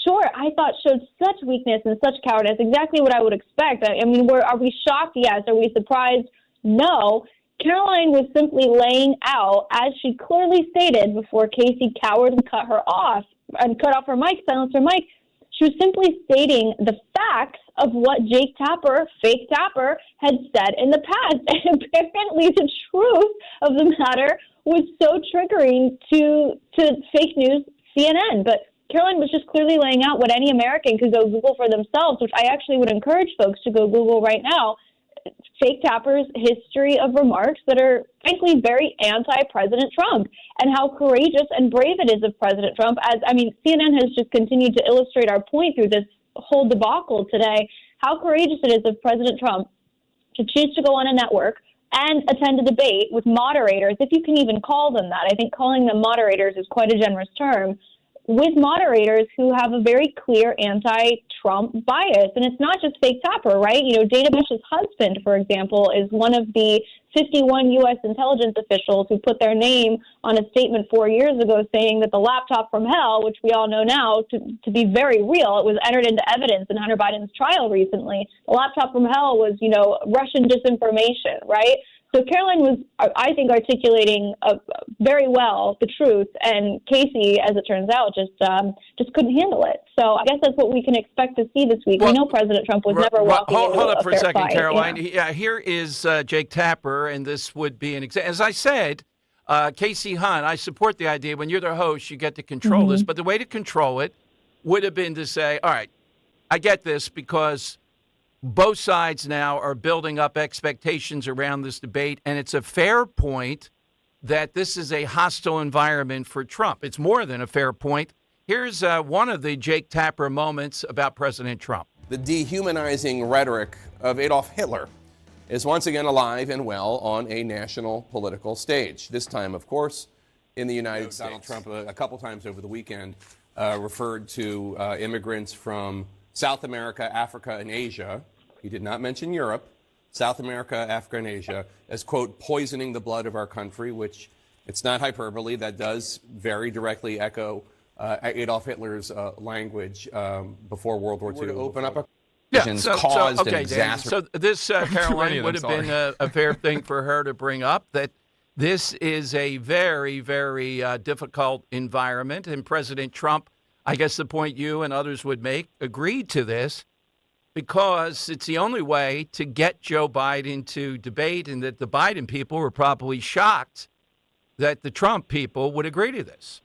short, I thought showed such weakness and such cowardice, exactly what I would expect. Are we shocked? Yes. Are we surprised? No. Caroline was simply laying out, as she clearly stated before Casey cowered and cut her off and cut off her mic, silenced her mic. She was simply stating the facts of what Jake Tapper, fake Tapper, had said in the past. And apparently the truth of the matter was so triggering to fake news CNN. But Caroline was just clearly laying out what any American could go Google for themselves, which I actually would encourage folks to go Google right now. Fake Tapper's history of remarks that are, frankly, very anti-President Trump, and how courageous and brave it is of President Trump. CNN has just continued to illustrate our point through this whole debacle today, how courageous it is of President Trump to choose to go on a network and attend a debate with moderators, if you can even call them that. I think calling them moderators is quite a generous term, with moderators who have a very clear anti-Trump bias. And it's not just fake Tapper, right? Dana Bush's husband, for example, is one of the 51 U.S. intelligence officials who put their name on a statement 4 years ago saying that the laptop from hell, which we all know now to be very real, it was entered into evidence in Hunter Biden's trial recently. The laptop from hell was, Russian disinformation, right? So Caroline was, I think, articulating very well the truth, and Casey, as it turns out, just couldn't handle it. So I guess that's what we can expect to see this week. We know President Trump was never walking into hold up for a second, fight, Caroline. Yeah, here is Jake Tapper, and this would be an example. As I said, Casey Hunt, I support the idea when you're the host, you get to control this, but the way to control it would have been to say, all right, I get this because both sides now are building up expectations around this debate, and it's a fair point that this is a hostile environment for Trump. It's more than a fair point. Here's one of the Jake Tapper moments about President Trump. The dehumanizing rhetoric of Adolf Hitler is once again alive and well on a national political stage. This time, of course, in the United States. Donald Trump, a couple times over the weekend, referred to immigrants from South America, Africa, and Asia. He did not mention Europe. South America, Africa, and Asia as, quote, poisoning the blood of our country, which it's not hyperbole. That does very directly echo Adolf Hitler's language before World War II. To open up a caused an disaster. So this, Caroline, would have been a fair thing for her to bring up, that this is a very, very difficult environment, and President Trump, I guess the point you and others would make, agreed to this because it's the only way to get Joe Biden to debate, and that the Biden people were probably shocked that the Trump people would agree to this.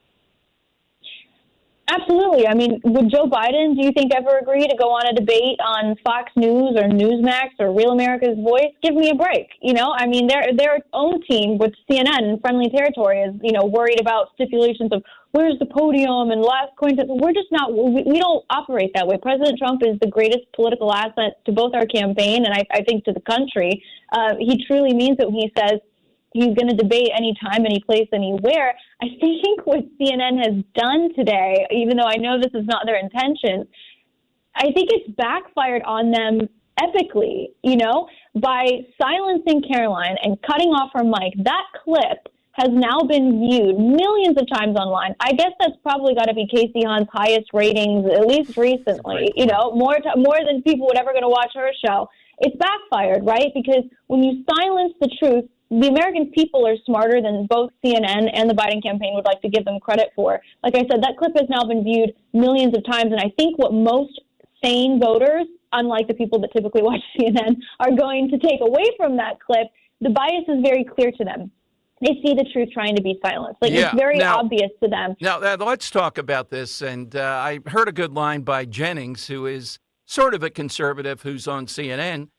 Absolutely. I mean, would Joe Biden, do you think, ever agree to go on a debate on Fox News or Newsmax or Real America's Voice? Give me a break. You know, I mean, their own team with CNN and Friendly Territory is, you know, worried about stipulations of where's the podium and last coin. We're just not, we don't operate that way. President Trump is the greatest political asset to both our campaign and I think to the country. He truly means it when he says, he's going to debate anytime, any place, anywhere. I think what CNN has done today, even though I know this is not their intention, I think it's backfired on them epically, you know, by silencing Caroline and cutting off her mic. That clip has now been viewed millions of times online. I guess that's probably got to be Casey Hahn's highest ratings, at least recently, you know, more than people would ever going to watch her show. It's backfired, right? Because when you silence the truth, the American people are smarter than both CNN and the Biden campaign would like to give them credit for. Like I said, that clip has now been viewed millions of times, and I think what most sane voters, unlike the people that typically watch CNN, are going to take away from that clip, the bias is very clear to them. They see the truth trying to be silenced. Like, it's very obvious to them. Now, let's talk about this, and I heard a good line by Jennings, who is sort of a conservative who's on CNN,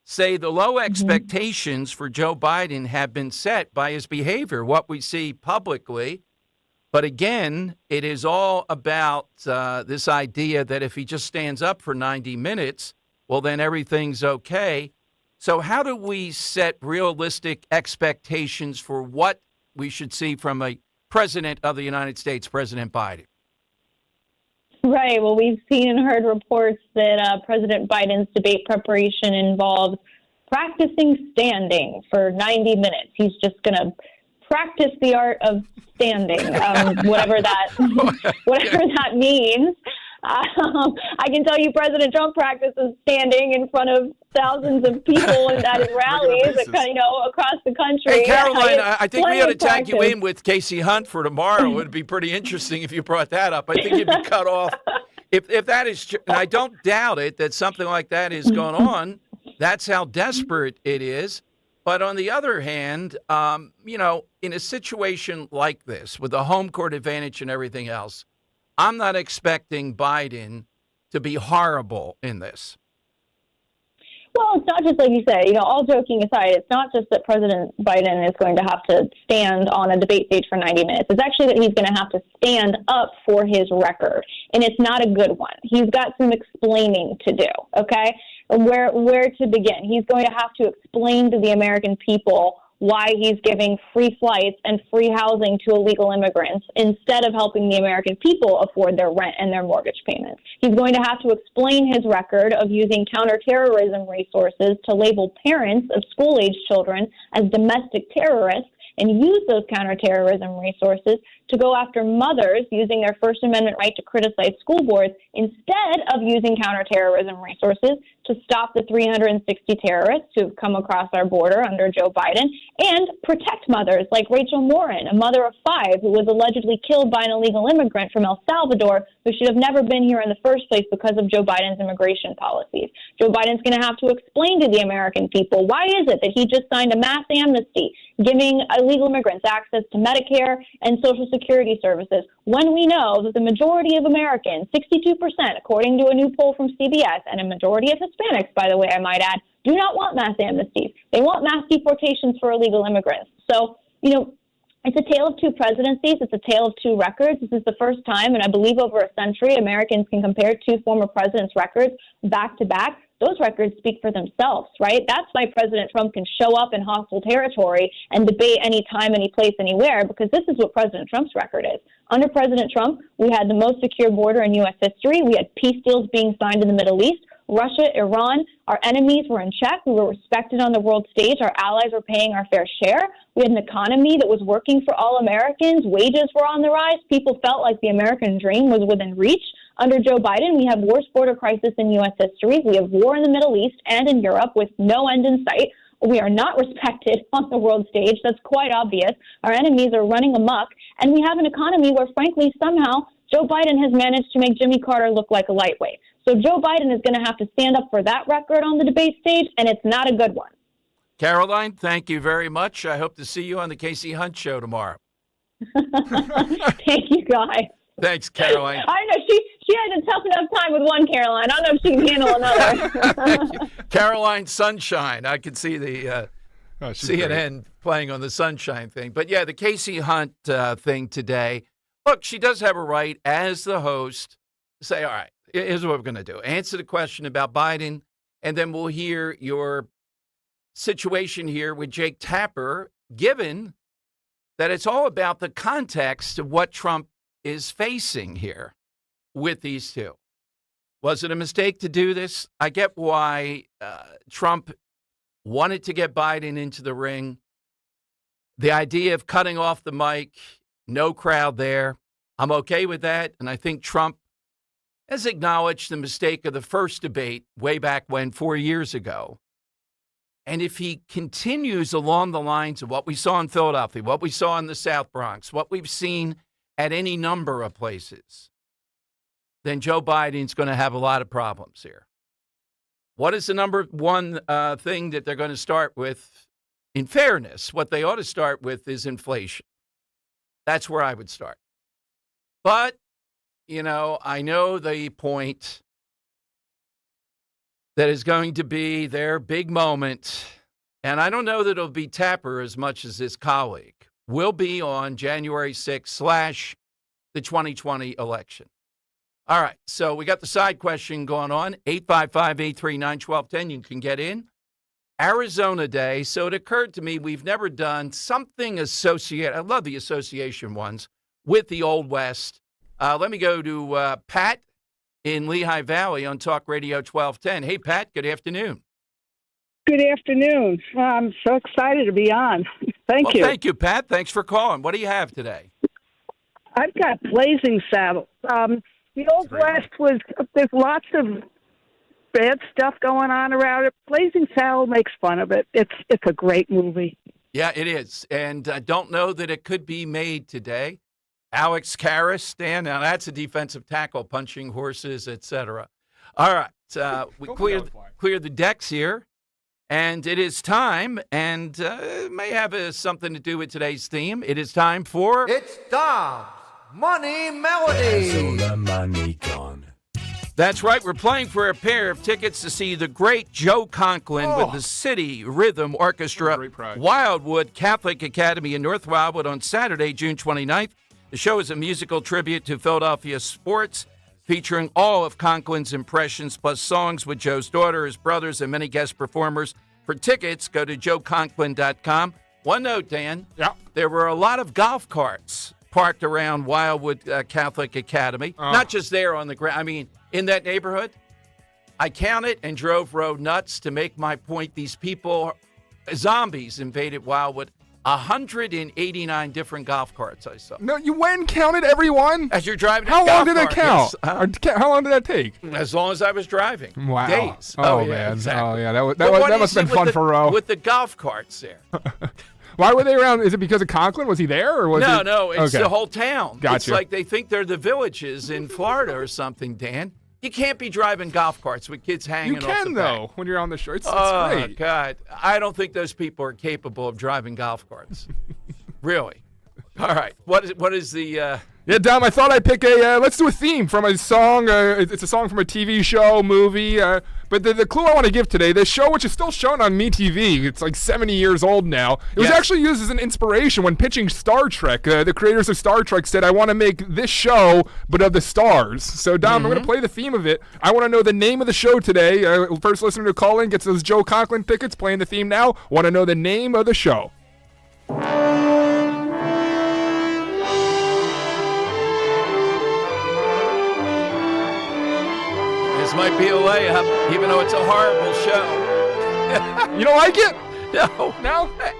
say the low expectations for Joe Biden have been set by his behavior, what we see publicly. But again, it is all about this idea that if he just stands up for 90 minutes, well, then everything's okay. So how do we set realistic expectations for what we should see from a president of the United States, President Biden? Right. Well, we've seen and heard reports that President Biden's debate preparation involves practicing standing for 90 minutes. He's just going to practice the art of standing, whatever that means. I can tell you President Trump practices standing in front of thousands of people at his rallies, across the country. Hey, Caroline, I think we ought to tag you in with Casey Hunt for tomorrow. It would be pretty interesting if you brought that up. I think you'd be cut off. If that is true, and I don't doubt it, that something like that is going on, that's how desperate it is. But on the other hand, in a situation like this, with the home court advantage and everything else, I'm not expecting Biden to be horrible in this. Well, it's not just like you said, all joking aside, it's not just that President Biden is going to have to stand on a debate stage for 90 minutes. It's actually that he's going to have to stand up for his record, and it's not a good one. He's got some explaining to do, okay? Where to begin? He's going to have to explain to the American people why he's giving free flights and free housing to illegal immigrants instead of helping the American people afford their rent and their mortgage payments. He's going to have to explain his record of using counterterrorism resources to label parents of school-age children as domestic terrorists and use those counterterrorism resources to go after mothers using their First Amendment right to criticize school boards instead of using counterterrorism resources to stop the 360 terrorists who have come across our border under Joe Biden and protect mothers like Rachel Morin, a mother of 5 who was allegedly killed by an illegal immigrant from El Salvador who should have never been here in the first place because of Joe Biden's immigration policies. Joe Biden's going to have to explain to the American people why is it that he just signed a mass amnesty giving illegal immigrants access to Medicare and Social Security services when we know that the majority of Americans, 62%, according to a new poll from CBS, and a majority of Hispanics, by the way, I might add, do not want mass amnesties. They want mass deportations for illegal immigrants. So, it's a tale of two presidencies. It's a tale of two records. This is the first time, and I believe over a century, Americans can compare two former presidents' records back to back. Those records speak for themselves, right? That's why President Trump can show up in hostile territory and debate anytime, any place, anywhere, because this is what President Trump's record is. Under President Trump, we had the most secure border in U.S. history. We had peace deals being signed in the Middle East. Russia, Iran, our enemies were in check. We were respected on the world stage. Our allies were paying our fair share. We had an economy that was working for all Americans. Wages were on the rise. People felt like the American dream was within reach. Under Joe Biden, we have worst border crisis in U.S. history. We have war in the Middle East and in Europe with no end in sight. We are not respected on the world stage. That's quite obvious. Our enemies are running amok. And we have an economy where, frankly, somehow Joe Biden has managed to make Jimmy Carter look like a lightweight. So Joe Biden is going to have to stand up for that record on the debate stage, and it's not a good one. Caroline, thank you very much. I hope to see you on the Casey Hunt Show tomorrow. Thank you, guys. Thanks, Caroline. I know she had a tough enough time with one, Caroline. I don't know if she can handle another. Caroline Sunshine. I could see the CNN playing on the Sunshine thing. But, yeah, the Casey Hunt thing today. Look, she does have a right as the host to say, all right, here's what we're going to do. Answer the question about Biden, and then we'll hear your situation here with Jake Tapper, given that it's all about the context of what Trump is facing here with these two. Was it a mistake to do this? I get why Trump wanted to get Biden into the ring. The idea of cutting off the mic, no crowd there, I'm okay with that. And I think Trump has acknowledged the mistake of the first debate way back when, 4 years ago. And if he continues along the lines of what we saw in Philadelphia, what we saw in the South Bronx, what we've seen at any number of places, then Joe Biden's going to have a lot of problems here. What is the number one thing that they're going to start with? In fairness, what they ought to start with is inflation. That's where I would start. But, you know, I know the point that is going to be their big moment, and I don't know that it'll be Tapper as much as his colleague, will be on January 6th / the 2020 election. All right, so we got the side question going on, 855-839-1210. You can get in. Arizona Day, so it occurred to me we've never done something associated, I love the association ones, with the Old West. Let me go to Pat in Lehigh Valley on Talk Radio 1210. Hey, Pat, good afternoon. Good afternoon. I'm so excited to be on. Thank you. Thank you, Pat. Thanks for calling. What do you have today? I've got Blazing Saddles. The Old West there's lots of bad stuff going on around it. Blazing Saddles makes fun of it. It's a great movie. Yeah, it is. And I don't know that it could be made today. Alex Karras, Dan, now that's a defensive tackle, punching horses, etc. All right, we cleared the decks here, and it is time, and it may have something to do with today's theme. It is time for... It's Dom's Money Melody. That's right. We're playing for a pair of tickets to see the great Joe Conklin with the City Rhythm Orchestra, Wildwood Catholic Academy in North Wildwood on Saturday, June 29th. The show is a musical tribute to Philadelphia sports, featuring all of Conklin's impressions, plus songs with Joe's daughter, his brothers, and many guest performers. For tickets, go to joeconklin.com. One note, Dan. Yeah. There were a lot of golf carts parked around Wildwood Catholic Academy. Not just there on the ground. I mean, in that neighborhood. I counted and drove road nuts to make my point. These people, zombies, invaded Wildwood. 189 different golf carts I saw. No, you went and counted everyone? As you're driving. How long did it count? How long did that take? As long as I was driving. Wow. Days. Oh, yeah, man. Exactly. Oh, yeah. That must have been fun for Roe. With the golf carts there. Why were they around? Is it because of Conklin? Was he there? Or was No, it's the whole town. Gotcha. It's like they think they're the villages in Florida or something, Dan. You can't be driving golf carts with kids hanging off the back. You can, though, when you're on the show. It's great. Oh, God. I don't think those people are capable of driving golf carts. Really. All right. What is the... Yeah, Dom, I thought I'd pick let's do a theme from a song. It's a song from a TV show, movie. But the clue I want to give today, this show, which is still shown on MeTV, it's like 70 years old now. It was actually used as an inspiration when pitching Star Trek. The creators of Star Trek said, I want to make this show, but of the stars. So, Dom, I'm going to play the theme of it. I want to know the name of the show today. First listener to call in gets those Joe Conklin tickets, playing the theme now. Want to know the name of the show. This might be a layup, even though it's a horrible show. You don't like it? No.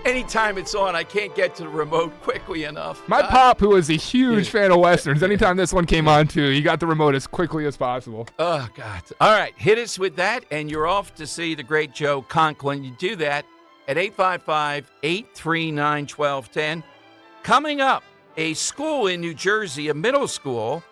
Anytime it's on, I can't get to the remote quickly enough. My pop, who was a huge fan of Westerns, anytime this one came on, too, he got the remote as quickly as possible. Oh, God. All right, hit us with that, and you're off to see the great Joe Conklin. You do that at 855-839-1210. Coming up, a school in New Jersey, a middle school,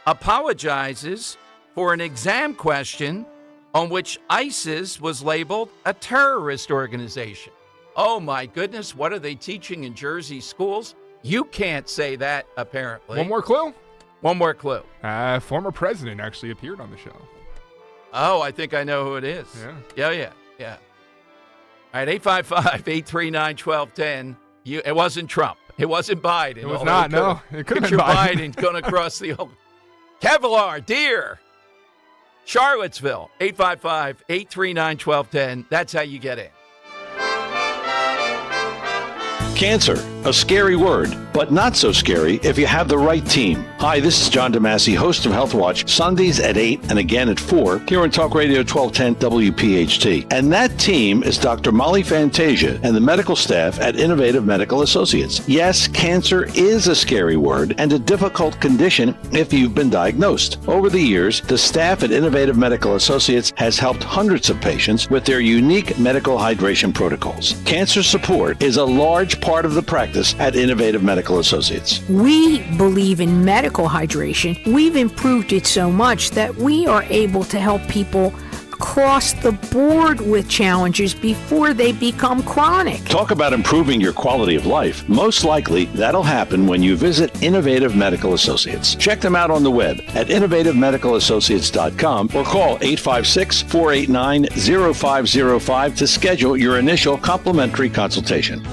apologizes for an exam question on which ISIS was labeled a terrorist organization. Oh, my goodness, what are they teaching in Jersey schools? You can't say that, apparently. One more clue? One more clue. Former president actually appeared on the show. Oh, I think I know who it is. Yeah. All right, 855-839-1210. It wasn't Trump. It wasn't Biden. It was not, no. It could have been Biden. Biden going across the old Kevlar, Deer, Charlottesville, 855-839-1210. That's how you get in. Cancer, a scary word, but not so scary if you have the right team. Hi, this is John DeMasi, host of Health Watch, Sundays at 8 and again at 4 here on Talk Radio 1210 WPHT. And that team is Dr. Molly Fantasia and the medical staff at Innovative Medical Associates. Yes, cancer is a scary word and a difficult condition if you've been diagnosed. Over the years, the staff at Innovative Medical Associates has helped hundreds of patients with their unique medical hydration protocols. Cancer support is a large part of the practice at Innovative Medical Associates. We believe in medical hydration. We've improved it so much that we are able to help people across the board with challenges before they become chronic. Talk about improving your quality of life. Most likely, that'll happen when you visit Innovative Medical Associates. Check them out on the web at innovativemedicalassociates.com or call 856-489-0505 to schedule your initial complimentary consultation.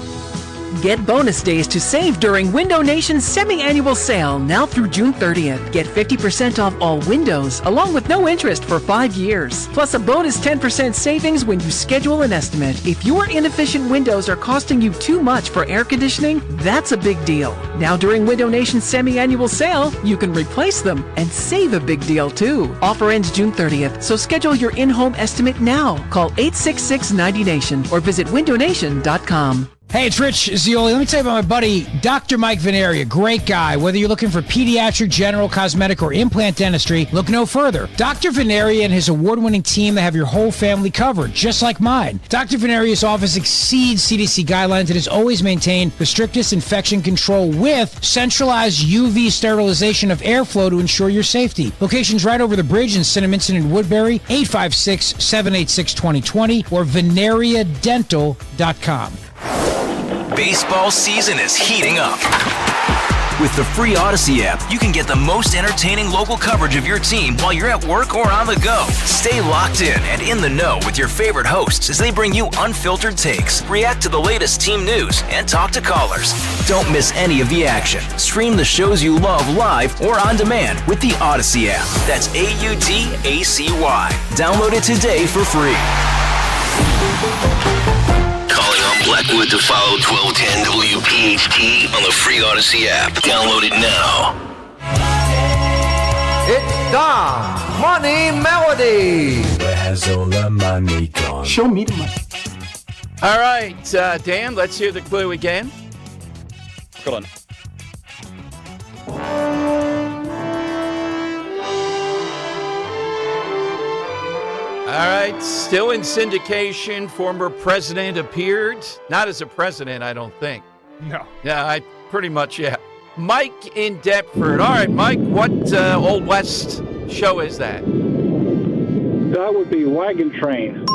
Get bonus days to save during Window Nation's semi-annual sale now through June 30th. Get 50% off all windows, along with no interest for 5 years. Plus a bonus 10% savings when you schedule an estimate. If your inefficient windows are costing you too much for air conditioning, that's a big deal. Now during Window Nation's semi-annual sale, you can replace them and save a big deal too. Offer ends June 30th, so schedule your in-home estimate now. Call 866-90NATION or visit windownation.com. Hey, it's Rich Zioli. Let me tell you about my buddy, Dr. Mike Veneria. Great guy. Whether you're looking for pediatric, general, cosmetic, or implant dentistry, look no further. Dr. Veneria and his award-winning team, they have your whole family covered, just like mine. Dr. Veneria's office exceeds CDC guidelines and has always maintained the strictest infection control with centralized UV sterilization of airflow to ensure your safety. Locations right over the bridge in Cinnaminson and Woodbury, 856-786-2020 or veneriadental.com. Baseball season is heating up. With the free Odyssey app, you can get the most entertaining local coverage of your team while you're at work or on the go. Stay locked in and in the know with your favorite hosts as they bring you unfiltered takes, react to the latest team news, and talk to callers. Don't miss any of the action. Stream the shows you love live or on demand with the Odyssey app. That's AUDACY. Download it today for free. Calling on Blackwood to follow 1210 WPHT on the free Odyssey app. Download it now. It's Dom Money Melody. Where has all the money gone? Show me the money. All right, Dan, let's hear the clue again. Go on. All right, still in syndication. Former president appeared. Not as a president, I don't think. No. Yeah, I pretty much, yeah. Mike in Deptford. All right, Mike, what Old West show is that? That would be Wagon Train.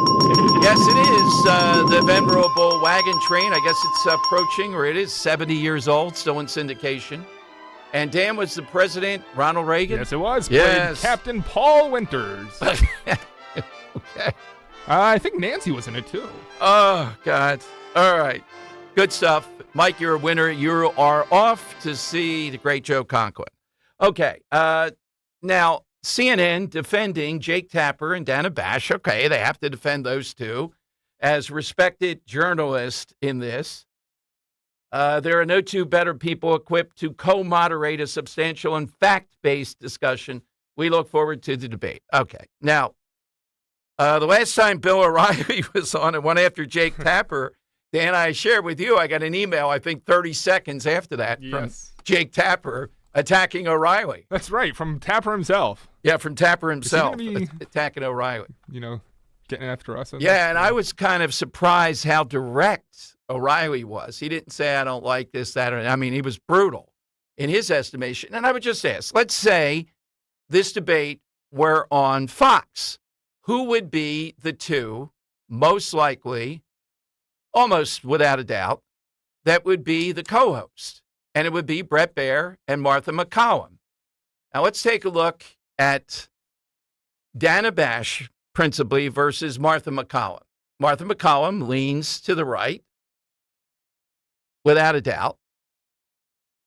Yes, it is. The venerable Wagon Train. I guess it's approaching, or it is 70 years old, still in syndication. And Dan was the president, Ronald Reagan? Yes, it was. Yes. Played Captain Paul Winters. Okay. I think Nancy was in it, too. Oh, God. All right. Good stuff. Mike, you're a winner. You are off to see the great Joe Conklin. Okay. Now, CNN defending Jake Tapper and Dana Bash. Okay, they have to defend those two as respected journalists in this. There are no two better people equipped to co-moderate a substantial and fact-based discussion. We look forward to the debate. Okay. Now, the last time Bill O'Reilly was on and one after Jake Tapper, Dan, I shared with you, I got an email, I think 30 seconds after that from Jake Tapper attacking O'Reilly. That's right, from Tapper himself. Yeah, from Tapper himself, Is he gonna be, attacking O'Reilly. You know, getting after us. Yeah, and I was kind of surprised how direct O'Reilly was. He didn't say, I don't like this, that, or I mean, he was brutal in his estimation. And I would just ask, let's say this debate were on Fox. Who would be the two most likely, almost without a doubt, that would be the co-host? And it would be Brett Baer and Martha McCallum. Now let's take a look at Dana Bash, principally, versus Martha McCallum. Martha McCallum leans to the right, without a doubt.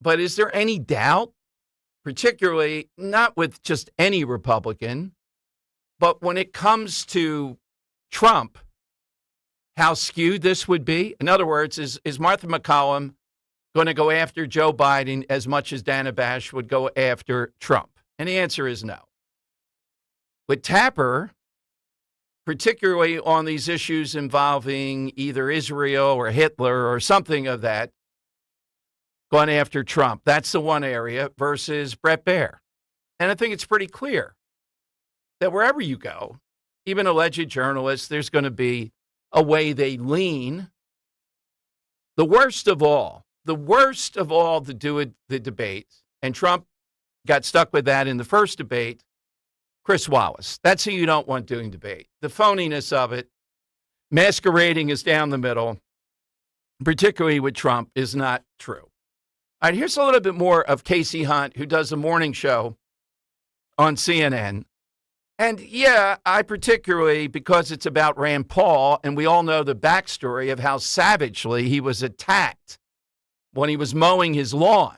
But is there any doubt, particularly not with just any Republican, but when it comes to Trump, how skewed this would be? In other words, is Martha McCallum going to go after Joe Biden as much as Dana Bash would go after Trump? And the answer is no. With Tapper, particularly on these issues involving either Israel or Hitler or something of that, going after Trump. That's the one area versus Bret Baier. And I think it's pretty clear that wherever you go, even alleged journalists, there's going to be a way they lean. The worst of all to do with the debate, and Trump got stuck with that in the first debate, Chris Wallace. That's who you don't want doing debate. The phoniness of it, masquerading as down the middle, particularly with Trump, is not true. All right, here's a little bit more of Casey Hunt, who does a morning show on CNN. And yeah, I particularly, because it's about Rand Paul, and we all know the backstory of how savagely he was attacked when he was mowing his lawn.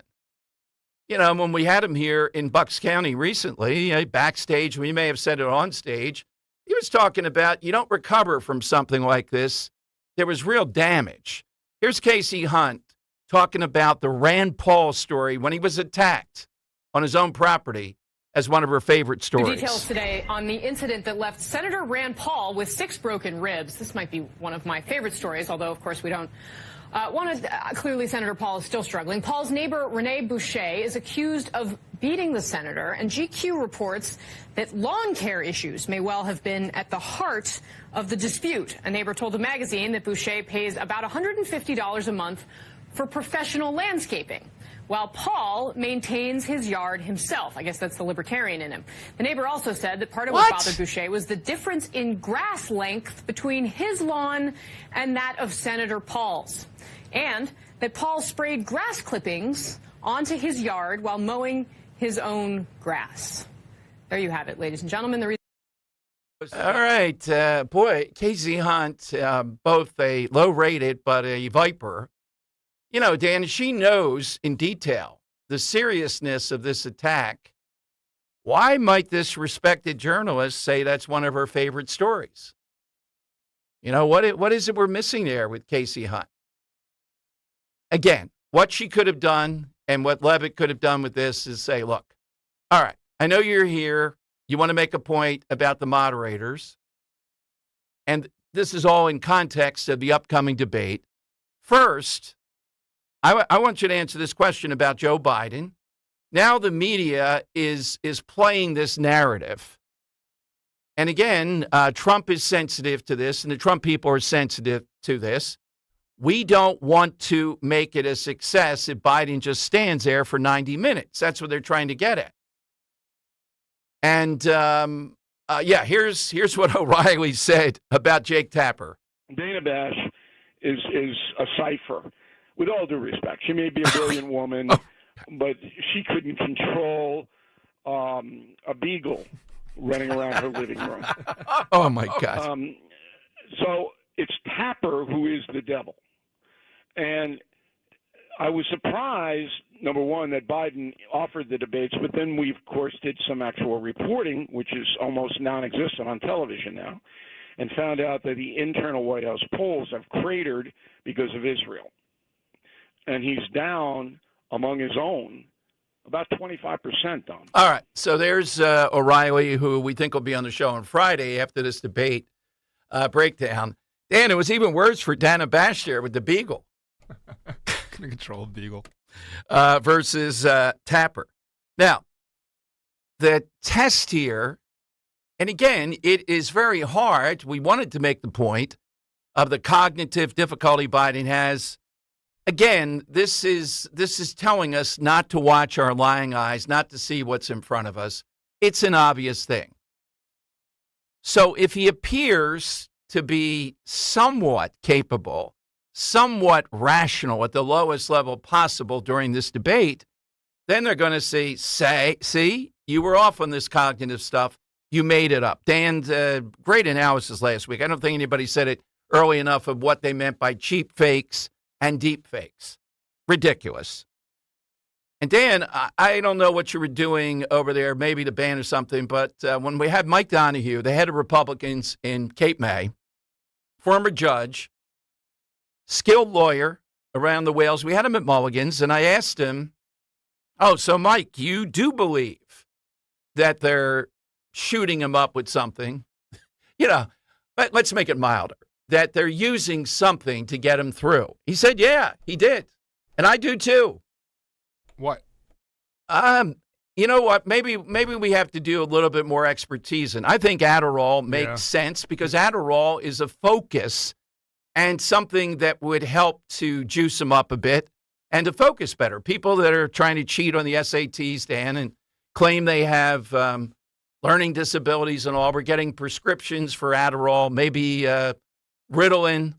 You know, when we had him here in Bucks County recently, backstage, we may have said it on stage, he was talking about you don't recover from something like this. There was real damage. Here's Casey Hunt talking about the Rand Paul story when he was attacked on his own property as one of her favorite stories. The details today on the incident that left Senator Rand Paul with 6 broken ribs. This might be one of my favorite stories, although, of course, we don't want to. Clearly, Senator Paul is still struggling. Paul's neighbor, Renee Boucher, is accused of beating the senator, and GQ reports that lawn care issues may well have been at the heart of the dispute. A neighbor told the magazine that Boucher pays about $150 a month for professional landscaping, while Paul maintains his yard himself. I guess that's the libertarian in him. The neighbor also said that part of what bothered Boucher was the difference in grass length between his lawn and that of Senator Paul's, and that Paul sprayed grass clippings onto his yard while mowing his own grass. There you have it, ladies and gentlemen. All right. Boy, Casey Hunt, both a low-rated but a viper. You know, Dan, she knows in detail the seriousness of this attack. Why might this respected journalist say that's one of her favorite stories? You know, what is it we're missing there with Casey Hunt? Again, what she could have done and what Levitt could have done with this is say, look, all right, I know you're here. You want to make a point about the moderators. And this is all in context of the upcoming debate. First, I want you to answer this question about Joe Biden. Now the media is playing this narrative. And again, Trump is sensitive to this, and the Trump people are sensitive to this. We don't want to make it a success if Biden just stands there for 90 minutes. That's what they're trying to get at. And, here's what O'Reilly said about Jake Tapper. Dana Bash is a cipher. With all due respect, she may be a brilliant woman, but she couldn't control a beagle running around her living room. Oh, my God. So it's Tapper who is the devil. And I was surprised, number one, that Biden offered the debates, but then we, of course, did some actual reporting, which is almost non-existent on television now, and found out that the internal White House polls have cratered because of Israel. And he's down among his own about 25%, Don. All right. So there's O'Reilly, who we think will be on the show on Friday after this debate breakdown. Dan, it was even worse for Dana Bash there with the beagle. Can control the beagle. Versus Tapper. Now, the test here, and again, it is very hard. We wanted to make the point of the cognitive difficulty Biden has. Again, this is telling us not to watch our lying eyes, not to see what's in front of us. It's an obvious thing. So if he appears to be somewhat capable, somewhat rational at the lowest level possible during this debate, then they're going to see, You were off on this cognitive stuff. You made it up. Dan, great analysis last week. I don't think anybody said it early enough of what they meant by cheap fakes and deep fakes. Ridiculous. And Dan, I don't know what you were doing over there, maybe the ban or something, but when we had Mike Donahue, the head of Republicans in Cape May, former judge, skilled lawyer around the Wales, we had him at Mulligan's, and I asked him, oh, so Mike, you do believe that they're shooting him up with something, let's make it milder, that they're using something to get him through. He said, yeah, he did. And I do too. What? You know what? Maybe we have to do a little bit more expertise. And I think Adderall makes sense because Adderall is a focus and something that would help to juice them up a bit and to focus better. People that are trying to cheat on the SATs, Dan, and claim they have learning disabilities and all, we're getting prescriptions for Adderall, maybe Ritalin,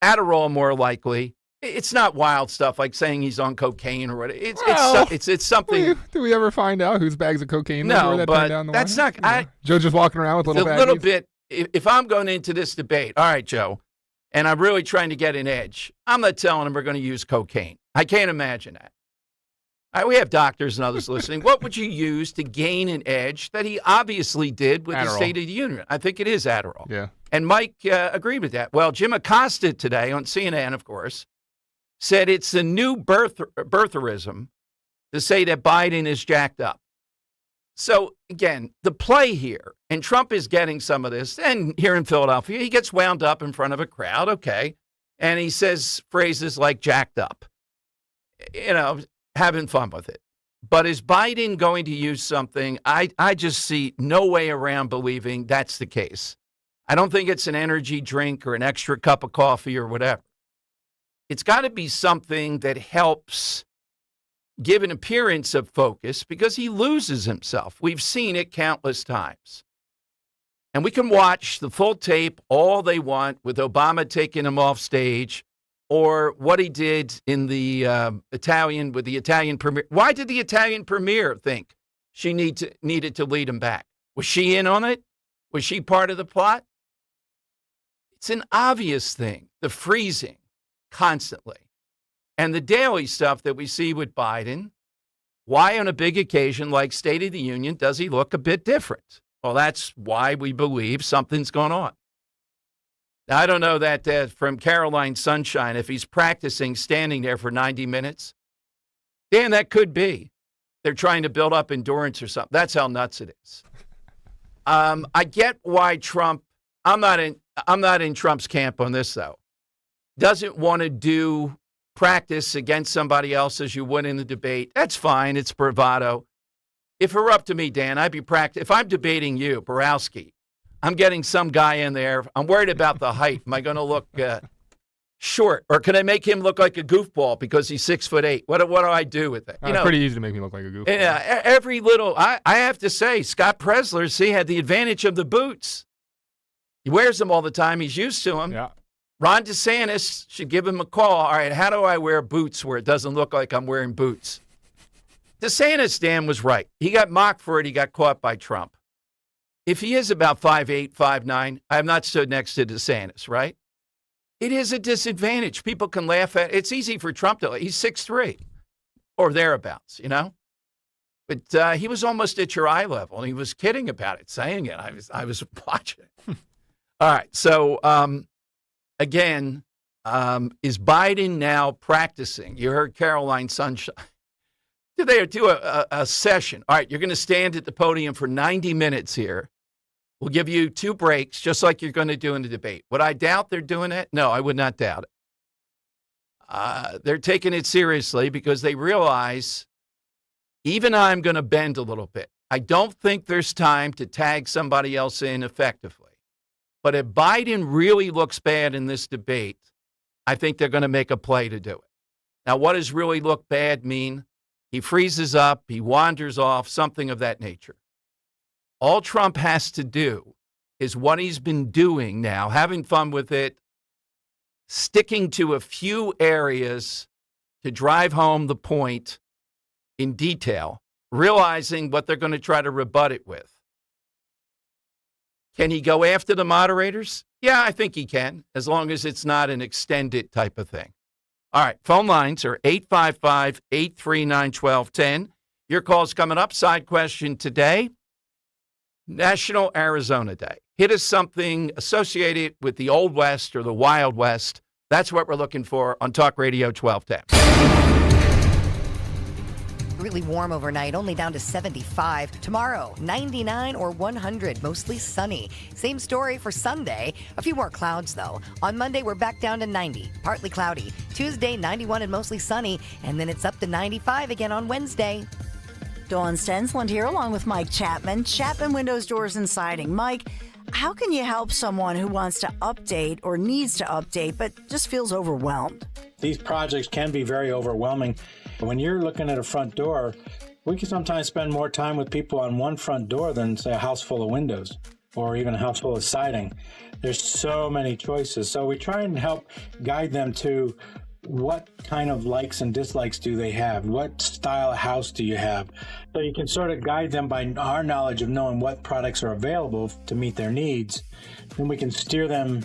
Adderall more likely. It's not wild stuff like saying he's on cocaine or whatever. It's something. Do we ever find out whose bags of cocaine? No, that but down the that's line? not. Joe just walking around with little baggies? A little bit. If I'm going into this debate, all right, Joe, and I'm really trying to get an edge, I'm not telling him we're going to use cocaine. I can't imagine that. All right, we have doctors and others listening. What would you use to gain an edge that he obviously did with the State of the Union? I think it is Adderall. Yeah. And Mike agreed with that. Well, Jim Acosta today on CNN, of course, said it's a new birtherism to say that Biden is jacked up. So, again, the play here, and Trump is getting some of this, and here in Philadelphia, he gets wound up in front of a crowd, okay, and he says phrases like jacked up, having fun with it. But is Biden going to use something? I just see no way around believing that's the case. I don't think it's an energy drink or an extra cup of coffee or whatever. It's got to be something that helps give an appearance of focus because he loses himself. We've seen it countless times. And we can watch the full tape all they want with Obama taking him off stage or what he did in the Italian premier. Why did the Italian premier think she needed to lead him back? Was she in on it? Was she part of the plot? It's an obvious thing, the freezing. Constantly. And the daily stuff that we see with Biden, why on a big occasion like State of the Union does he look a bit different? Well, that's why we believe something's going on. Now, I don't know that from Caroline Sunshine, if he's practicing standing there for 90 minutes, Dan, that could be. They're trying to build up endurance or something. That's how nuts it is. I get why Trump, I'm not in Trump's camp on this, though. Doesn't want to do practice against somebody else as you would in the debate. That's fine. It's bravado. If it were up to me, Dan, I'd be if I'm debating you, Borowski, I'm getting some guy in there. I'm worried about the height. Am I going to look short? Or can I make him look like a goofball because he's 6'8"? What do I do with it? It's pretty easy to make me look like a goofball. Yeah, every little, I have to say, Scott Presler, had the advantage of the boots. He wears them all the time. He's used to them. Yeah. Ron DeSantis should give him a call. All right, how do I wear boots where it doesn't look like I'm wearing boots? DeSantis, Dan, was right. He got mocked for it. He got caught by Trump. If he is about 5'8", 5'9", I have not stood next to DeSantis, right? It is a disadvantage. People can laugh at it. It's easy for Trump to, he's 6'3", or thereabouts, But he was almost at your eye level, and he was kidding about it, saying it. I was watching it. All right, so... Again, is Biden now practicing? You heard Caroline Sunshine. Did they do a session? All right, you're going to stand at the podium for 90 minutes here. We'll give you 2 breaks, just like you're going to do in the debate. Would I doubt they're doing it? No, I would not doubt it. They're taking it seriously because they realize even I'm going to bend a little bit. I don't think there's time to tag somebody else in effectively. But if Biden really looks bad in this debate, I think they're going to make a play to do it. Now, what does really look bad mean? He freezes up, he wanders off, something of that nature. All Trump has to do is what he's been doing now, having fun with it, sticking to a few areas to drive home the point in detail realizing what they're going to try to rebut it with. Can he go after the moderators? Yeah, I think he can, as long as it's not an extended type of thing. All right, phone lines are 855-839-1210. Your call's coming up. Side question today, National Arizona Day. Hit us something associated with the Old West or the Wild West. That's what we're looking for on Talk Radio 1210. Really warm overnight, only down to 75. Tomorrow, 99 or 100, mostly sunny. Same story for Sunday. A few more clouds, though. On Monday, we're back down to 90, partly cloudy. Tuesday, 91 and mostly sunny. And then it's up to 95 again on Wednesday. Dawn Stensland here, along with Mike Chapman. Chapman Windows, Doors, and Siding. Mike, how can you help someone who wants to update or needs to update but just feels overwhelmed? These projects can be very overwhelming. When you're looking at a front door, we can sometimes spend more time with people on one front door than, say, a house full of windows or even a house full of siding. There's so many choices. So we try and help guide them to what kind of likes and dislikes do they have? What style of house do you have? So you can sort of guide them by our knowledge of knowing what products are available to meet their needs. Then we can steer them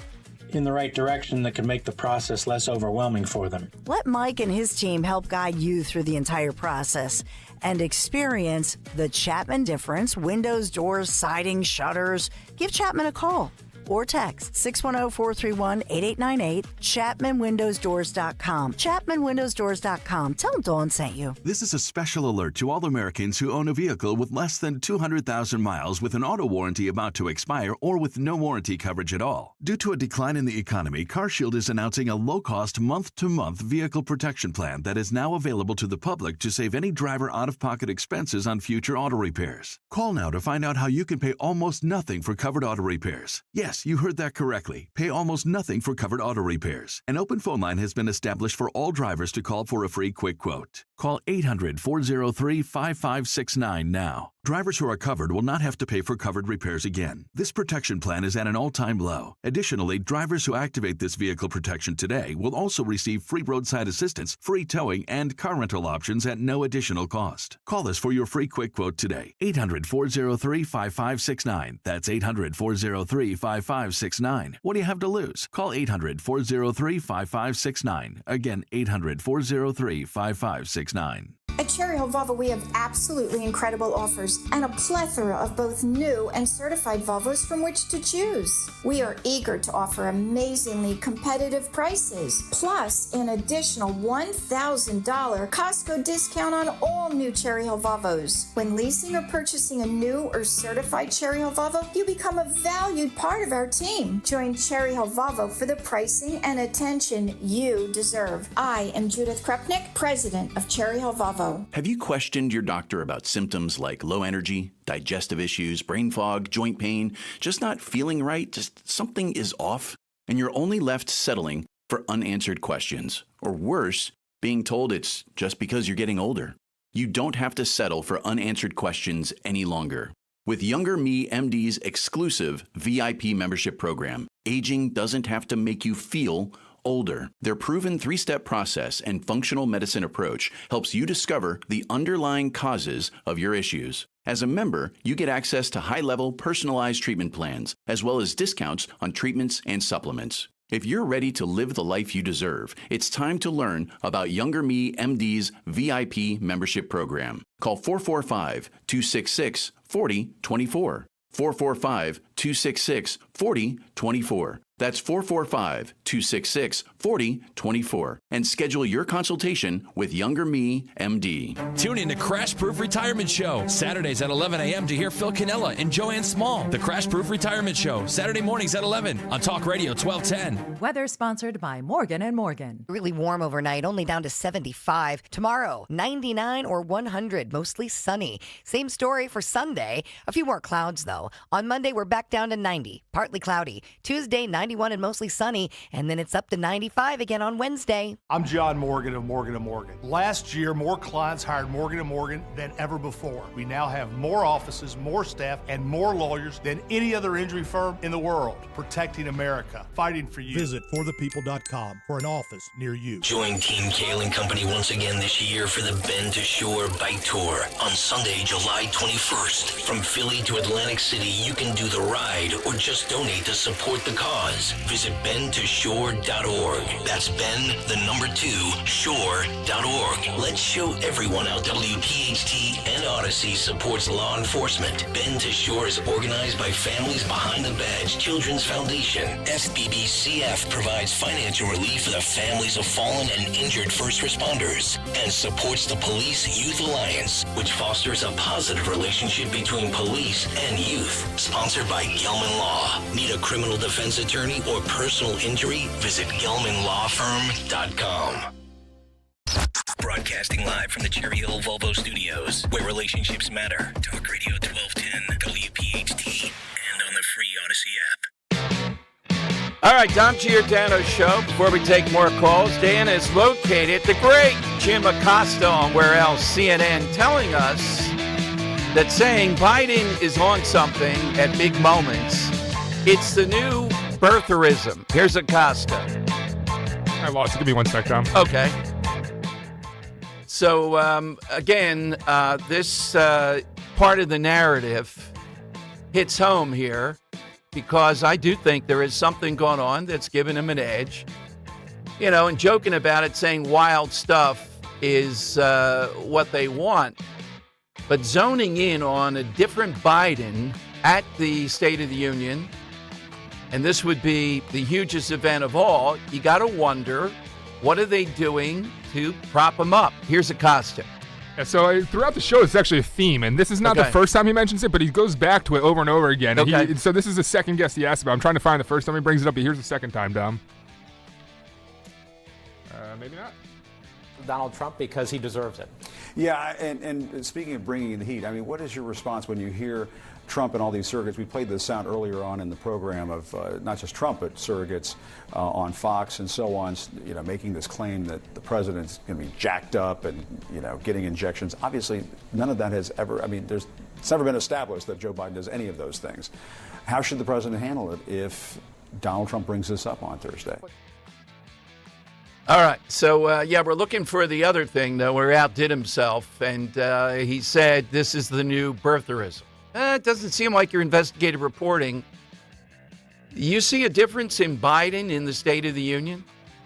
in the right direction that can make the process less overwhelming for them. Let Mike and his team help guide you through the entire process and experience the Chapman difference, windows, doors, siding, shutters. Give Chapman a call or text 610-431-8898, ChapmanWindowsDoors.com. ChapmanWindowsDoors.com. Tell them Dawn sent you. This is a special alert to all Americans who own a vehicle with less than 200,000 miles with an auto warranty about to expire or with no warranty coverage at all. Due to a decline in the economy, CarShield is announcing a low-cost month-to-month vehicle protection plan that is now available to the public to save any driver out-of-pocket expenses on future auto repairs. Call now to find out how you can pay almost nothing for covered auto repairs. Yes, you heard that correctly. Pay almost nothing for covered auto repairs. An open phone line has been established for all drivers to call for a free quick quote. Call 800-403-5569 now. Drivers who are covered will not have to pay for covered repairs again. This protection plan is at an all-time low. Additionally, drivers who activate this vehicle protection today will also receive free roadside assistance, free towing, and car rental options at no additional cost. Call us for your free quick quote today. 800-403-5569. That's 800-403-5569. What do you have to lose? Call 800-403-5569. Again, 800-403-5569. At Cherry Hill Volvo, we have absolutely incredible offers and a plethora of both new and certified Volvos from which to choose. We are eager to offer amazingly competitive prices, plus an additional $1,000 Costco discount on all new Cherry Hill Volvos. When leasing or purchasing a new or certified Cherry Hill Volvo, you become a valued part of our team. Join Cherry Hill Volvo for the pricing and attention you deserve. I am Judith Krupnick, president of Cherry Hill Volvo. Have you questioned your doctor about symptoms like low energy, digestive issues, brain fog, joint pain, just not feeling right, just something is off, and you're only left settling for unanswered questions, or worse, being told it's just because you're getting older? You don't have to settle for unanswered questions any longer. With Younger Me MD's exclusive VIP membership program, aging doesn't have to make you feel older. Their proven 3-step process and functional medicine approach helps you discover the underlying causes of your issues. As a member, you get access to high-level personalized treatment plans, as well as discounts on treatments and supplements. If you're ready to live the life you deserve, it's time to learn about Younger Me MD's VIP membership program. Call 445-266-4024. 445-266-4024. That's 445-266-4024. And schedule your consultation with Younger Me, MD. Tune in to Crash Proof Retirement Show, Saturdays at 11 a.m. to hear Phil Cannella and Joanne Small. The Crash Proof Retirement Show, Saturday mornings at 11 on Talk Radio 1210. Weather sponsored by Morgan & Morgan. Really warm overnight, only down to 75. Tomorrow, 99 or 100, mostly sunny. Same story for Sunday. A few more clouds, though. On Monday, we're back down to 90, partly cloudy. Tuesday, 90 91 and mostly sunny, and then it's up to 95 again on Wednesday. I'm John Morgan of Morgan & Morgan. Last year, more clients hired Morgan & Morgan than ever before. We now have more offices, more staff, and more lawyers than any other injury firm in the world, protecting America, fighting for you. Visit forthepeople.com for an office near you. Join Team Kale and Company once again this year for the Bend to Shore Bike Tour on Sunday, July 21st. From Philly to Atlantic City, you can do the ride or just donate to support the cause. Visit bendtoshore.org. That's shore.org. Let's show everyone how WPHT and Odyssey supports law enforcement. Bend to Shore is organized by Families Behind the Badge Children's Foundation. SBBCF provides financial relief for the families of fallen and injured first responders and supports the Police Youth Alliance, which fosters a positive relationship between police and youth. Sponsored by Gelman Law. Need a criminal defense attorney or personal injury? Visit GelmanLawFirm.com. Broadcasting live from the Cherry Hill Volvo Studios, where relationships matter. Talk Radio 1210, WPHT, and on the free Odyssey app. All right, Dom Giordano Show. Before we take more calls, Dan is located the great Jim Acosta on Where Else, CNN, telling us that saying Biden is on something at big moments. It's the new birtherism. Here's Acosta. I lost it. Give me 1 sec, Tom. Okay. So, again, this part of the narrative hits home here because I do think there is something going on that's giving him an edge. You know, and joking about it, saying wild stuff is what they want. But zoning in on a different Biden at the State of the Union, and this would be the hugest event of all, you got to wonder, what are they doing to prop him up? Here's Acosta. Yeah, so throughout the show, it's actually a theme, and this is not the first time he mentions it, but he goes back to it over and over again. Okay. So this is the second guest he asked about. I'm trying to find the first time he brings it up, but here's the second time, Dom. Maybe not. Donald Trump because he deserves it. Yeah, and speaking of bringing the heat, I mean, what is your response when you hear Trump and all these surrogates? We played the sound earlier on in the program of not just Trump, but surrogates on Fox and so on, you know, making this claim that the president's going to be jacked up and, you know, getting injections. Obviously, none of that has ever, I mean, it's never been established that Joe Biden does any of those things. How should the president handle it if Donald Trump brings this up on Thursday? All right. So, yeah, we're looking for the other thing, though, where he outdid himself. And he said this is the new birtherism. It doesn't seem like your investigative reporting. You see a difference in Biden in the State of the Union?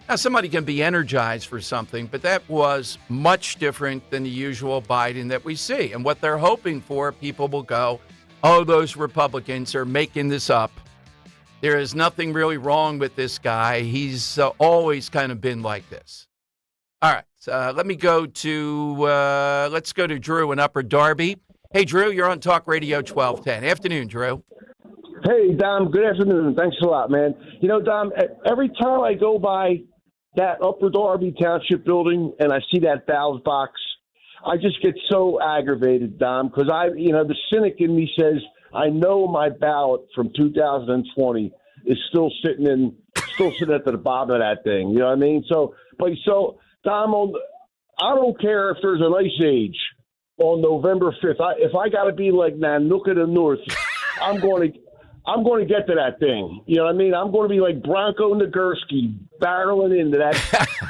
Now, somebody can be energized for something, but that was much different than the usual Biden that we see. And what they're hoping for, people will go, oh, those Republicans are making this up. There is nothing really wrong with this guy. He's always kind of been like this. All right. Let me go to, let's go to Drew in Upper Darby. Hey, Drew, you're on Talk Radio 1210. Afternoon, Drew. Hey, Dom. Good afternoon. Thanks a lot, man. You know, Dom, every time I go by that Upper Darby Township building and I see that ballot box, I just get so aggravated, Dom, because the cynic in me says, I know my ballot from 2020 is still sitting at the bottom of that thing. You know what I mean? So Dom, I don't care if there's an ice age on November 5th. If I got to be like Nanook of the North, I'm going to get to that thing. You know what I mean? I'm going to be like Bronco Nagurski barreling into that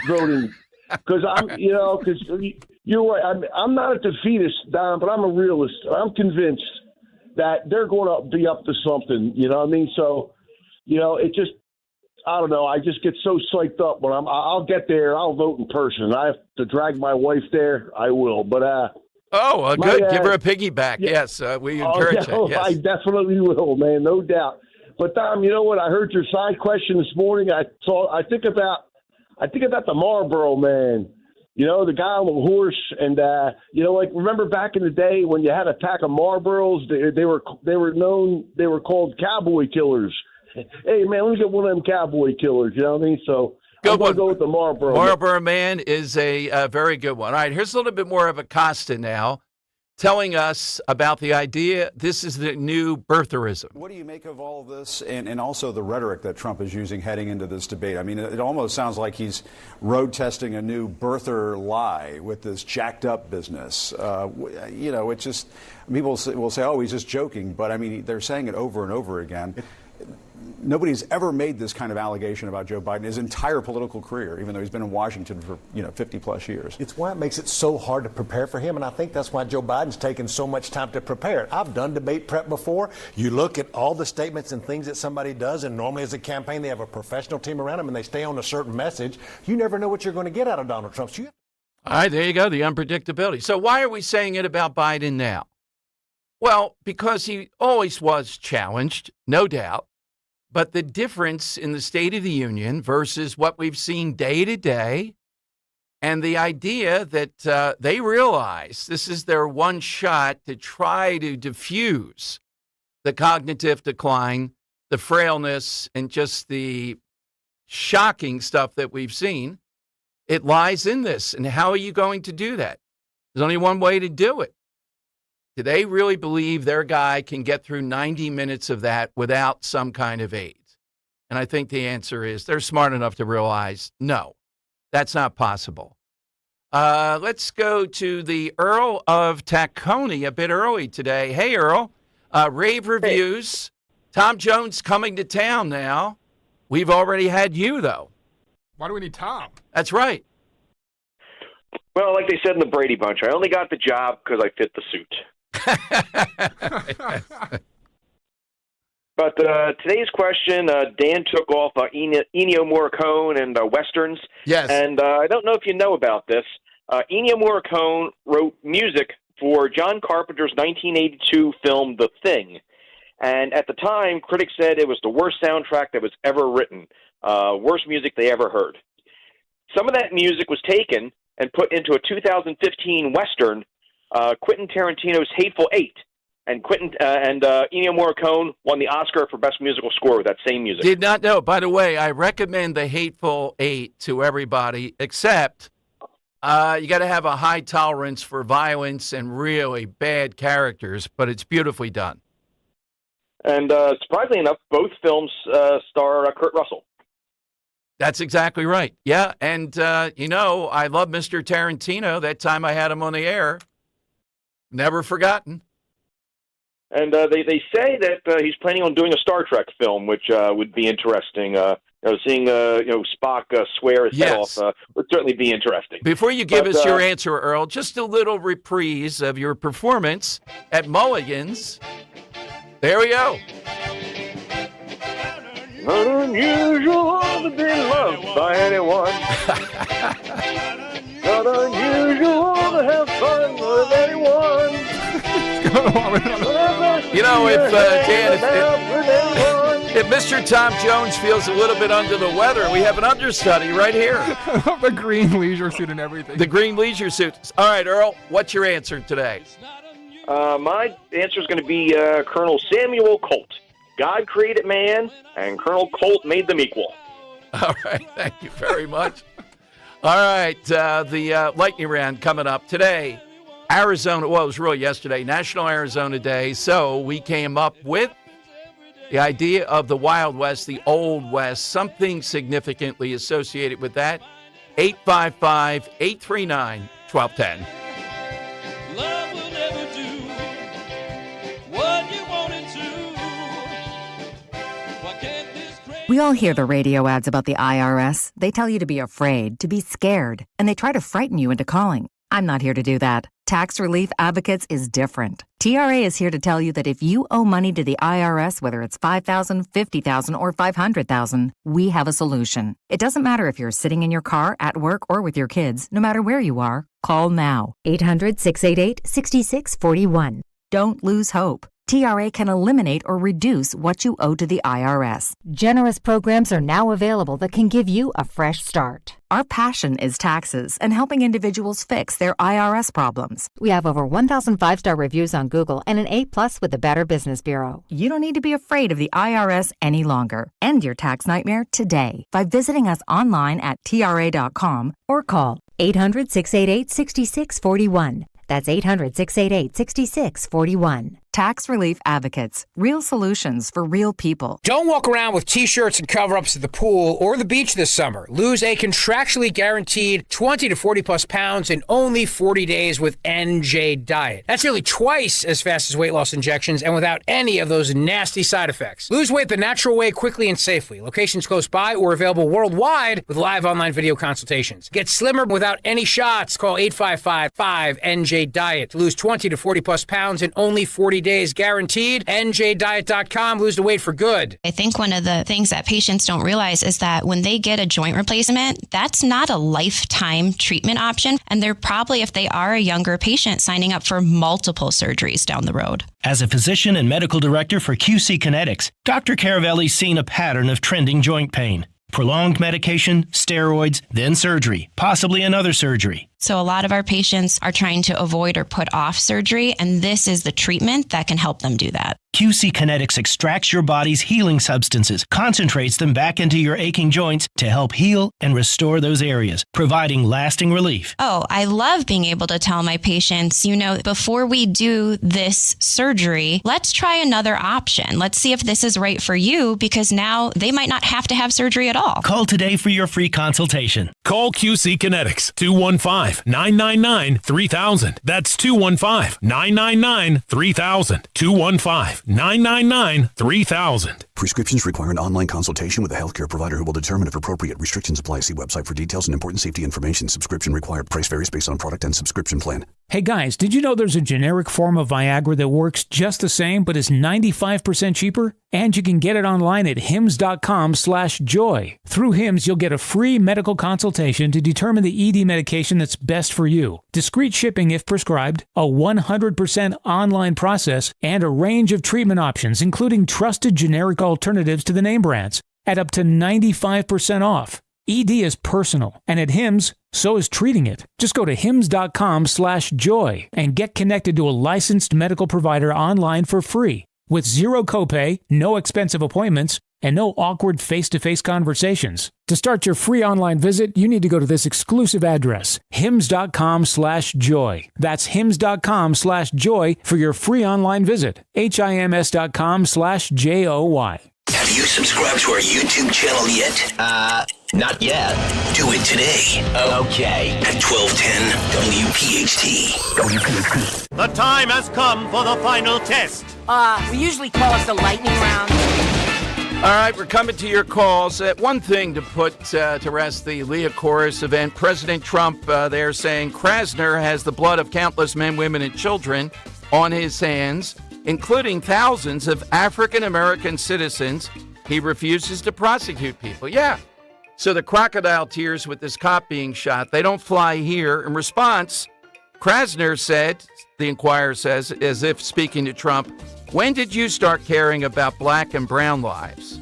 voting because you're right. I'm not a defeatist, Dom, but I'm a realist. I'm convinced that they're going to be up to something, you know what I mean? So, it just, I don't know. I just get so psyched up when I'll get there. I'll vote in person. I have to drag my wife there. I will. But, good. Give her a piggyback. Yeah. Yes. We encourage it. Yes. I definitely will, man. No doubt. But, Tom, you know what? I heard your side question this morning. I think about the Marlboro man. You know, the guy on the horse, and remember back in the day when you had a pack of Marlboros, they were called cowboy killers. Hey man, let me get one of them cowboy killers. You know what I mean? So I'm going to go with the Marlboro. Marlboro man is a very good one. All right, here's a little bit more of Acosta now. telling us about the idea this is the new birtherism. What do you make of all of this and also the rhetoric that Trump is using heading into this debate? I mean, it almost sounds like he's road testing a new birther lie with this jacked up business. You know, it's just, people will say, oh, he's just joking. But I mean, they're saying it over and over again. Nobody's ever made this kind of allegation about Joe Biden his entire political career, even though he's been in Washington for 50 plus years. It's why it makes it so hard to prepare for him, and I think that's why Joe Biden's taken so much time to prepare it. I've done debate prep before. You look at all the statements and things that somebody does, and normally as a campaign they have a professional team around them and they stay on a certain message. You never know what you're going to get out of Donald Trump. All right, there you go, the unpredictability. So why are we saying it about Biden now? Well, because he always was challenged, no doubt. But the difference in the State of the Union versus what we've seen day to day, and the idea that they realize this is their one shot to try to diffuse the cognitive decline, the frailness, and just the shocking stuff that we've seen, it lies in this. And how are you going to do that? There's only one way to do it. Do they really believe their guy can get through 90 minutes of that without some kind of aid? And I think the answer is they're smart enough to realize, no, that's not possible. Let's go to the Earl of Tacony a bit early today. Hey, Earl. Rave reviews. Hey. Tom Jones coming to town now. We've already had you, though. Why do we need Tom? That's right. Well, like they said in the Brady Bunch, I only got the job because I fit the suit. But today's question, Dan took off Ennio Morricone and Westerns. Yes. And I don't know if you know about this. Ennio Morricone wrote music for John Carpenter's 1982 film The Thing. And at the time, critics said it was the worst soundtrack that was ever written, worst music they ever heard. Some of that music was taken and put into a 2015 Western, Quentin Tarantino's Hateful Eight, and Ennio Morricone won the Oscar for Best Musical Score with that same music. Did not know. By the way, I recommend the Hateful Eight to everybody, except you got to have a high tolerance for violence and really bad characters, but it's beautifully done. And surprisingly enough, both films star Kurt Russell. That's exactly right. Yeah, and, I love Mr. Tarantino. That time I had him on the air. Never forgotten. And they say that he's planning on doing a Star Trek film, which would be interesting. Seeing Spock swear his head off would certainly be interesting. Before you give us your answer, Earl, just a little reprise of your performance at Mulligan's. There we go. Not unusual to be loved by anyone. Not unusual to have fun with anyone. If Mr. Tom Jones feels a little bit under the weather, we have an understudy right here. The green leisure suit and everything. The green leisure suit. All right, Earl, what's your answer today? My answer is going to be Colonel Samuel Colt. God created man, and Colonel Colt made them equal. All right, thank you very much. All right, the lightning round coming up today. Arizona, well, it was really yesterday, National Arizona Day. So we came up with the idea of the Wild West, the Old West, something significantly associated with that. 855-839-1210. Love will never do what you want it to. Why can't this We all hear the radio ads about the IRS. They tell you to be afraid, to be scared, and they try to frighten you into calling. I'm not here to do that. Tax Relief Advocates is different. TRA is here to tell you that if you owe money to the IRS, whether it's $5,000, $50,000, or $500,000, we have a solution. It doesn't matter if you're sitting in your car, at work, or with your kids. No matter where you are, call now. 800-688-6641. Don't lose hope. TRA can eliminate or reduce what you owe to the IRS. Generous programs are now available that can give you a fresh start. Our passion is taxes and helping individuals fix their IRS problems. We have over 1,000 5-star reviews on Google and an A+ with the Better Business Bureau. You don't need to be afraid of the IRS any longer. End your tax nightmare today by visiting us online at TRA.com or call 800-688-6641. That's 800-688-6641. Tax Relief Advocates. Real solutions for real people. Don't walk around with T-shirts and cover-ups at the pool or the beach this summer. Lose a contractually guaranteed 20 to 40-plus pounds in only 40 days with NJ Diet. That's nearly twice as fast as weight loss injections and without any of those nasty side effects. Lose weight the natural way quickly and safely. Locations close by or available worldwide with live online video consultations. Get slimmer without any shots. Call 855-5NJ-DIET to lose 20 to 40-plus pounds in only 40 days guaranteed. NJDiet.com. Lose the weight for good. I think one of the things that patients don't realize is that when they get a joint replacement, that's not a lifetime treatment option. And they're probably, if they are a younger patient, signing up for multiple surgeries down the road. As a physician and medical director for QC Kinetics, Dr. Caravelli's seen a pattern of trending joint pain. Prolonged medication, steroids, then surgery, possibly another surgery. So a lot of our patients are trying to avoid or put off surgery, and this is the treatment that can help them do that. QC Kinetics extracts your body's healing substances, concentrates them back into your aching joints to help heal and restore those areas, providing lasting relief. Oh, I love being able to tell my patients, before we do this surgery, let's try another option. Let's see if this is right for you, because now they might not have to have surgery at all. Call today for your free consultation. Call QC Kinetics, 215-999-3000. That's 215-999-3000. 215-999-3000. Prescriptions require an online consultation with a healthcare provider who will determine if appropriate. Restrictions apply. See website for details and important safety information. Subscription required. Price varies based on product and subscription plan. Hey guys, did you know there's a generic form of Viagra that works just the same but is 95% cheaper? And you can get it online at hims.com/joy. Through Hims, you'll get a free medical consultation to determine the ED medication that's best for you. Discreet shipping if prescribed, a 100% online process, and a range of treatment options, including trusted generic alternatives to the name brands, at up to 95% off. ED is personal, and at Hims, so is treating it. Just go to hims.com/joy and get connected to a licensed medical provider online for free, with zero copay, no expensive appointments, and no awkward face-to-face conversations. To start your free online visit, you need to go to this exclusive address, hims.com/joy. That's hims.com/joy for your free online visit. hims.com/joy. Have you subscribed to our YouTube channel yet? Not yet. Do it today. Okay. At 1210 WPHT. The time has come for the final test. We usually call it the lightning round. All right, we're coming to your calls. One thing to put to rest the Leah Chorus event. President Trump there saying Krasner has the blood of countless men, women, and children on his hands, including thousands of African-American citizens. He refuses to prosecute people. Yeah. So the crocodile tears with this cop being shot, they don't fly here. In response, Krasner said, the Inquirer says, as if speaking to Trump, when did you start caring about black and brown lives?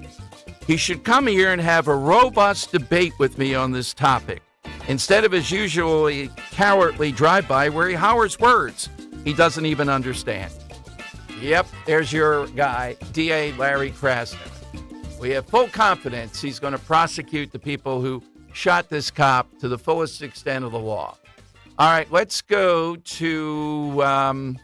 He should come here and have a robust debate with me on this topic, instead of his usually cowardly drive-by where he howers words he doesn't even understand. Yep, there's your guy, DA Larry Krasner. We have full confidence he's going to prosecute the people who shot this cop to the fullest extent of the law. All right, let's go to,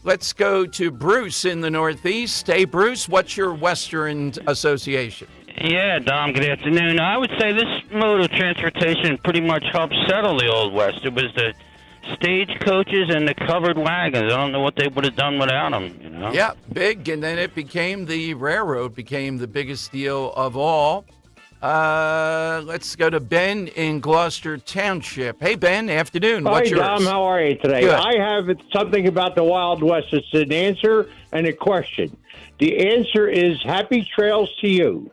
Let's go to Bruce in the Northeast. Hey, Bruce, what's your Western association? Yeah, Dom, good afternoon. I would say this mode of transportation pretty much helped settle the Old West. It was the stagecoaches and the covered wagons. I don't know what they would have done without them, Yeah, big, and then it became the railroad, became the biggest deal of all. Let's go to Ben in Gloucester Township. Hey, Ben, afternoon. What's yours? Hi, Dom. How are you today? Good. I have something about the Wild West. It's an answer and a question. The answer is happy trails to you.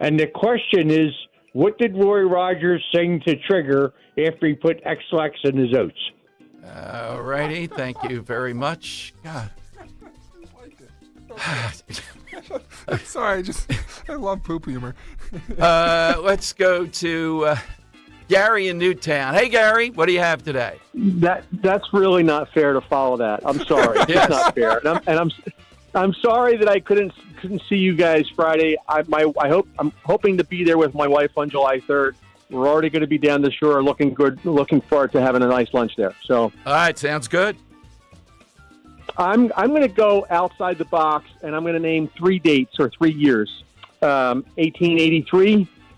And the question is, what did Roy Rogers sing to Trigger after he put X-Lax in his oats? All righty. Thank you very much. God. Sorry, I love poop humor. Let's go to Gary in Newtown. Hey, Gary, what do you have today? That's really not fair to follow that. I'm sorry. Yes. It's not fair. I'm sorry that I couldn't see you guys Friday. I'm hoping to be there with my wife on July 3rd. we're already going to be down the shore looking forward to having a nice lunch there. So, all right, sounds good. I'm going to go outside the box, and I'm going to name 3 dates or 3 years, 1883,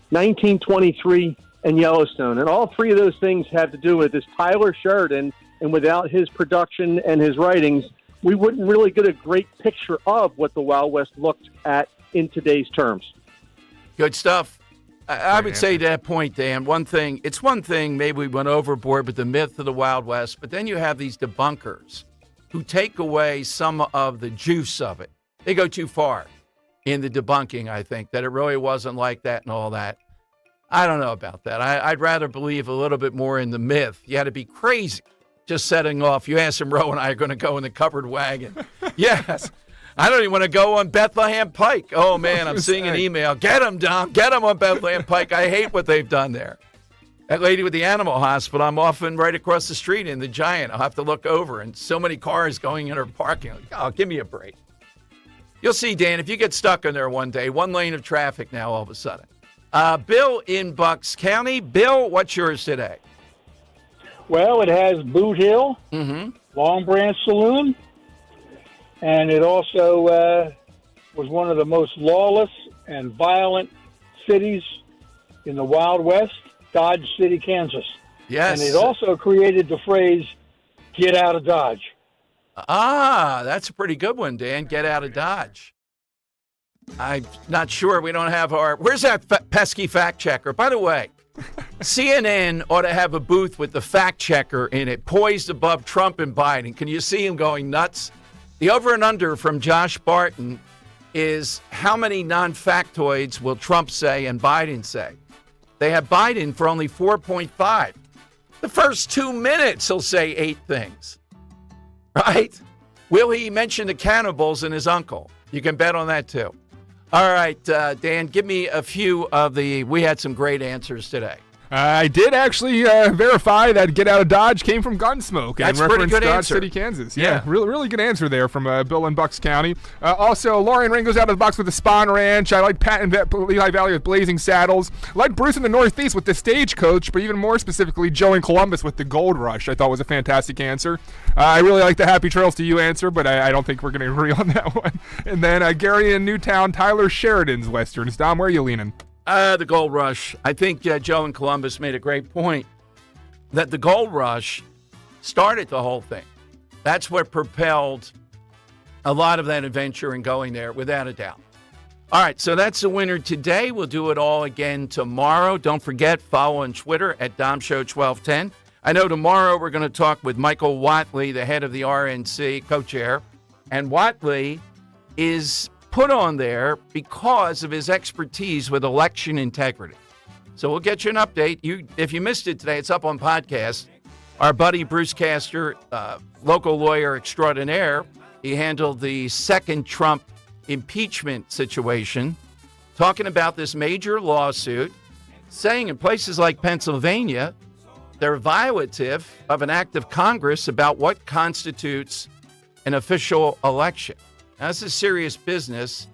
1923, and Yellowstone. And all 3 of those things have to do with this Tyler Sheridan, and without his production and his writings, we wouldn't really get a great picture of what the Wild West looked at in today's terms. Good stuff. I would say to that point, Dan, it's one thing maybe we went overboard with the myth of the Wild West, but then you have these debunkers who take away some of the juice of it. They go too far in the debunking, I think, that it really wasn't like that and all that. I don't know about that. I'd rather believe a little bit more in the myth. You had to be crazy just setting off. You asked him, Roe and I are going to go in the covered wagon. Yes. I don't even want to go on Bethlehem Pike. Oh, man, I'm seeing an email. Get him, Dom. Get him on Bethlehem Pike. I hate what they've done there. That lady with the animal hospital, I'm often right across the street in the Giant. I'll have to look over, and so many cars going in her parking lot. Oh, give me a break. You'll see, Dan, if you get stuck in there one day, 1 lane of traffic now all of a sudden. Bill in Bucks County. Bill, what's yours today? Well, it has Boot Hill, Long Branch Saloon, and it also was one of the most lawless and violent cities in the Wild West, Dodge City, Kansas. Yes. And it also created the phrase, get out of Dodge. Ah, that's a pretty good one, Dan. Get out of Dodge. I'm not sure. We don't have where's that pesky fact checker? By the way, CNN ought to have a booth with the fact checker in it, poised above Trump and Biden. Can you see him going nuts? The over and under from Josh Barton is how many non-factoids will Trump say and Biden say? They have Biden for only 4.5. The first 2 minutes, he'll say 8 things. Right? Will he mention the cannibals and his uncle? You can bet on that, too. All right, Dan, give me a few of we had some great answers today. I did actually verify that Get Out of Dodge came from Gunsmoke. That's and pretty referenced good Dodge answer. City, Kansas. Yeah, really good answer there from Bill in Bucks County. Also, Lauren Ring goes out of the box with the Spawn Ranch. I like Pat in Lehigh Valley with Blazing Saddles. I like Bruce in the Northeast with the Stagecoach, but even more specifically, Joe in Columbus with the Gold Rush. I thought was a fantastic answer. I really like the Happy Trails to You answer, but I don't think we're going to agree on that one. And then Gary in Newtown, Tyler Sheridan's Westerns. Dom, where are you leaning? The Gold Rush. I think Joe in Columbus made a great point that the Gold Rush started the whole thing. That's what propelled a lot of that adventure and going there, without a doubt. All right, so that's the winner today. We'll do it all again tomorrow. Don't forget, follow on Twitter at DomShow1210. I know tomorrow we're going to talk with Michael Watley, the head of the RNC, co-chair. And Watley is put on there because of his expertise with election integrity. So we'll get you an update. If you missed it today, it's up on podcast. Our buddy Bruce Castor, local lawyer extraordinaire, he handled the second Trump impeachment situation, talking about this major lawsuit, saying in places like Pennsylvania, they're violative of an act of Congress about what constitutes an official election. Now, this is serious business,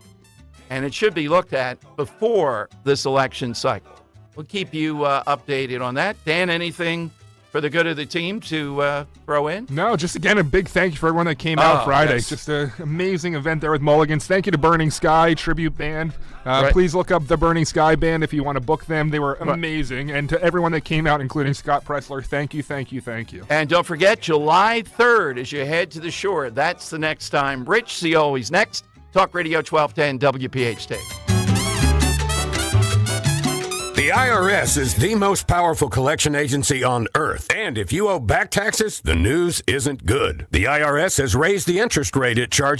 and it should be looked at before this election cycle. We'll keep you updated on that. Dan, anything for the good of the team to throw in? No, just again, a big thank you for everyone that came out Friday. Yes. Just an amazing event there with Mulligans. Thank you to Burning Sky Tribute Band. Right. Please look up the Burning Sky Band if you want to book them. They were amazing. And to everyone that came out, including Scott Pressler, thank you. And don't forget, July 3rd, as you head to the shore, that's the next time. Rich Cioli's next. Talk Radio 1210 WPHT. The IRS is the most powerful collection agency on earth. And if you owe back taxes, the news isn't good. The IRS has raised the interest rate it charges